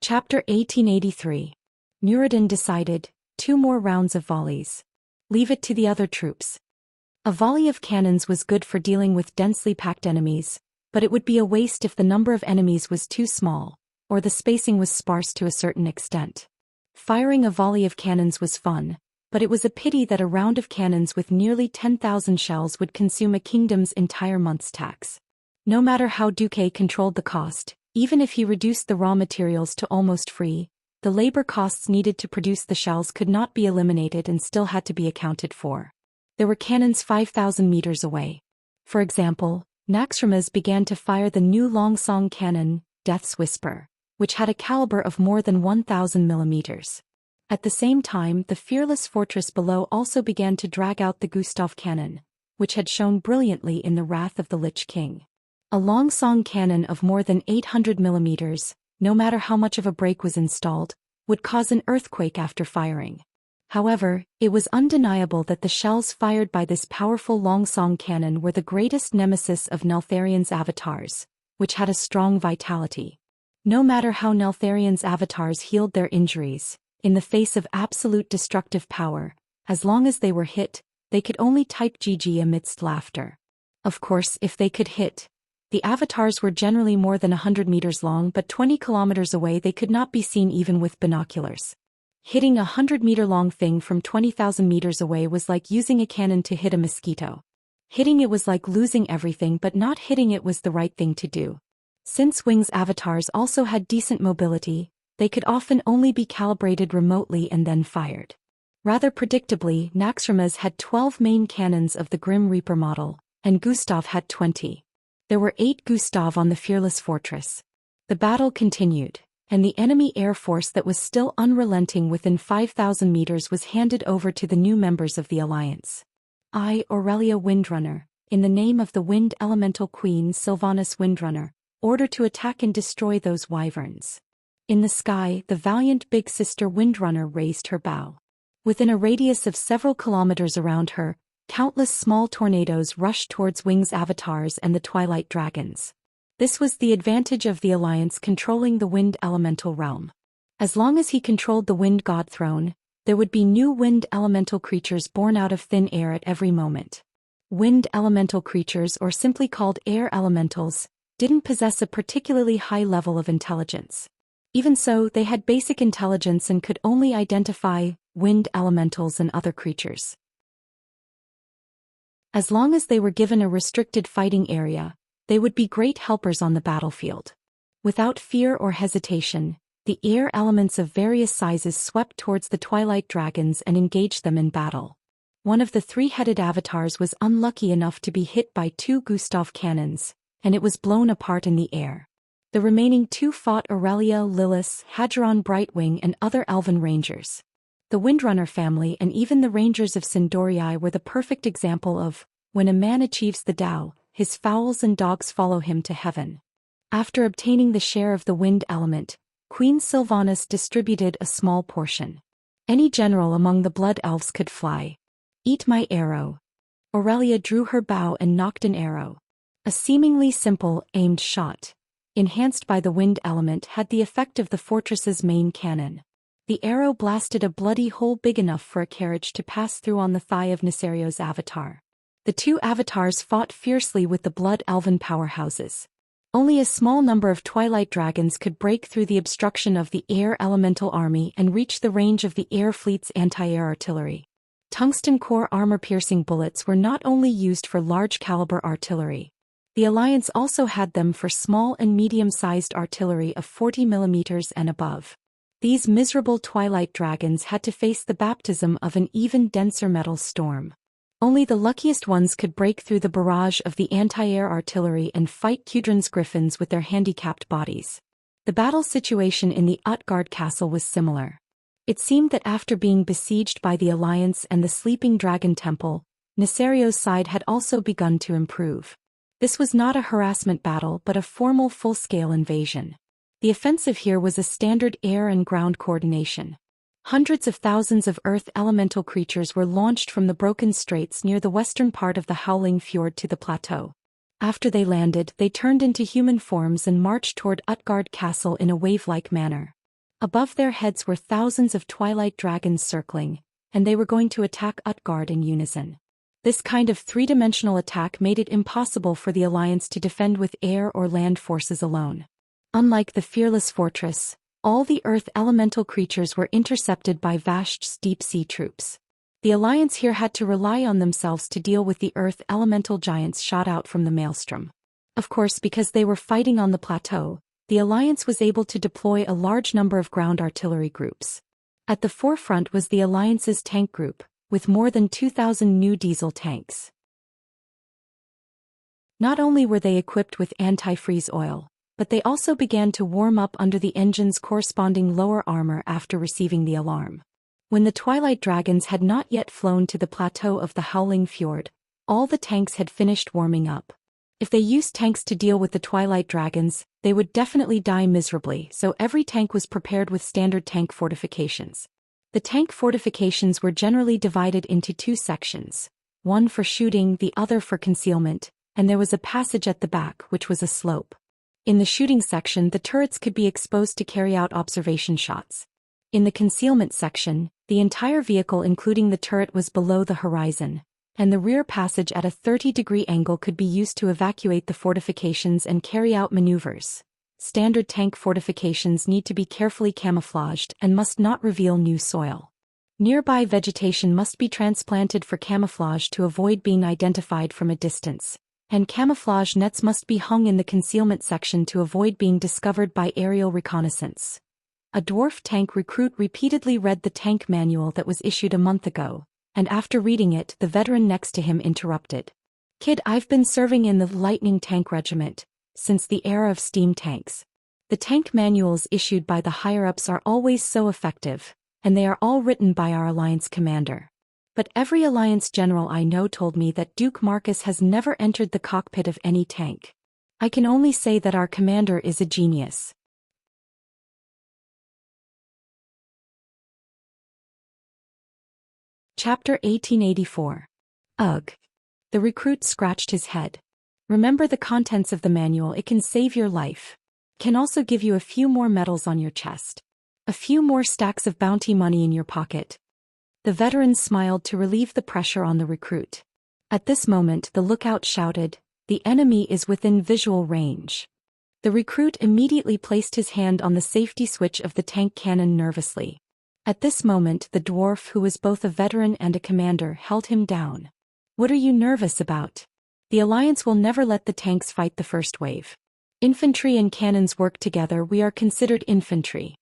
Speaker 1: Chapter 1883. Nuruddin decided, 2 more rounds of volleys. Leave it to the other troops. A volley of cannons was good for dealing with densely packed enemies, but it would be a waste if the number of enemies was too small, or the spacing was sparse to a certain extent. Firing a volley of cannons was fun, but it was a pity that a round of cannons with nearly 10,000 shells would consume a kingdom's entire month's tax. No matter how Duque controlled the cost, even if he reduced the raw materials to almost free, the labor costs needed to produce the shells could not be eliminated and still had to be accounted for. There were cannons 5,000 meters away. For example, Naxxramas began to fire the new Longsong cannon, Death's Whisper, which had a caliber of more than 1,000 millimeters. At the same time, the fearless fortress below also began to drag out the Gustav cannon, which had shone brilliantly in the wrath of the Lich King. A Longsong cannon of more than 800 millimeters, no matter how much of a break was installed, would cause an earthquake after firing. However, it was undeniable that the shells fired by this powerful Longsong cannon were the greatest nemesis of Neltharion's avatars, which had a strong vitality. No matter how Neltharion's avatars healed their injuries, in the face of absolute destructive power, as long as they were hit, they could only type GG amidst laughter. Of course, if they could hit, the avatars were generally more than 100 meters long, but 20 kilometers away they could not be seen even with binoculars. Hitting a 100-meter-long thing from 20,000 meters away was like using a cannon to hit a mosquito. Hitting it was like losing everything, but not hitting it was the right thing to do. Since Wing's avatars also had decent mobility, they could often only be calibrated remotely and then fired. Rather predictably, Naxxramas had 12 main cannons of the Grim Reaper model, and Gustav had 20. There were 8 Gustav on the fearless fortress. The battle continued, and the enemy air force that was still unrelenting within 5,000 meters was handed over to the new members of the alliance. I, Aurelia Windrunner, in the name of the Wind Elemental Queen Sylvanas Windrunner, order to attack and destroy those wyverns. In the sky, the valiant big sister Windrunner raised her bow. Within a radius of several kilometers around her, countless small tornadoes rushed towards Wing's avatars and the Twilight Dragons. This was the advantage of the Alliance controlling the Wind Elemental realm. As long as he controlled the Wind God Throne, there would be new Wind Elemental creatures born out of thin air at every moment. Wind Elemental creatures, or simply called Air Elementals, didn't possess a particularly high level of intelligence. Even so, they had basic intelligence and could only identify Wind Elementals and other creatures. As long as they were given a restricted fighting area, they would be great helpers on the battlefield. Without fear or hesitation, the air elements of various sizes swept towards the Twilight Dragons and engaged them in battle. One of the 3-headed avatars was unlucky enough to be hit by 2 Gustav cannons, and it was blown apart in the air. The remaining 2 fought Aurelia, Lilith, Hadron Brightwing and other elven rangers. The Windrunner family and even the Rangers of Sindorii were the perfect example of, when a man achieves the Tao, his fowls and dogs follow him to heaven. After obtaining the share of the wind element, Queen Sylvanas distributed a small portion. Any general among the Blood Elves could fly. Eat my arrow. Aurelia drew her bow and nocked an arrow. A seemingly simple, aimed shot, enhanced by the wind element, had the effect of the fortress's main cannon. The arrow blasted a bloody hole big enough for a carriage to pass through on the thigh of Nisario's avatar. The 2 avatars fought fiercely with the Blood Elven powerhouses. Only a small number of Twilight Dragons could break through the obstruction of the Air Elemental army and reach the range of the Air Fleet's anti-air artillery. Tungsten core armor-piercing bullets were not only used for large-caliber artillery. The Alliance also had them for small and medium-sized artillery of 40 mm and above. These miserable twilight dragons had to face the baptism of an even denser metal storm. Only the luckiest ones could break through the barrage of the anti-air artillery and fight Kudran's griffins with their handicapped bodies. The battle situation in the Utgard castle was similar. It seemed that after being besieged by the Alliance and the Sleeping Dragon Temple, Nesario's side had also begun to improve. This was not a harassment battle but a formal full-scale invasion. The offensive here was a standard air and ground coordination. Hundreds of thousands of earth elemental creatures were launched from the broken straits near the western part of the Howling Fjord to the plateau. After they landed, they turned into human forms and marched toward Utgard Castle in a wave-like manner. Above their heads were thousands of twilight dragons circling, and they were going to attack Utgard in unison. This kind of three-dimensional attack made it impossible for the Alliance to defend with air or land forces alone. Unlike the fearless fortress, all the earth elemental creatures were intercepted by Vasht's deep-sea troops. The Alliance here had to rely on themselves to deal with the earth elemental giants shot out from the maelstrom. Of course, because they were fighting on the plateau, the Alliance was able to deploy a large number of ground artillery groups. At the forefront was the Alliance's tank group, with more than 2,000 new diesel tanks. Not only were they equipped with anti-freeze oil, but they also began to warm up under the engine's corresponding lower armor after receiving the alarm. When the Twilight Dragons had not yet flown to the plateau of the Howling Fjord, all the tanks had finished warming up. If they used tanks to deal with the Twilight Dragons, they would definitely die miserably, so every tank was prepared with standard tank fortifications. The tank fortifications were generally divided into two sections, one for shooting, the other for concealment, and there was a passage at the back which was a slope. In the shooting section, the turrets could be exposed to carry out observation shots. In the concealment section, the entire vehicle including the turret was below the horizon, and the rear passage at a 30-degree angle could be used to evacuate the fortifications and carry out maneuvers. Standard tank fortifications need to be carefully camouflaged and must not reveal new soil. Nearby vegetation must be transplanted for camouflage to avoid being identified from a distance, and camouflage nets must be hung in the concealment section to avoid being discovered by aerial reconnaissance. A dwarf tank recruit repeatedly read the tank manual that was issued a month ago, and after reading it, the veteran next to him interrupted. "Kid, I've been serving in the Lightning Tank Regiment since the era of steam tanks. The tank manuals issued by the higher-ups are always so effective, and they are all written by our Alliance commander. But every Alliance general I know told me that Duke Marcus has never entered the cockpit of any tank. I can only say that our commander is a genius." Chapter 1884. Ugh. The recruit scratched his head. Remember the contents of the manual, it can save your life. Can also give you a few more medals on your chest. A few more stacks of bounty money in your pocket. The veteran smiled to relieve the pressure on the recruit. At this moment the lookout shouted, "The enemy is within visual range." The recruit immediately placed his hand on the safety switch of the tank cannon nervously. At this moment the dwarf, who was both a veteran and a commander, held him down. "What are you nervous about? The Alliance will never let the tanks fight the first wave. Infantry and cannons work together, we are considered infantry."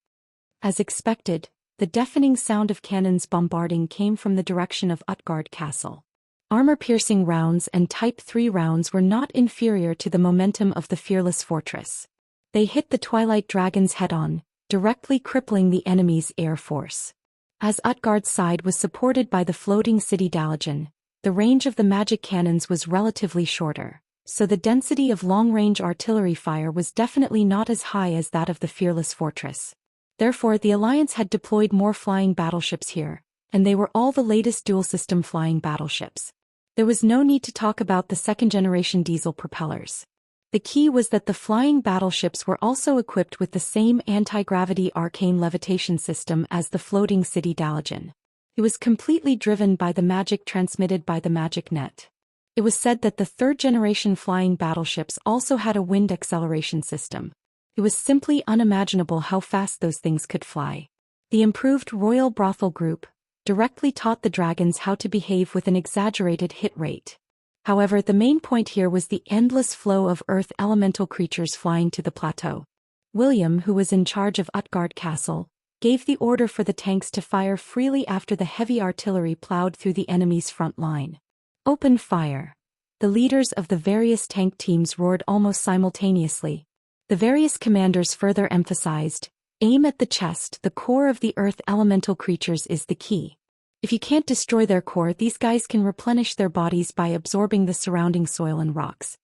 Speaker 1: As expected, the deafening sound of cannons bombarding came from the direction of Utgard Castle. Armor-piercing rounds and Type 3 rounds were not inferior to the momentum of the fearless fortress. They hit the Twilight Dragons head-on, directly crippling the enemy's air force. As Utgard's side was supported by the floating city Dalajan, the range of the magic cannons was relatively shorter, so the density of long-range artillery fire was definitely not as high as that of the fearless fortress. Therefore, the Alliance had deployed more flying battleships here, and they were all the latest dual-system flying battleships. There was no need to talk about the second-generation diesel propellers. The key was that the flying battleships were also equipped with the same anti-gravity arcane levitation system as the floating city Dalajan. It was completely driven by the magic transmitted by the magic net. It was said that the third-generation flying battleships also had a wind acceleration system. It was simply unimaginable how fast those things could fly. The improved Royal Brothel Group, directly taught the dragons how to behave with an exaggerated hit rate. However, the main point here was the endless flow of earth elemental creatures flying to the plateau. William, who was in charge of Utgard Castle, gave the order for the tanks to fire freely after the heavy artillery plowed through the enemy's front line. Open fire. The leaders of the various tank teams roared almost simultaneously. The various commanders further emphasized, aim at the chest, the core of the earth elemental creatures is the key. If you can't destroy their core, these guys can replenish their bodies by absorbing the surrounding soil and rocks.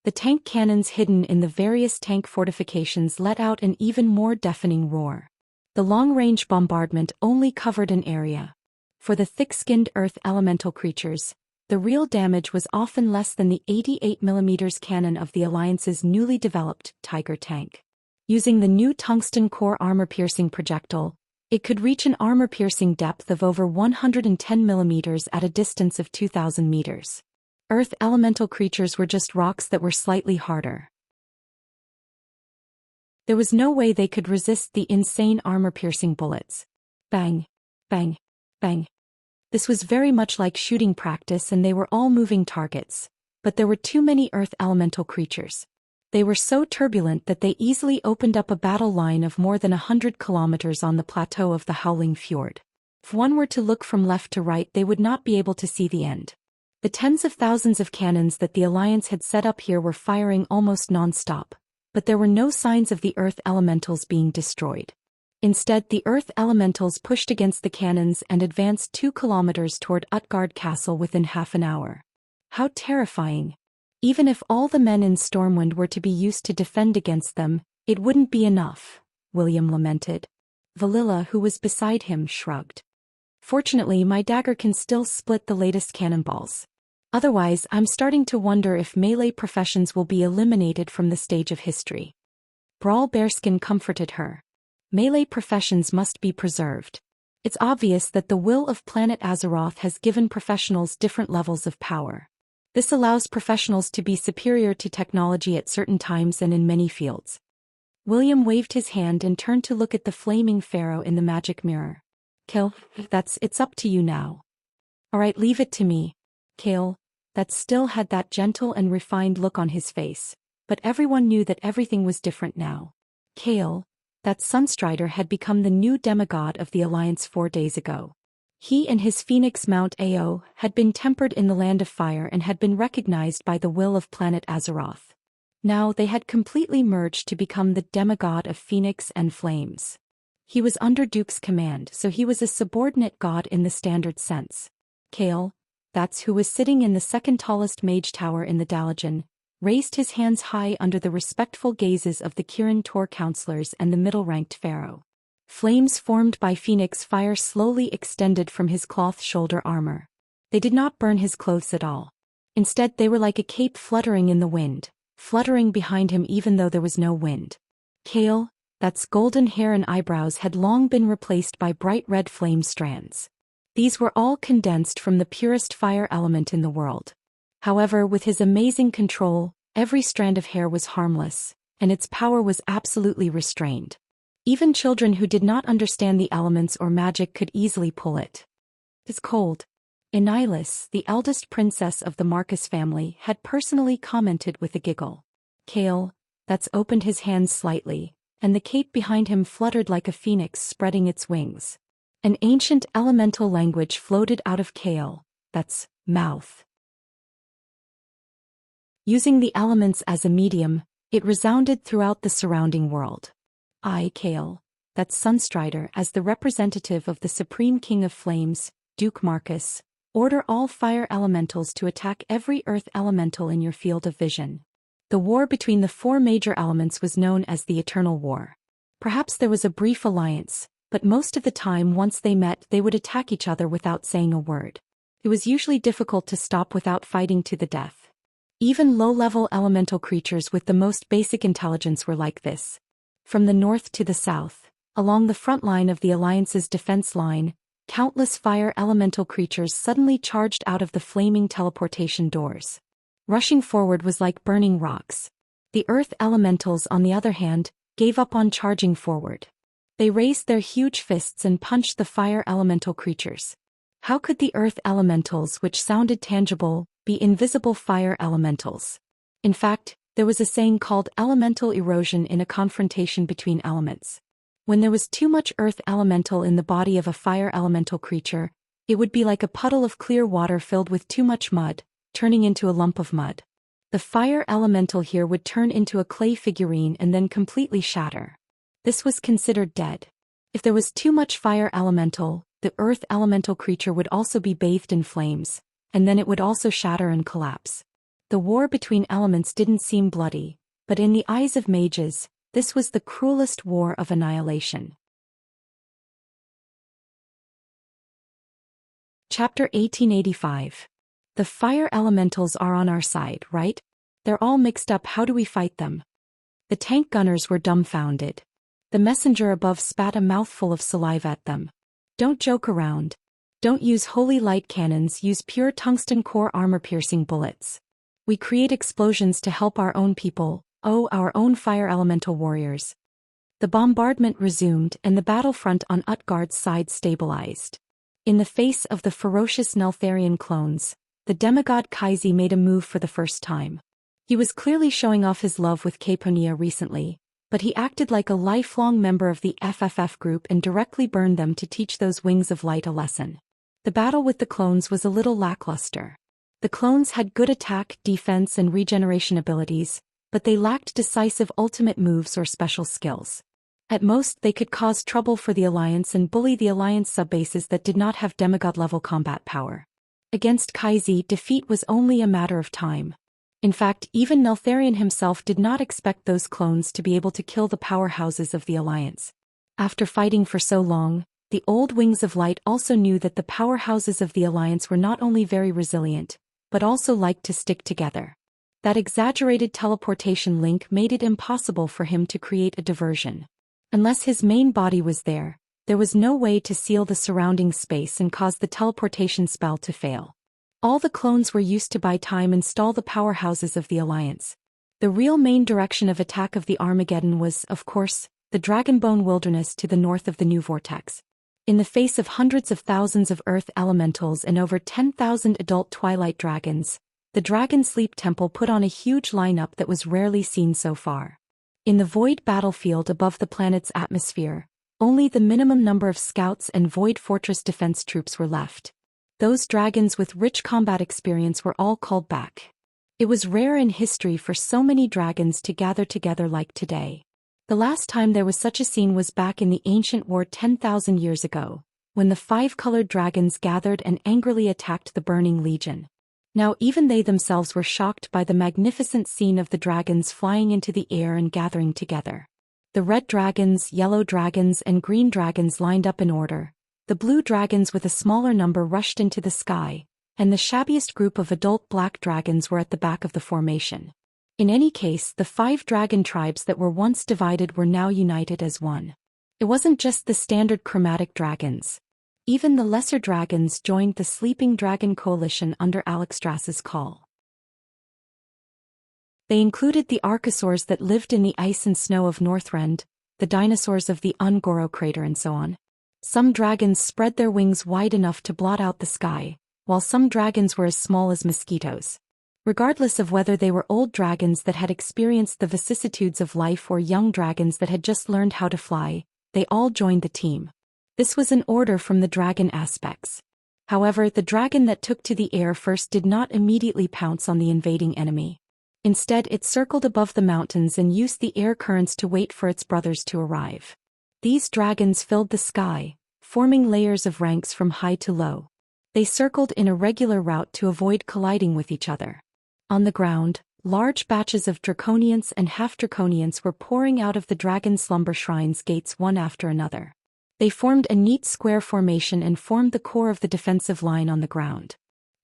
Speaker 1: The tank cannons hidden in the various tank fortifications let out an even more deafening roar. The long-range bombardment only covered an area. For the thick-skinned earth elemental creatures, the real damage was often less than the 88mm cannon of the Alliance's newly developed Tiger tank. Using the new tungsten core armor-piercing projectile, it could reach an armor-piercing depth of over 110mm at a distance of 2,000 meters. Earth elemental creatures were just rocks that were slightly harder. There was no way they could resist the insane armor-piercing bullets. Bang, bang, bang. This was very much like shooting practice, and they were all moving targets. But there were too many earth elemental creatures. They were so turbulent that they easily opened up a battle line of more than 100 kilometers on the plateau of the Howling Fjord. If one were to look from left to right, they would not be able to see the end. The tens of thousands of cannons that the Alliance had set up here were firing almost non-stop, but there were no signs of the earth elementals being destroyed. Instead, the earth elementals pushed against the cannons and advanced 2 kilometers toward Utgard Castle within half an hour. How terrifying! Even if all the men in Stormwind were to be used to defend against them, it wouldn't be enough, William lamented. Valilla, who was beside him, shrugged. Fortunately, my dagger can still split the latest cannonballs. Otherwise, I'm starting to wonder if melee professions will be eliminated from the stage of history. Brawl Bearskin comforted her. Melee professions must be preserved. It's obvious that the will of planet Azeroth has given professionals different levels of power. This allows professionals to be superior to technology at certain times and in many fields. William waved his hand and turned to look at the flaming pharaoh in the magic mirror. Kale, it's up to you now. Alright, leave it to me. Kale, that still had that gentle and refined look on his face, but everyone knew that everything was different now. Kale, that Sunstrider had become the new demigod of the Alliance 4 days ago. He and his phoenix Mount Ao had been tempered in the Land of Fire and had been recognized by the will of planet Azeroth. Now they had completely merged to become the demigod of Phoenix and Flames. He was under Duke's command, so he was a subordinate god in the standard sense. Kale, that's who was sitting in the second tallest mage tower in the Dalajan, raised his hands high under the respectful gazes of the Kirin Tor counselors and the middle-ranked pharaoh. Flames formed by phoenix fire slowly extended from his cloth shoulder armor. They did not burn his clothes at all. Instead, they were like a cape fluttering in the wind, fluttering behind him even though there was no wind. Kale, that's golden hair and eyebrows had long been replaced by bright red flame strands. These were all condensed from the purest fire element in the world. However, with his amazing control, every strand of hair was harmless, and its power was absolutely restrained. Even children who did not understand the elements or magic could easily pull it. It's cold. Enilis, the eldest princess of the Marcus family, had personally commented with a giggle. Kale, that's opened his hands slightly, and the cape behind him fluttered like a phoenix spreading its wings. An ancient elemental language floated out of Kale, that's mouth. Using the elements as a medium, it resounded throughout the surrounding world. I, Kale, that's Sunstrider, as the representative of the Supreme King of Flames, Duke Marcus, order all fire elementals to attack every earth elemental in your field of vision. The war between the 4 major elements was known as the Eternal War. Perhaps there was a brief alliance, but most of the time once they met they would attack each other without saying a word. It was usually difficult to stop without fighting to the death. Even low-level elemental creatures with the most basic intelligence were like this. From the north to the south, along the front line of the Alliance's defense line, countless fire elemental creatures suddenly charged out of the flaming teleportation doors. Rushing forward was like burning rocks. The earth elementals, on the other hand, gave up on charging forward. They raised their huge fists and punched the fire elemental creatures. How could the earth elementals, which sounded tangible, be invisible fire elementals? In fact, there was a saying called elemental erosion in a confrontation between elements. When there was too much earth elemental in the body of a fire elemental creature, it would be like a puddle of clear water filled with too much mud, turning into a lump of mud. The fire elemental here would turn into a clay figurine and then completely shatter. This was considered dead. If there was too much fire elemental, the earth elemental creature would also be bathed in flames, and then it would also shatter and collapse. The war between elements didn't seem bloody, but in the eyes of mages, this was the cruelest war of annihilation. Chapter 1885. The fire elementals are on our side, right? They're all mixed up. How do we fight them? The tank gunners were dumbfounded. The messenger above spat a mouthful of saliva at them. Don't joke around. Don't use holy light cannons, use pure tungsten core armor-piercing bullets. We create explosions to help our own people, our own fire elemental warriors. The bombardment resumed and the battlefront on Utgard's side stabilized. In the face of the ferocious Neltharion clones, the demigod Kaisi made a move for the first time. He was clearly showing off his love with Caponia recently, but he acted like a lifelong member of the FFF group and directly burned them to teach those wings of light a lesson. The battle with the clones was a little lackluster. The clones had good attack, defense and regeneration abilities, but they lacked decisive ultimate moves or special skills. At most they could cause trouble for the Alliance and bully the Alliance subbases that did not have demigod-level combat power. Against Kaisi, defeat was only a matter of time. In fact, even Neltharion himself did not expect those clones to be able to kill the powerhouses of the Alliance. After fighting for so long, the old Wings of Light also knew that the powerhouses of the Alliance were not only very resilient, but also liked to stick together. That exaggerated teleportation link made it impossible for him to create a diversion. Unless his main body was there was no way to seal the surrounding space and cause the teleportation spell to fail. All the clones were used to buy time and stall the powerhouses of the Alliance. The real main direction of attack of the Armageddon was, of course, the Dragonbone Wilderness to the north of the New Vortex. In the face of hundreds of thousands of Earth elementals and over 10,000 adult Twilight dragons, the Dragon Sleep Temple put on a huge lineup that was rarely seen so far. In the void battlefield above the planet's atmosphere, only the minimum number of scouts and Void Fortress defense troops were left. Those dragons with rich combat experience were all called back. It was rare in history for so many dragons to gather together like today. The last time there was such a scene was back in the ancient war 10,000 years ago, when the 5-colored dragons gathered and angrily attacked the Burning Legion. Now even they themselves were shocked by the magnificent scene of the dragons flying into the air and gathering together. The red dragons, yellow dragons and green dragons lined up in order. The blue dragons with a smaller number rushed into the sky, and the shabbiest group of adult black dragons were at the back of the formation. In any case, the 5 dragon tribes that were once divided were now united as one. It wasn't just the standard chromatic dragons. Even the lesser dragons joined the Sleeping Dragon Coalition under Alexstras's call. They included the archosaurs that lived in the ice and snow of Northrend, the dinosaurs of the Ungoro crater and so on. Some dragons spread their wings wide enough to blot out the sky, while some dragons were as small as mosquitoes. Regardless of whether they were old dragons that had experienced the vicissitudes of life or young dragons that had just learned how to fly, they all joined the team. This was an order from the dragon aspects. However, the dragon that took to the air first did not immediately pounce on the invading enemy. Instead, it circled above the mountains and used the air currents to wait for its brothers to arrive. These dragons filled the sky, forming layers of ranks from high to low. They circled in a regular route to avoid colliding with each other. On the ground, large batches of Draconians and half-Draconians were pouring out of the Dragon Slumber Shrine's gates one after another. They formed a neat square formation and formed the core of the defensive line on the ground.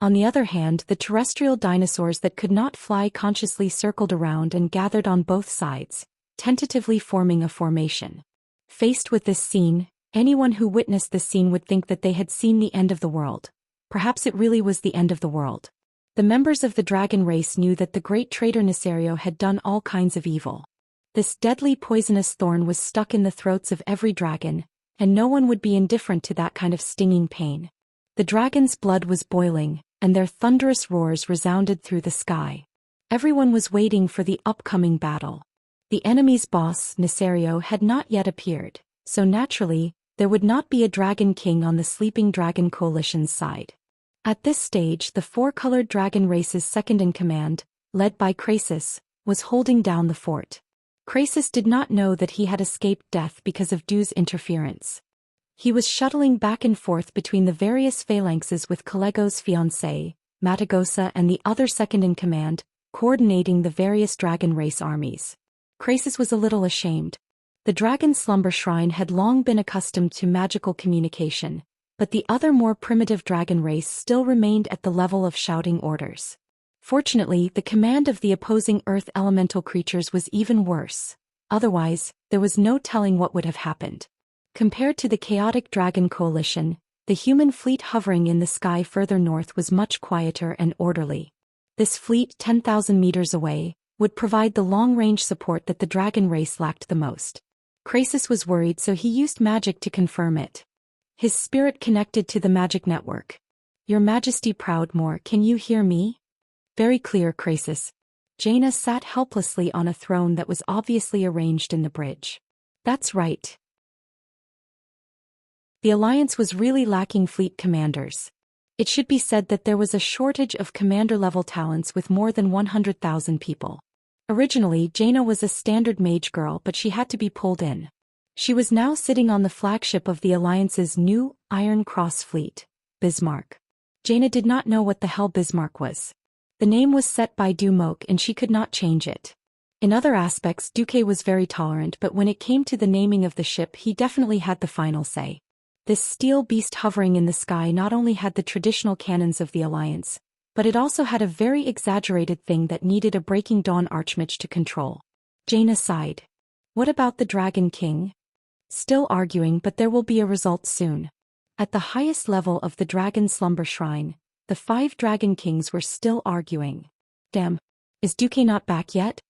Speaker 1: On the other hand, the terrestrial dinosaurs that could not fly consciously circled around and gathered on both sides, tentatively forming a formation. Faced with this scene, anyone who witnessed this scene would think that they had seen the end of the world. Perhaps it really was the end of the world. The members of the dragon race knew that the great traitor Nisario had done all kinds of evil. This deadly poisonous thorn was stuck in the throats of every dragon, and no one would be indifferent to that kind of stinging pain. The dragon's blood was boiling, and their thunderous roars resounded through the sky. Everyone was waiting for the upcoming battle. The enemy's boss, Nesario, had not yet appeared, so naturally, there would not be a Dragon King on the Sleeping Dragon Coalition's side. At this stage, the four-colored dragon race's second-in-command, led by Krasis, was holding down the fort. Krasis did not know that he had escaped death because of Du's interference. He was shuttling back and forth between the various phalanxes with Collego's fiancée, Matagosa, and the other second-in-command, coordinating the various dragon race armies. Krasis was a little ashamed. The dragon slumber shrine had long been accustomed to magical communication, but the other more primitive dragon race still remained at the level of shouting orders. Fortunately, the command of the opposing earth elemental creatures was even worse. Otherwise, there was no telling what would have happened. Compared to the chaotic dragon coalition, the human fleet hovering in the sky further north was much quieter and orderly. This fleet, 10,000 meters away, would provide the long-range support that the dragon race lacked the most. Krasis was worried, so he used magic to confirm it. His spirit connected to the magic network. "Your Majesty Proudmoore, can you hear me?" "Very clear, Krasis." Jaina sat helplessly on a throne that was obviously arranged in the bridge. "That's right." The Alliance was really lacking fleet commanders. It should be said that there was a shortage of commander-level talents with more than 100,000 people. Originally, Jaina was a standard mage girl, but she had to be pulled in. She was now sitting on the flagship of the Alliance's new Iron Cross fleet, Bismarck. Jaina did not know what the hell Bismarck was. The name was set by Dumoke and she could not change it. In other aspects, Duque was very tolerant, but when it came to the naming of the ship, he definitely had the final say. This steel beast hovering in the sky not only had the traditional cannons of the Alliance, but it also had a very exaggerated thing that needed a Breaking Dawn Archmage to control. Jaina sighed. "What about the Dragon King?" "Still arguing, but there will be a result soon." At the highest level of the Dragon Slumber Shrine, the 5 Dragon Kings were still arguing. Damn. Is Duque not back yet?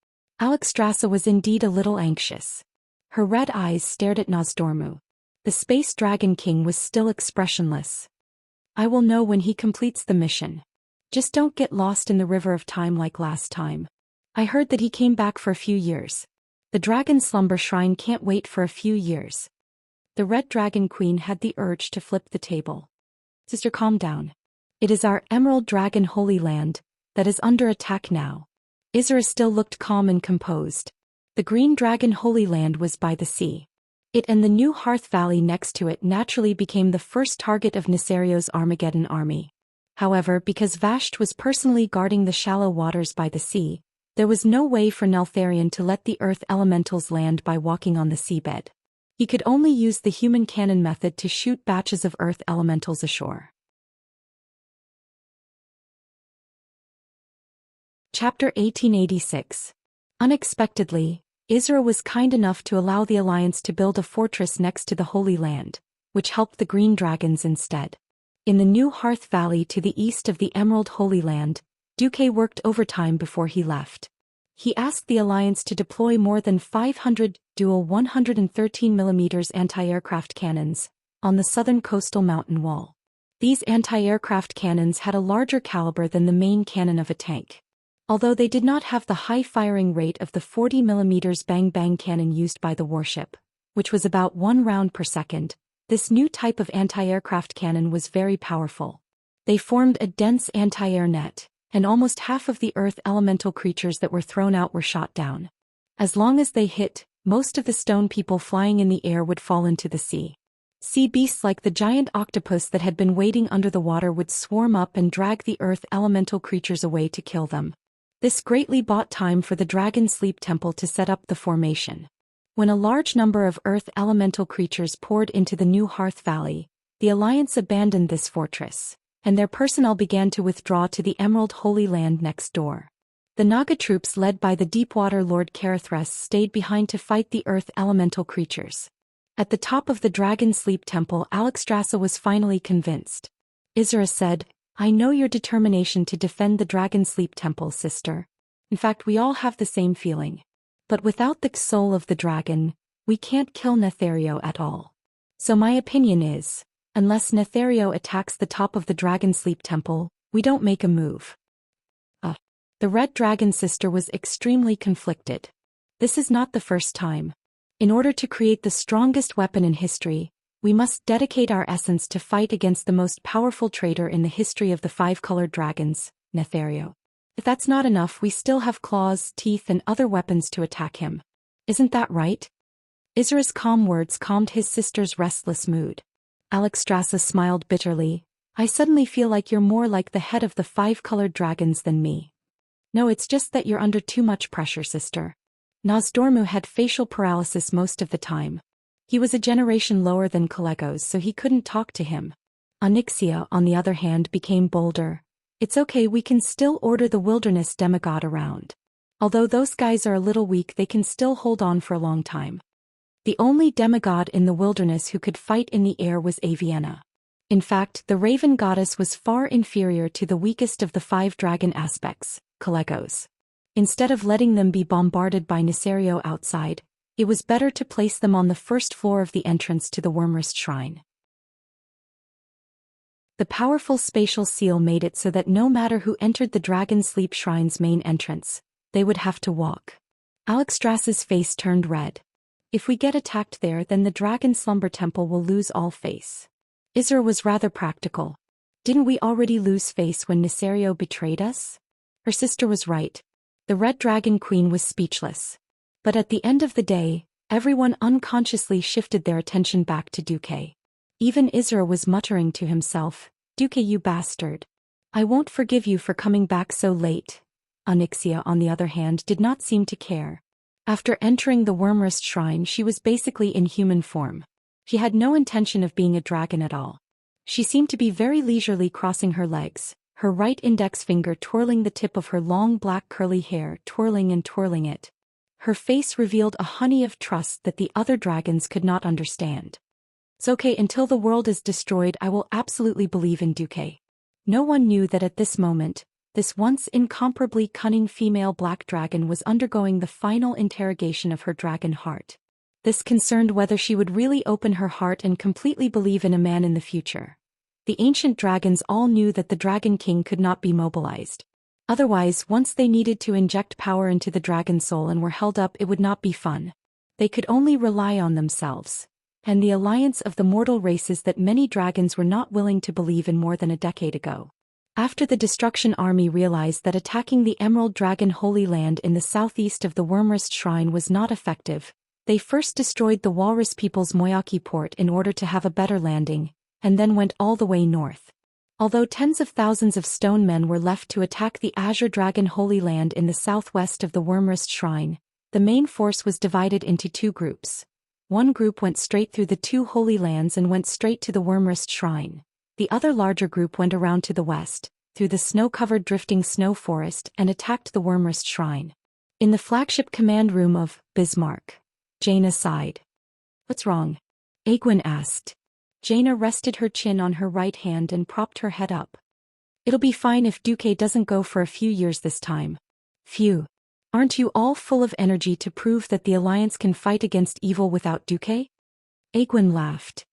Speaker 1: Alexstrasza was indeed a little anxious. Her red eyes stared at Nozdormu. The Space Dragon King was still expressionless. "I will know when he completes the mission. Just don't get lost in the river of time like last time. I heard that he came back for a few years. The Dragon Slumber Shrine can't wait for a few years." The Red Dragon Queen had the urge to flip the table. "Sister, calm down. It is our Emerald Dragon Holy Land that is under attack now." Isra still looked calm and composed. The Green Dragon Holy Land was by the sea. It and the new Hearth Valley next to it naturally became the first target of Nesario's Armageddon army. However, because Vasht was personally guarding the shallow waters by the sea, there was no way for Neltharion to let the earth elementals land by walking on the seabed. He could only use the human cannon method to shoot batches of earth elementals ashore. Chapter 1886. Unexpectedly, Isra was kind enough to allow the Alliance to build a fortress next to the Holy Land, which helped the Green Dragons instead. In the new Hearth Valley to the east of the Emerald Holy Land, Duque worked overtime before he left. He asked the Alliance to deploy more than 500 dual 113mm anti-aircraft cannons on the southern coastal mountain wall. These anti-aircraft cannons had a larger caliber than the main cannon of a tank. Although they did not have the high firing rate of the 40mm bang-bang cannon used by the warship, which was about 1 round per second, this new type of anti-aircraft cannon was very powerful. They formed a dense anti-air net, and almost half of the earth elemental creatures that were thrown out were shot down. As long as they hit, most of the stone people flying in the air would fall into the sea. Sea beasts like the giant octopus that had been waiting under the water would swarm up and drag the earth elemental creatures away to kill them. This greatly bought time for the Dragon Sleep Temple to set up the formation. When a large number of earth elemental creatures poured into the new Hearth Valley, the Alliance abandoned this fortress, and their personnel began to withdraw to the Emerald Holy Land next door. The Naga troops led by the Deepwater Lord Karathres stayed behind to fight the earth elemental creatures. At the top of the Dragon Sleep Temple, Alexstrasza was finally convinced. Isra said, "I know your determination to defend the Dragon Sleep Temple, sister. In fact, we all have the same feeling. But without the soul of the dragon, we can't kill Nethario at all. So my opinion is, Unless Nethario attacks the top of the Dragon Sleep Temple, we don't make a move. The Red Dragon sister was extremely conflicted. This is not the first time. In order to create the strongest weapon in history, we must dedicate our essence to fight against the most powerful traitor in the history of the five-colored dragons, Nethario. If that's not enough, we still have claws, teeth, and other weapons to attack him. Isn't that right? Izra's calm words calmed his sister's restless mood. Alexstrasza smiled bitterly. I suddenly feel like you're more like the head of the five-colored dragons than me. No, it's just that you're under too much pressure, sister. Nozdormu had facial paralysis most of the time. He was a generation lower than Calegos, so he couldn't talk to him. Onyxia, on the other hand, became bolder. It's okay, we can still order the wilderness demigod around. Although those guys are a little weak, they can still hold on for a long time. The only demigod in the wilderness who could fight in the air was Avienna. In fact, the raven goddess was far inferior to the weakest of the five dragon aspects, Calegos. Instead of letting them be bombarded by Nethario outside, it was better to place them on the first floor of the entrance to the Wormrest Shrine. The powerful spatial seal made it so that no matter who entered the Dragon Sleep Shrine's main entrance, they would have to walk. Alexstrasza's face turned red. If we get attacked there, then the Dragon Slumber Temple will lose all face. Izra was rather practical. Didn't we already lose face when Nethario betrayed us? Her sister was right. The Red Dragon Queen was speechless. But at the end of the day, everyone unconsciously shifted their attention back to Duque. Even Izra was muttering to himself, Duque, you bastard. I won't forgive you for coming back so late. Onyxia, on the other hand, did not seem to care. After entering the Wormrest Shrine, she was basically in human form. She had no intention of being a dragon at all. She seemed to be very leisurely crossing her legs, her right index finger twirling the tip of her long black curly hair, twirling and twirling it. Her face revealed a honey of trust that the other dragons could not understand. It's okay, until the world is destroyed, I will absolutely believe in Duque. No one knew that at this moment, this once incomparably cunning female black dragon was undergoing the final interrogation of her dragon heart. This concerned whether she would really open her heart and completely believe in a man in the future. The ancient dragons all knew that the Dragon King could not be mobilized. Otherwise, once they needed to inject power into the dragon soul and were held up, it would not be fun. They could only rely on themselves, and the alliance of the mortal races that many dragons were not willing to believe in more than a decade ago. After the Destruction Army realized that attacking the Emerald Dragon Holy Land in the southeast of the Wormrest Shrine was not effective, they first destroyed the Walrus people's Moyaki port in order to have a better landing, and then went all the way north. Although tens of thousands of stone men were left to attack the Azure Dragon Holy Land in the southwest of the Wormrest Shrine, the main force was divided into two groups. One group went straight through the two Holy Lands and went straight to the Wormrest Shrine. The other larger group went around to the west, through the snow-covered drifting snow forest, and attacked the Wormrest Shrine. In the flagship command room of Bismarck, Jaina sighed. What's wrong? Egwene asked. Jaina rested her chin on her right hand and propped her head up. It'll be fine if Duque doesn't go for a few years this time. Phew. Aren't you all full of energy to prove that the Alliance can fight against evil without Duque? Egwene laughed.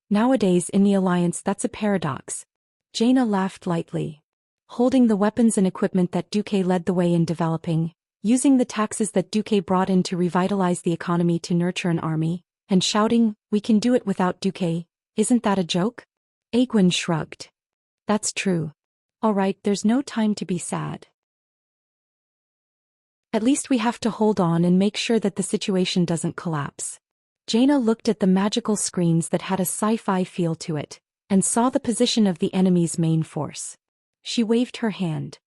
Speaker 1: Nowadays in the Alliance, that's a paradox. Jaina laughed lightly. Holding the weapons and equipment that Duque led the way in developing, using the taxes that Duque brought in to revitalize the economy to nurture an army, and shouting, we can do it without Duque, isn't that a joke? Egwene shrugged. That's true. All right, there's no time to be sad. At least we have to hold on and make sure that the situation doesn't collapse. Jaina looked at the magical screens that had a sci-fi feel to it, and saw the position of the enemy's main force. She waved her hand.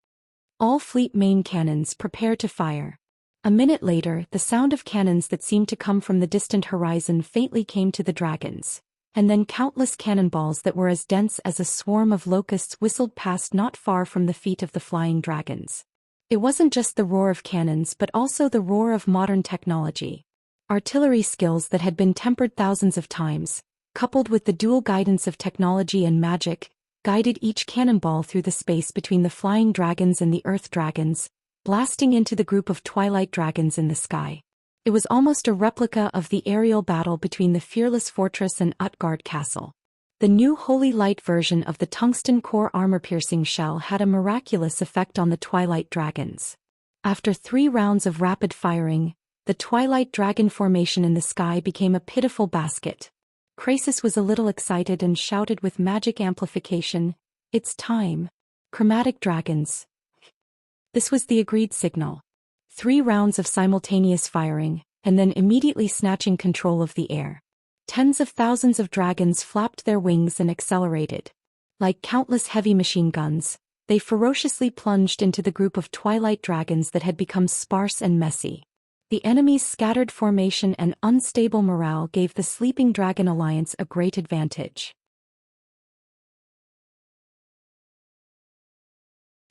Speaker 1: All fleet main cannons, prepare to fire. A minute later, the sound of cannons that seemed to come from the distant horizon faintly came to the dragons, and then countless cannonballs that were as dense as a swarm of locusts whistled past not far from the feet of the flying dragons. It wasn't just the roar of cannons but also the roar of modern technology. Artillery skills that had been tempered thousands of times, coupled with the dual guidance of technology and magic, guided each cannonball through the space between the flying dragons and the earth dragons, blasting into the group of twilight dragons in the sky. It was almost a replica of the aerial battle between the Fearless Fortress and Utgard Castle. The new Holy Light version of the tungsten core armor-piercing shell had a miraculous effect on the Twilight Dragons. After 3 rounds of rapid firing, the Twilight Dragon formation in the sky became a pitiful basket. Krasis was a little excited and shouted with magic amplification, "It's time. Chromatic dragons." This was the agreed signal. 3 rounds of simultaneous firing, and then immediately snatching control of the air. Tens of thousands of dragons flapped their wings and accelerated. Like countless heavy machine guns, they ferociously plunged into the group of Twilight Dragons that had become sparse and messy. The enemy's scattered formation and unstable morale gave the Sleeping Dragon Alliance a great advantage.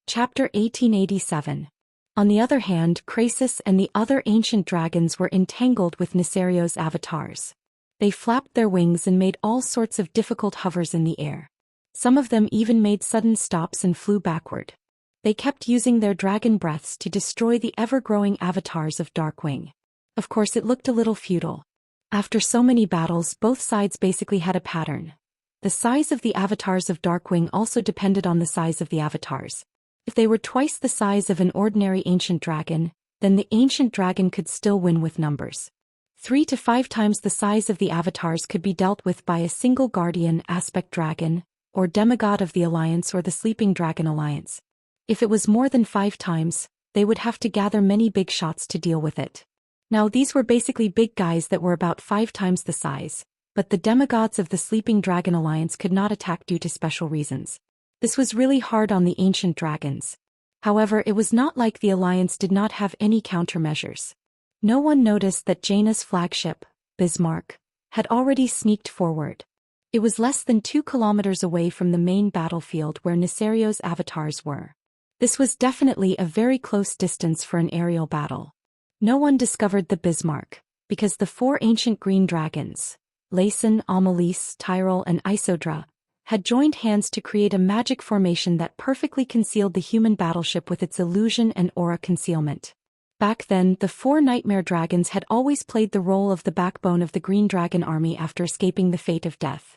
Speaker 1: Chapter 1887. On the other hand, Krasis and the other ancient dragons were entangled with Nisario's avatars. They flapped their wings and made all sorts of difficult hovers in the air. Some of them even made sudden stops and flew backward. They kept using their dragon breaths to destroy the ever-growing avatars of Darkwing. Of course, it looked a little futile. After so many battles, both sides basically had a pattern. The size of the avatars of Darkwing also depended on the size of the avatars. If they were twice the size of an ordinary ancient dragon, then the ancient dragon could still win with numbers. 3 to 5 times the size of the avatars could be dealt with by a single guardian aspect dragon, or demigod of the Alliance or the Sleeping Dragon Alliance. If it was more than 5 times, they would have to gather many big shots to deal with it. Now these were basically big guys that were about 5 times the size, but the demigods of the Sleeping Dragon Alliance could not attack due to special reasons. This was really hard on the ancient dragons. However, it was not like the Alliance did not have any countermeasures. No one noticed that Jaina's flagship, Bismarck, had already sneaked forward. It was less than 2 kilometers away from the main battlefield where Nisario's avatars were. This was definitely a very close distance for an aerial battle. No one discovered the Bismarck, because the 4 ancient green dragons, Layson, Amalise, Tyrell and Isodra, had joined hands to create a magic formation that perfectly concealed the human battleship with its illusion and aura concealment. Back then, the 4 nightmare dragons had always played the role of the backbone of the Green Dragon army after escaping the fate of death.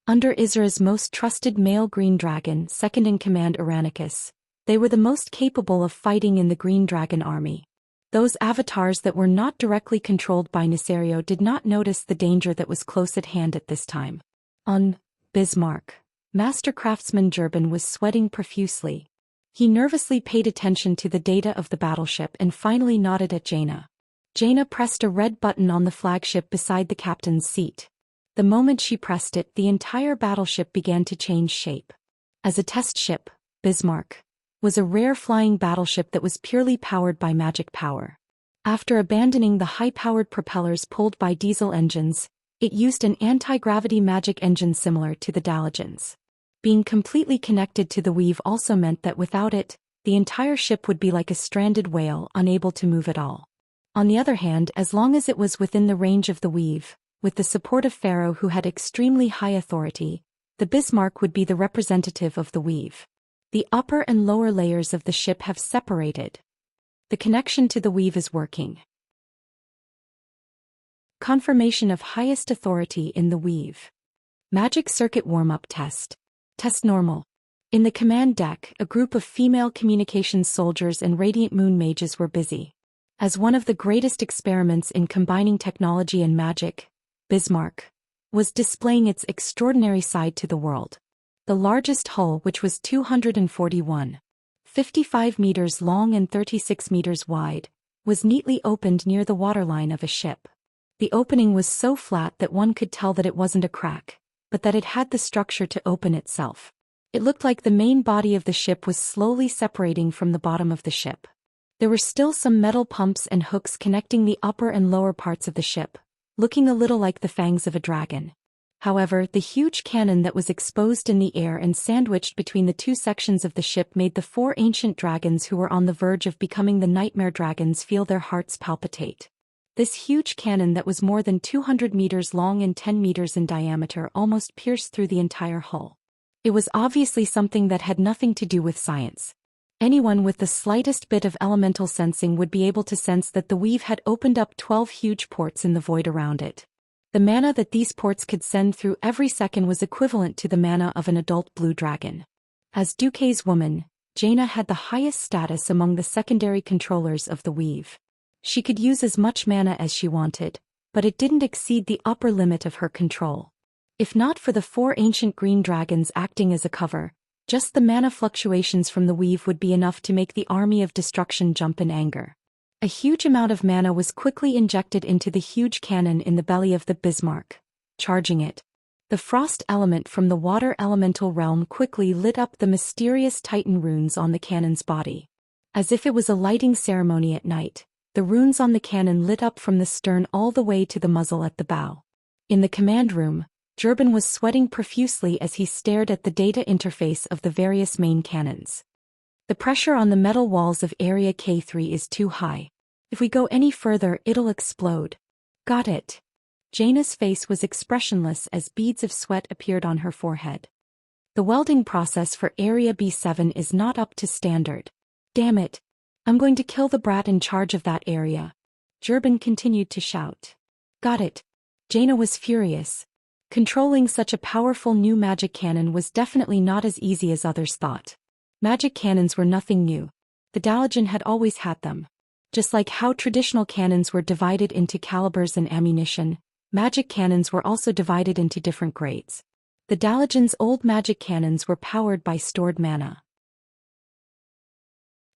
Speaker 1: Under Isra's most trusted male green dragon, second-in-command Iranicus, they were the most capable of fighting in the Green Dragon army. Those avatars that were not directly controlled by Nisario did not notice the danger that was close at hand at this time. On Bismarck, Master Craftsman Jurban was sweating profusely. He nervously paid attention to the data of the battleship and finally nodded at Jaina. Jaina pressed a red button on the flagship beside the captain's seat. The moment she pressed it, the entire battleship began to change shape. As a test ship, Bismarck was a rare flying battleship that was purely powered by magic power. After abandoning the high-powered propellers pulled by diesel engines, it used an anti-gravity magic engine similar to the Dalagen's. Being completely connected to the weave also meant that without it, the entire ship would be like a stranded whale, unable to move at all. On the other hand, as long as it was within the range of the weave, with the support of Pharaoh who had extremely high authority, the Bismarck would be the representative of the weave. The upper and lower layers of the ship have separated. The connection to the weave is working. Confirmation of highest authority in the weave. Magic circuit warm-up test. Test normal. In the command deck, a group of female communications soldiers and Radiant Moon mages were busy. As one of the greatest experiments in combining technology and magic, Bismarck was displaying its extraordinary side to the world. The largest hull, which was 241.55 meters long and 36 meters wide, was neatly opened near the waterline of a ship. The opening was so flat that one could tell that it wasn't a crack, but that it had the structure to open itself. It looked like the main body of the ship was slowly separating from the bottom of the ship. There were still some metal pumps and hooks connecting the upper and lower parts of the ship, looking a little like the fangs of a dragon. However, the huge cannon that was exposed in the air and sandwiched between the 2 sections of the ship made the 4 ancient dragons who were on the verge of becoming the nightmare dragons feel their hearts palpitate. This huge cannon that was more than 200 meters long and 10 meters in diameter almost pierced through the entire hull. It was obviously something that had nothing to do with science. Anyone with the slightest bit of elemental sensing would be able to sense that the weave had opened up 12 huge ports in the void around it. The mana that these ports could send through every second was equivalent to the mana of an adult blue dragon. As Duque's woman, Jaina had the highest status among the secondary controllers of the weave. She could use as much mana as she wanted, but it didn't exceed the upper limit of her control. If not for the 4 ancient green dragons acting as a cover, just the mana fluctuations from the weave would be enough to make the army of destruction jump in anger. A huge amount of mana was quickly injected into the huge cannon in the belly of the Bismarck, charging it. The frost element from the water elemental realm quickly lit up the mysterious Titan runes on the cannon's body. As if it was a lighting ceremony at night, the runes on the cannon lit up from the stern all the way to the muzzle at the bow. In the command room, Jurban was sweating profusely as he stared at the data interface of the various main cannons. The pressure on the metal walls of Area K3 is too high. If we go any further, it'll explode. Got it. Jaina's face was expressionless as beads of sweat appeared on her forehead. The welding process for Area B7 is not up to standard. Damn it. I'm going to kill the brat in charge of that area. Jurban continued to shout. Got it. Jaina was furious. Controlling such a powerful new magic cannon was definitely not as easy as others thought. Magic cannons were nothing new. The Dalajan had always had them. Just like how traditional cannons were divided into calibers and ammunition, magic cannons were also divided into different grades. The Dalajan's old magic cannons were powered by stored mana.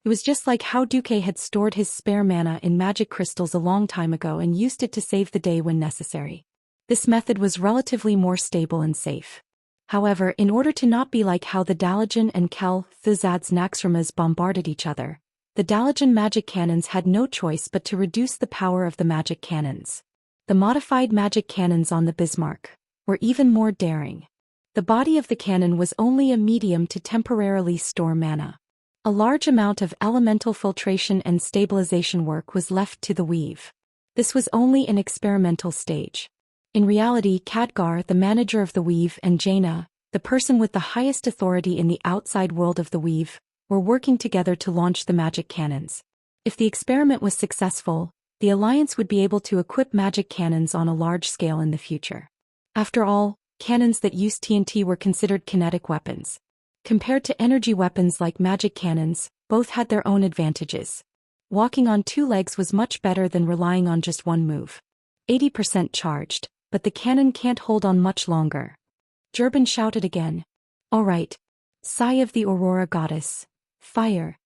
Speaker 1: It was just like how Duque had stored his spare mana in magic crystals a long time ago and used it to save the day when necessary. This method was relatively more stable and safe. However, in order to not be like how the Dalajan and Kel Thuzad's Naxramas bombarded each other, the Dalajan magic cannons had no choice but to reduce the power of the magic cannons. The modified magic cannons on the Bismarck were even more daring. The body of the cannon was only a medium to temporarily store mana. A large amount of elemental filtration and stabilization work was left to the weave. This was only an experimental stage. In reality, Khadgar, the manager of the weave, and Jaina, the person with the highest authority in the outside world of the weave, were working together to launch the magic cannons. If the experiment was successful, the Alliance would be able to equip magic cannons on a large scale in the future. After all, cannons that used TNT were considered kinetic weapons. Compared to energy weapons like magic cannons, both had their own advantages. Walking on 2 legs was much better than relying on just one move. 80% charged, but the cannon can't hold on much longer. Jurban shouted again. All right. Sigh of the Aurora Goddess. Fire.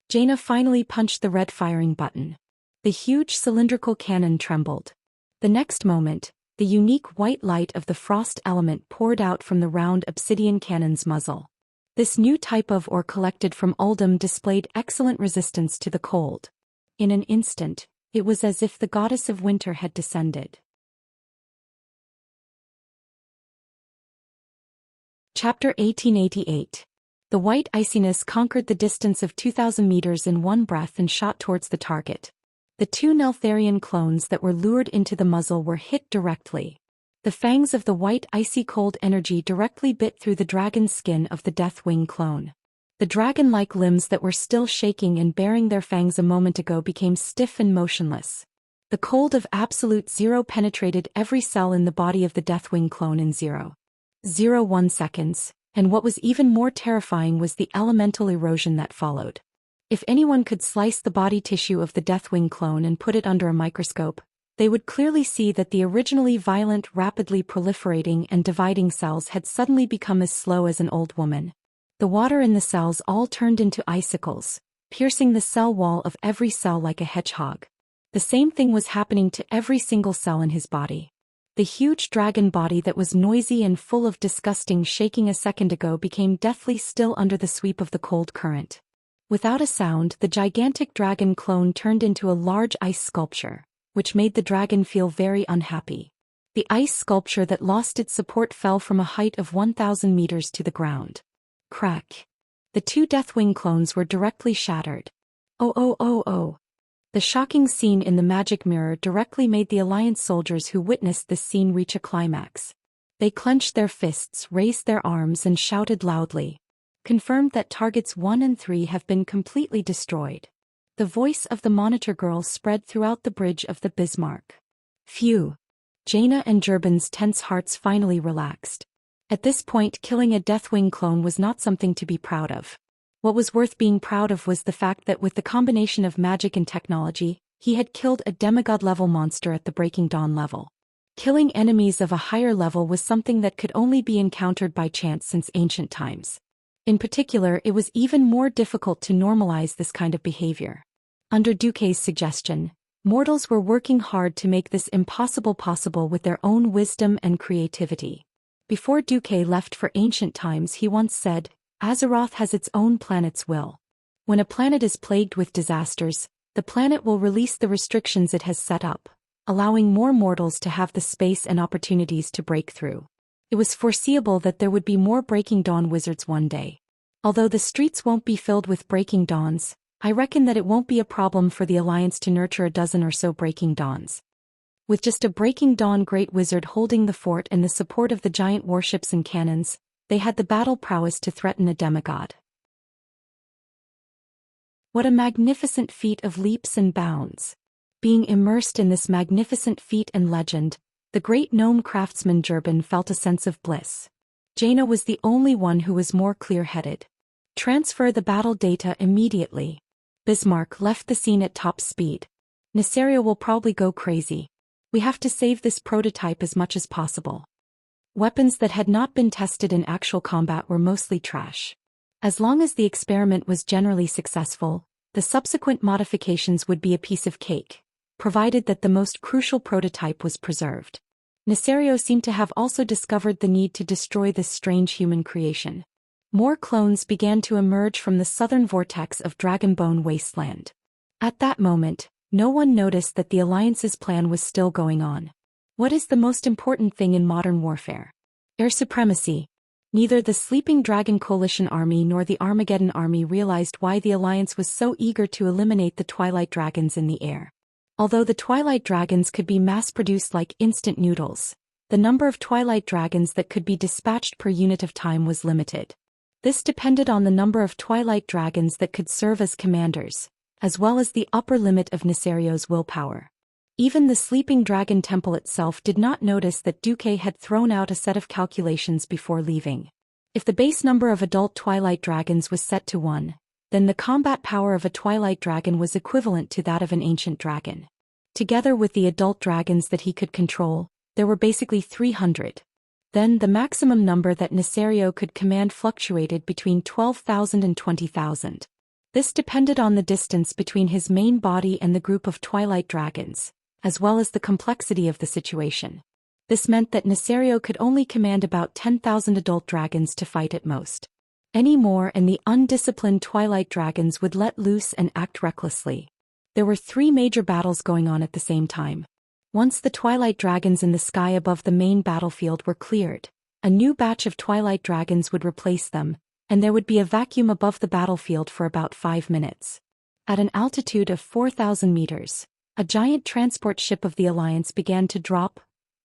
Speaker 1: Jaina finally punched the red firing button. The huge cylindrical cannon trembled. The next moment, the unique white light of the frost element poured out from the round obsidian cannon's muzzle. This new type of ore collected from Uldum displayed excellent resistance to the cold. In an instant, it was as if the goddess of winter had descended. Chapter 1888. The white iciness conquered the distance of 2,000 meters in one breath and shot towards the target. The 2 Neltharian clones that were lured into the muzzle were hit directly. The fangs of the white icy cold energy directly bit through the dragon's skin of the Deathwing clone. The dragon-like limbs that were still shaking and baring their fangs a moment ago became stiff and motionless. The cold of absolute zero penetrated every cell in the body of the Deathwing clone in 0.01 seconds, and what was even more terrifying was the elemental erosion that followed. If anyone could slice the body tissue of the Deathwing clone and put it under a microscope, they would clearly see that the originally violent, rapidly proliferating and dividing cells had suddenly become as slow as an old woman. The water in the cells all turned into icicles, piercing the cell wall of every cell like a hedgehog. The same thing was happening to every single cell in his body. The huge dragon body that was noisy and full of disgusting shaking a second ago became deathly still under the sweep of the cold current. Without a sound, the gigantic dragon clone turned into a large ice sculpture, which made the dragon feel very unhappy. The ice sculpture that lost its support fell from a height of 1,000 meters to the ground. Crack. The 2 Deathwing clones were directly shattered. Oh. The shocking scene in the magic mirror directly made the Alliance soldiers who witnessed this scene reach a climax. They clenched their fists, raised their arms and shouted loudly. Confirmed that targets 1 and 3 have been completely destroyed. The voice of the monitor girl spread throughout the bridge of the Bismarck. Phew. Jaina and Jurban's tense hearts finally relaxed. At this point, killing a Deathwing clone was not something to be proud of. What was worth being proud of was the fact that with the combination of magic and technology, he had killed a demigod-level monster at the Breaking Dawn level. Killing enemies of a higher level was something that could only be encountered by chance since ancient times. In particular, it was even more difficult to normalize this kind of behavior. Under Duque's suggestion, mortals were working hard to make this impossible possible with their own wisdom and creativity. Before Duque left for ancient times, he once said, "Azeroth has its own planet's will. When a planet is plagued with disasters, the planet will release the restrictions it has set up, allowing more mortals to have the space and opportunities to break through." It was foreseeable that there would be more Breaking Dawn wizards one day. Although the streets won't be filled with Breaking Dawns, I reckon that it won't be a problem for the Alliance to nurture a dozen or so Breaking Dawns. With just a Breaking Dawn Great Wizard holding the fort and the support of the giant warships and cannons, they had the battle prowess to threaten a demigod. What a magnificent feat of leaps and bounds! Being immersed in this magnificent feat and legend, the great gnome craftsman Jurban felt a sense of bliss. Jaina was the only one who was more clear-headed. Transfer the battle data immediately. Bismarck left the scene at top speed. Nesario will probably go crazy. We have to save this prototype as much as possible. Weapons that had not been tested in actual combat were mostly trash. As long as the experiment was generally successful, the subsequent modifications would be a piece of cake, provided that the most crucial prototype was preserved. Nesario seemed to have also discovered the need to destroy this strange human creation. More clones began to emerge from the southern vortex of Dragonbone Wasteland. At that moment, no one noticed that the Alliance's plan was still going on. What is the most important thing in modern warfare? Air supremacy. Neither the Sleeping Dragon Coalition Army nor the Armageddon Army realized why the Alliance was so eager to eliminate the Twilight Dragons in the air. Although the Twilight Dragons could be mass-produced like instant noodles, the number of Twilight Dragons that could be dispatched per unit of time was limited. This depended on the number of Twilight Dragons that could serve as commanders, as well as the upper limit of Nesario's willpower. Even the Sleeping Dragon Temple itself did not notice that Duque had thrown out a set of calculations before leaving. If the base number of adult Twilight Dragons was set to 1, then the combat power of a Twilight Dragon was equivalent to that of an ancient dragon. Together with the adult dragons that he could control, there were basically 300. Then the maximum number that Nesario could command fluctuated between 12,000 and 20,000. This depended on the distance between his main body and the group of Twilight Dragons, as well as the complexity of the situation. This meant that Nesario could only command about 10,000 adult dragons to fight at most. Any more and the undisciplined Twilight Dragons would let loose and act recklessly. There were 3 major battles going on at the same time. Once the Twilight Dragons in the sky above the main battlefield were cleared, a new batch of Twilight Dragons would replace them, and there would be a vacuum above the battlefield for about 5 minutes. At an altitude of 4,000 meters, a giant transport ship of the Alliance began to drop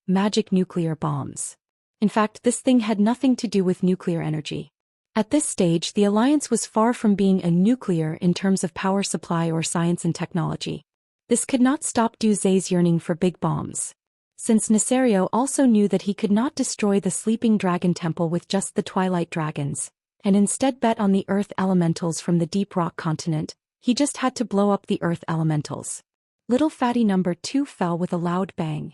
Speaker 1: magic nuclear bombs. In fact, this thing had nothing to do with nuclear energy. At this stage, the Alliance was far from being a nuclear in terms of power supply or science and technology. This could not stop Duze's yearning for big bombs. Since Nesario also knew that he could not destroy the Sleeping Dragon Temple with just the Twilight Dragons, and instead bet on the Earth Elementals from the Deep Rock continent, he just had to blow up the Earth Elementals. Little Fatty number 2 fell with a loud bang.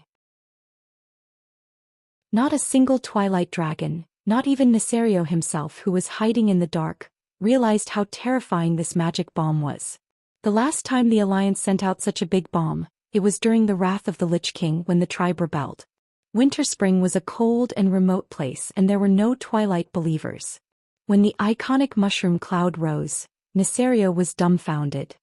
Speaker 1: Not a single Twilight Dragon, not even Nesario himself, who was hiding in the dark, realized how terrifying this magic bomb was. The last time the Alliance sent out such a big bomb, it was during the Wrath of the Lich King when the tribe rebelled. Winterspring was a cold and remote place and there were no Twilight believers. When the iconic mushroom cloud rose, Nesario was dumbfounded.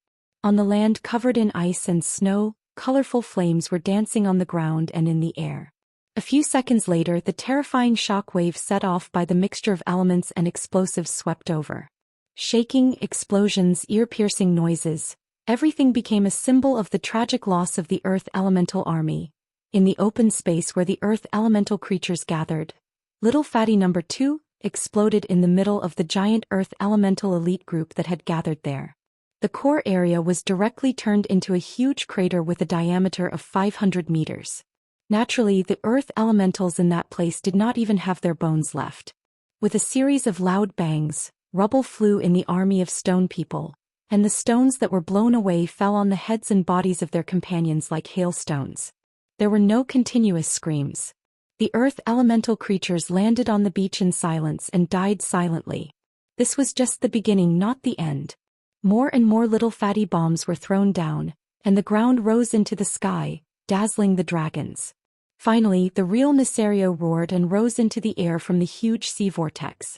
Speaker 1: On the land covered in ice and snow, colorful flames were dancing on the ground and in the air. A few seconds later, the terrifying shock wave set off by the mixture of elements and explosives swept over. Shaking, explosions, ear-piercing noises, everything became a symbol of the tragic loss of the Earth Elemental Army. In the open space where the Earth Elemental creatures gathered, Little Fatty number 2 exploded in the middle of the giant Earth Elemental elite group that had gathered there. The core area was directly turned into a huge crater with a diameter of 500 meters. Naturally, the earth elementals in that place did not even have their bones left. With a series of loud bangs, rubble flew in the army of stone people, and the stones that were blown away fell on the heads and bodies of their companions like hailstones. There were no continuous screams. The earth elemental creatures landed on the beach in silence and died silently. This was just the beginning, not the end. More and more little fatty bombs were thrown down, and the ground rose into the sky, dazzling the dragons. Finally, the real Nesario roared and rose into the air from the huge sea vortex.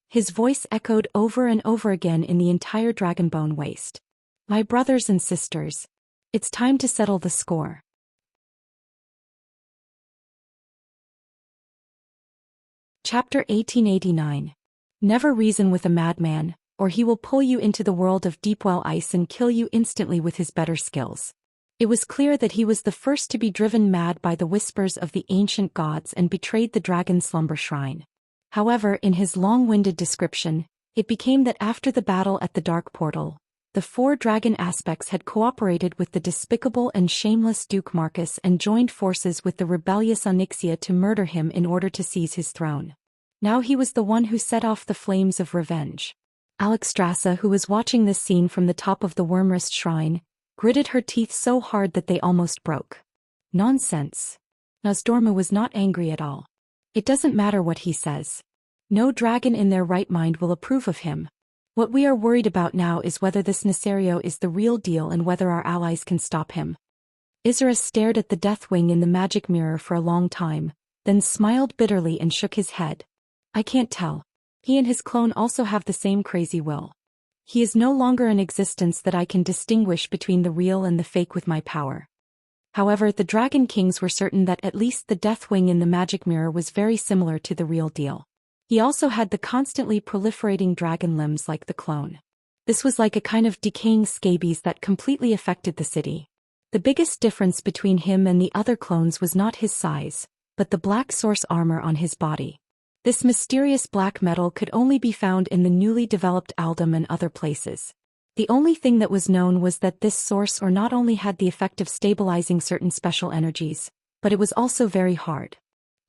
Speaker 1: His voice echoed over and over again in the entire dragonbone waste. My brothers and sisters, it's time to settle the score. Chapter 1889. Never reason with a madman, or he will pull you into the world of deep-well ice and kill you instantly with his better skills. It was clear that he was the first to be driven mad by the whispers of the ancient gods and betrayed the dragon slumber shrine. However, in his long-winded description, it became that after the battle at the Dark Portal, the 4 dragon aspects had cooperated with the despicable and shameless Duke Marcus and joined forces with the rebellious Xianxia to murder him in order to seize his throne. Now he was the one who set off the flames of revenge. Alexstrasza, who was watching this scene from the top of the Wormrest shrine, gritted her teeth so hard that they almost broke. Nonsense. Nozdormu was not angry at all. It doesn't matter what he says. No dragon in their right mind will approve of him. What we are worried about now is whether this Nesario is the real deal and whether our allies can stop him. Isra stared at the Deathwing in the magic mirror for a long time, then smiled bitterly and shook his head. I can't tell. He and his clone also have the same crazy will. He is no longer in existence that I can distinguish between the real and the fake with my power. However, the Dragon Kings were certain that at least the Deathwing in the magic mirror was very similar to the real deal. He also had the constantly proliferating dragon limbs like the clone. This was like a kind of decaying scabies that completely affected the city. The biggest difference between him and the other clones was not his size, but the black source armor on his body. This mysterious black metal could only be found in the newly developed Aldum and other places. The only thing that was known was that this source or not only had the effect of stabilizing certain special energies, but it was also very hard.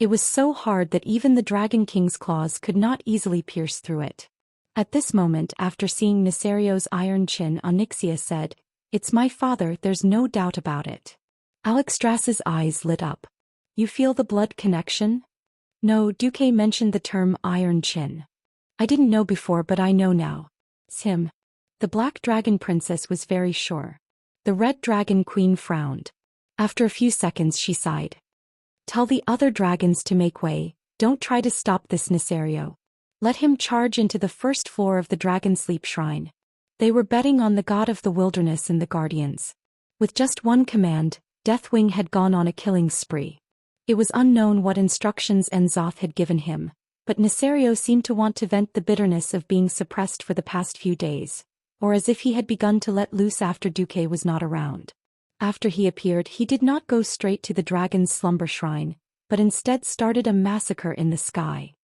Speaker 1: It was so hard that even the Dragon King's claws could not easily pierce through it. At this moment, after seeing Nesario's iron chin, Onyxia said, "It's my father, there's no doubt about it." Alexstrasza's eyes lit up. You feel the blood connection? No, Duque mentioned the term iron chin. I didn't know before, but I know now. It's him. The Black Dragon Princess was very sure. The Red Dragon Queen frowned. After a few seconds she sighed. Tell the other dragons to make way, don't try to stop this Nesario. Let him charge into the first floor of the Dragon Sleep Shrine. They were betting on the god of the wilderness and the guardians. With just one command, Deathwing had gone on a killing spree. It was unknown what instructions Enzoth had given him, but Nesario seemed to want to vent the bitterness of being suppressed for the past few days, or as if he had begun to let loose after Duque was not around. After he appeared, he did not go straight to the dragon's slumber shrine, but instead started a massacre in the sky.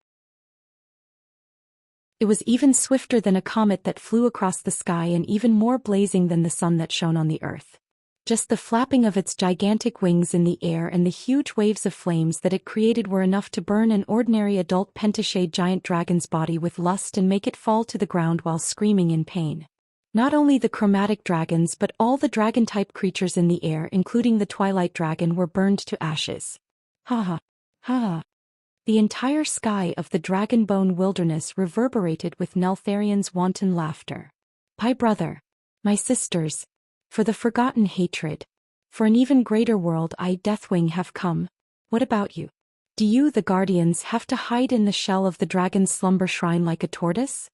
Speaker 1: It was even swifter than a comet that flew across the sky and even more blazing than the sun that shone on the earth. Just the flapping of its gigantic wings in the air and the huge waves of flames that it created were enough to burn an ordinary adult pentashade giant dragon's body with lust and make it fall to the ground while screaming in pain. Not only the chromatic dragons but all the dragon-type creatures in the air, including the twilight dragon, were burned to ashes. Ha ha, ha ha. The entire sky of the Dragonbone wilderness reverberated with Neltharion's wanton laughter. My brother, my sisters, for the forgotten hatred, for an even greater world, I, Deathwing, have come. What about you? Do you, the guardians, have to hide in the shell of the dragon's slumber shrine like a tortoise?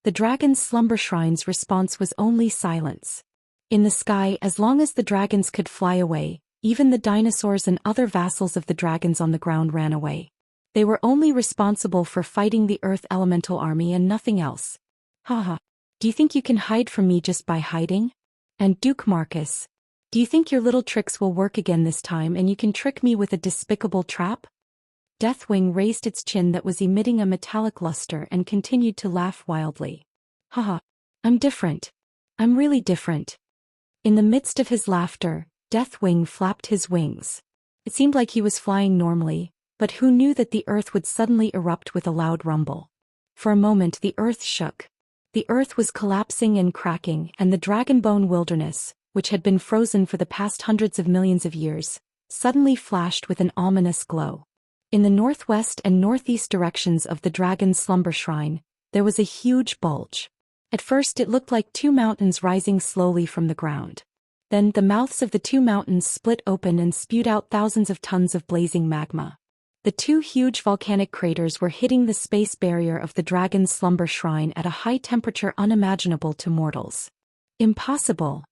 Speaker 1: The dragon's slumber shrine's response was only silence. In the sky, as long as the dragons could fly away, even the dinosaurs and other vassals of the dragons on the ground ran away. They were only responsible for fighting the Earth Elemental Army and nothing else. Haha. Do you think you can hide from me just by hiding? And Duke Marcus, do you think your little tricks will work again this time and you can trick me with a despicable trap? Deathwing raised its chin that was emitting a metallic luster and continued to laugh wildly. Haha. I'm different. I'm really different. In the midst of his laughter, Deathwing flapped his wings. It seemed like he was flying normally, but who knew that the earth would suddenly erupt with a loud rumble? For a moment the earth shook. The earth was collapsing and cracking, and the dragon-bone wilderness, which had been frozen for the past hundreds of millions of years, suddenly flashed with an ominous glow. In the northwest and northeast directions of the dragon's slumber shrine, there was a huge bulge. At first it looked like two mountains rising slowly from the ground. Then the mouths of the two mountains split open and spewed out thousands of tons of blazing magma. The two huge volcanic craters were hitting the space barrier of the dragon's slumber shrine at a high temperature unimaginable to mortals. Impossible!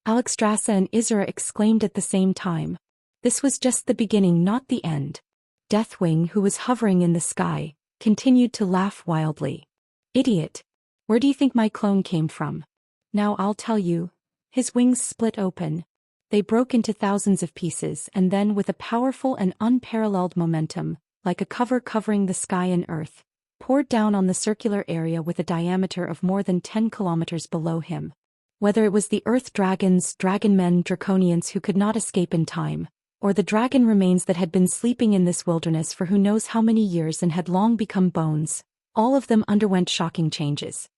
Speaker 1: Alexstrasza and Isra exclaimed at the same time. This was just the beginning, not the end. Deathwing, who was hovering in the sky, continued to laugh wildly. Idiot! Where do you think my clone came from? Now I'll tell you. His wings split open. They broke into thousands of pieces, and then with a powerful and unparalleled momentum, like a cover covering the sky and earth, poured down on the circular area with a diameter of more than 10 kilometers below him. Whether it was the earth dragons, dragonmen, draconians who could not escape in time, or the dragon remains that had been sleeping in this wilderness for who knows how many years and had long become bones, all of them underwent shocking changes.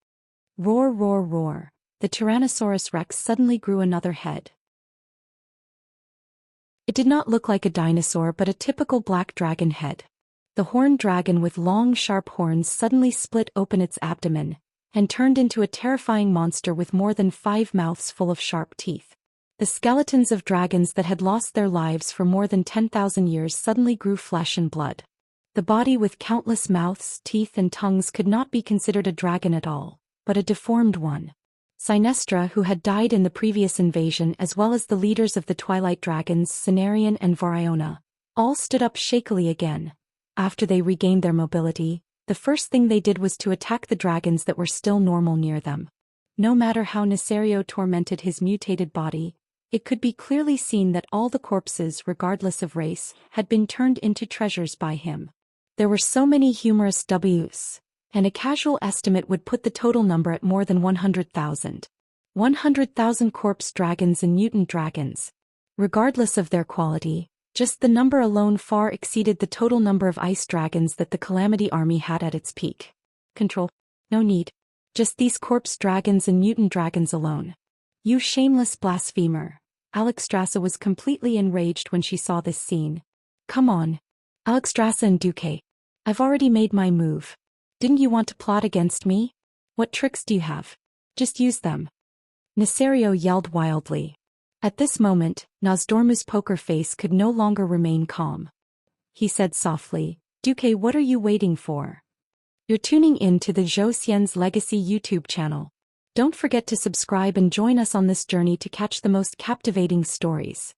Speaker 1: Roar, roar, roar. The Tyrannosaurus Rex suddenly grew another head. It did not look like a dinosaur but a typical black dragon head. The horned dragon with long sharp horns suddenly split open its abdomen, and turned into a terrifying monster with more than 5 mouths full of sharp teeth. The skeletons of dragons that had lost their lives for more than 10,000 years suddenly grew flesh and blood. The body with countless mouths, teeth and tongues could not be considered a dragon at all, but a deformed one. Sinestra, who had died in the previous invasion, as well as the leaders of the Twilight Dragons, Cenarion and Variona, all stood up shakily again. After they regained their mobility, the first thing they did was to attack the dragons that were still normal near them. No matter how Nesario tormented his mutated body, it could be clearly seen that all the corpses, regardless of race, had been turned into treasures by him. There were so many humorous Ws, and a casual estimate would put the total number at more than 100,000. 100,000 corpse dragons and mutant dragons. Regardless of their quality, just the number alone far exceeded the total number of ice dragons that the Calamity Army had at its peak. Control. No need. Just these corpse dragons and mutant dragons alone. You shameless blasphemer. Alexstrasza was completely enraged when she saw this scene. Come on. Alexstrasza and Duque. I've already made my move. Didn't you want to plot against me? What tricks do you have? Just use them. Nesario yelled wildly. At this moment, Nozdormu's poker face could no longer remain calm. He said softly, Duque, what are you waiting for? You're tuning in to the Zhou Xian's Legacy YouTube channel. Don't forget to subscribe and join us on this journey to catch the most captivating stories.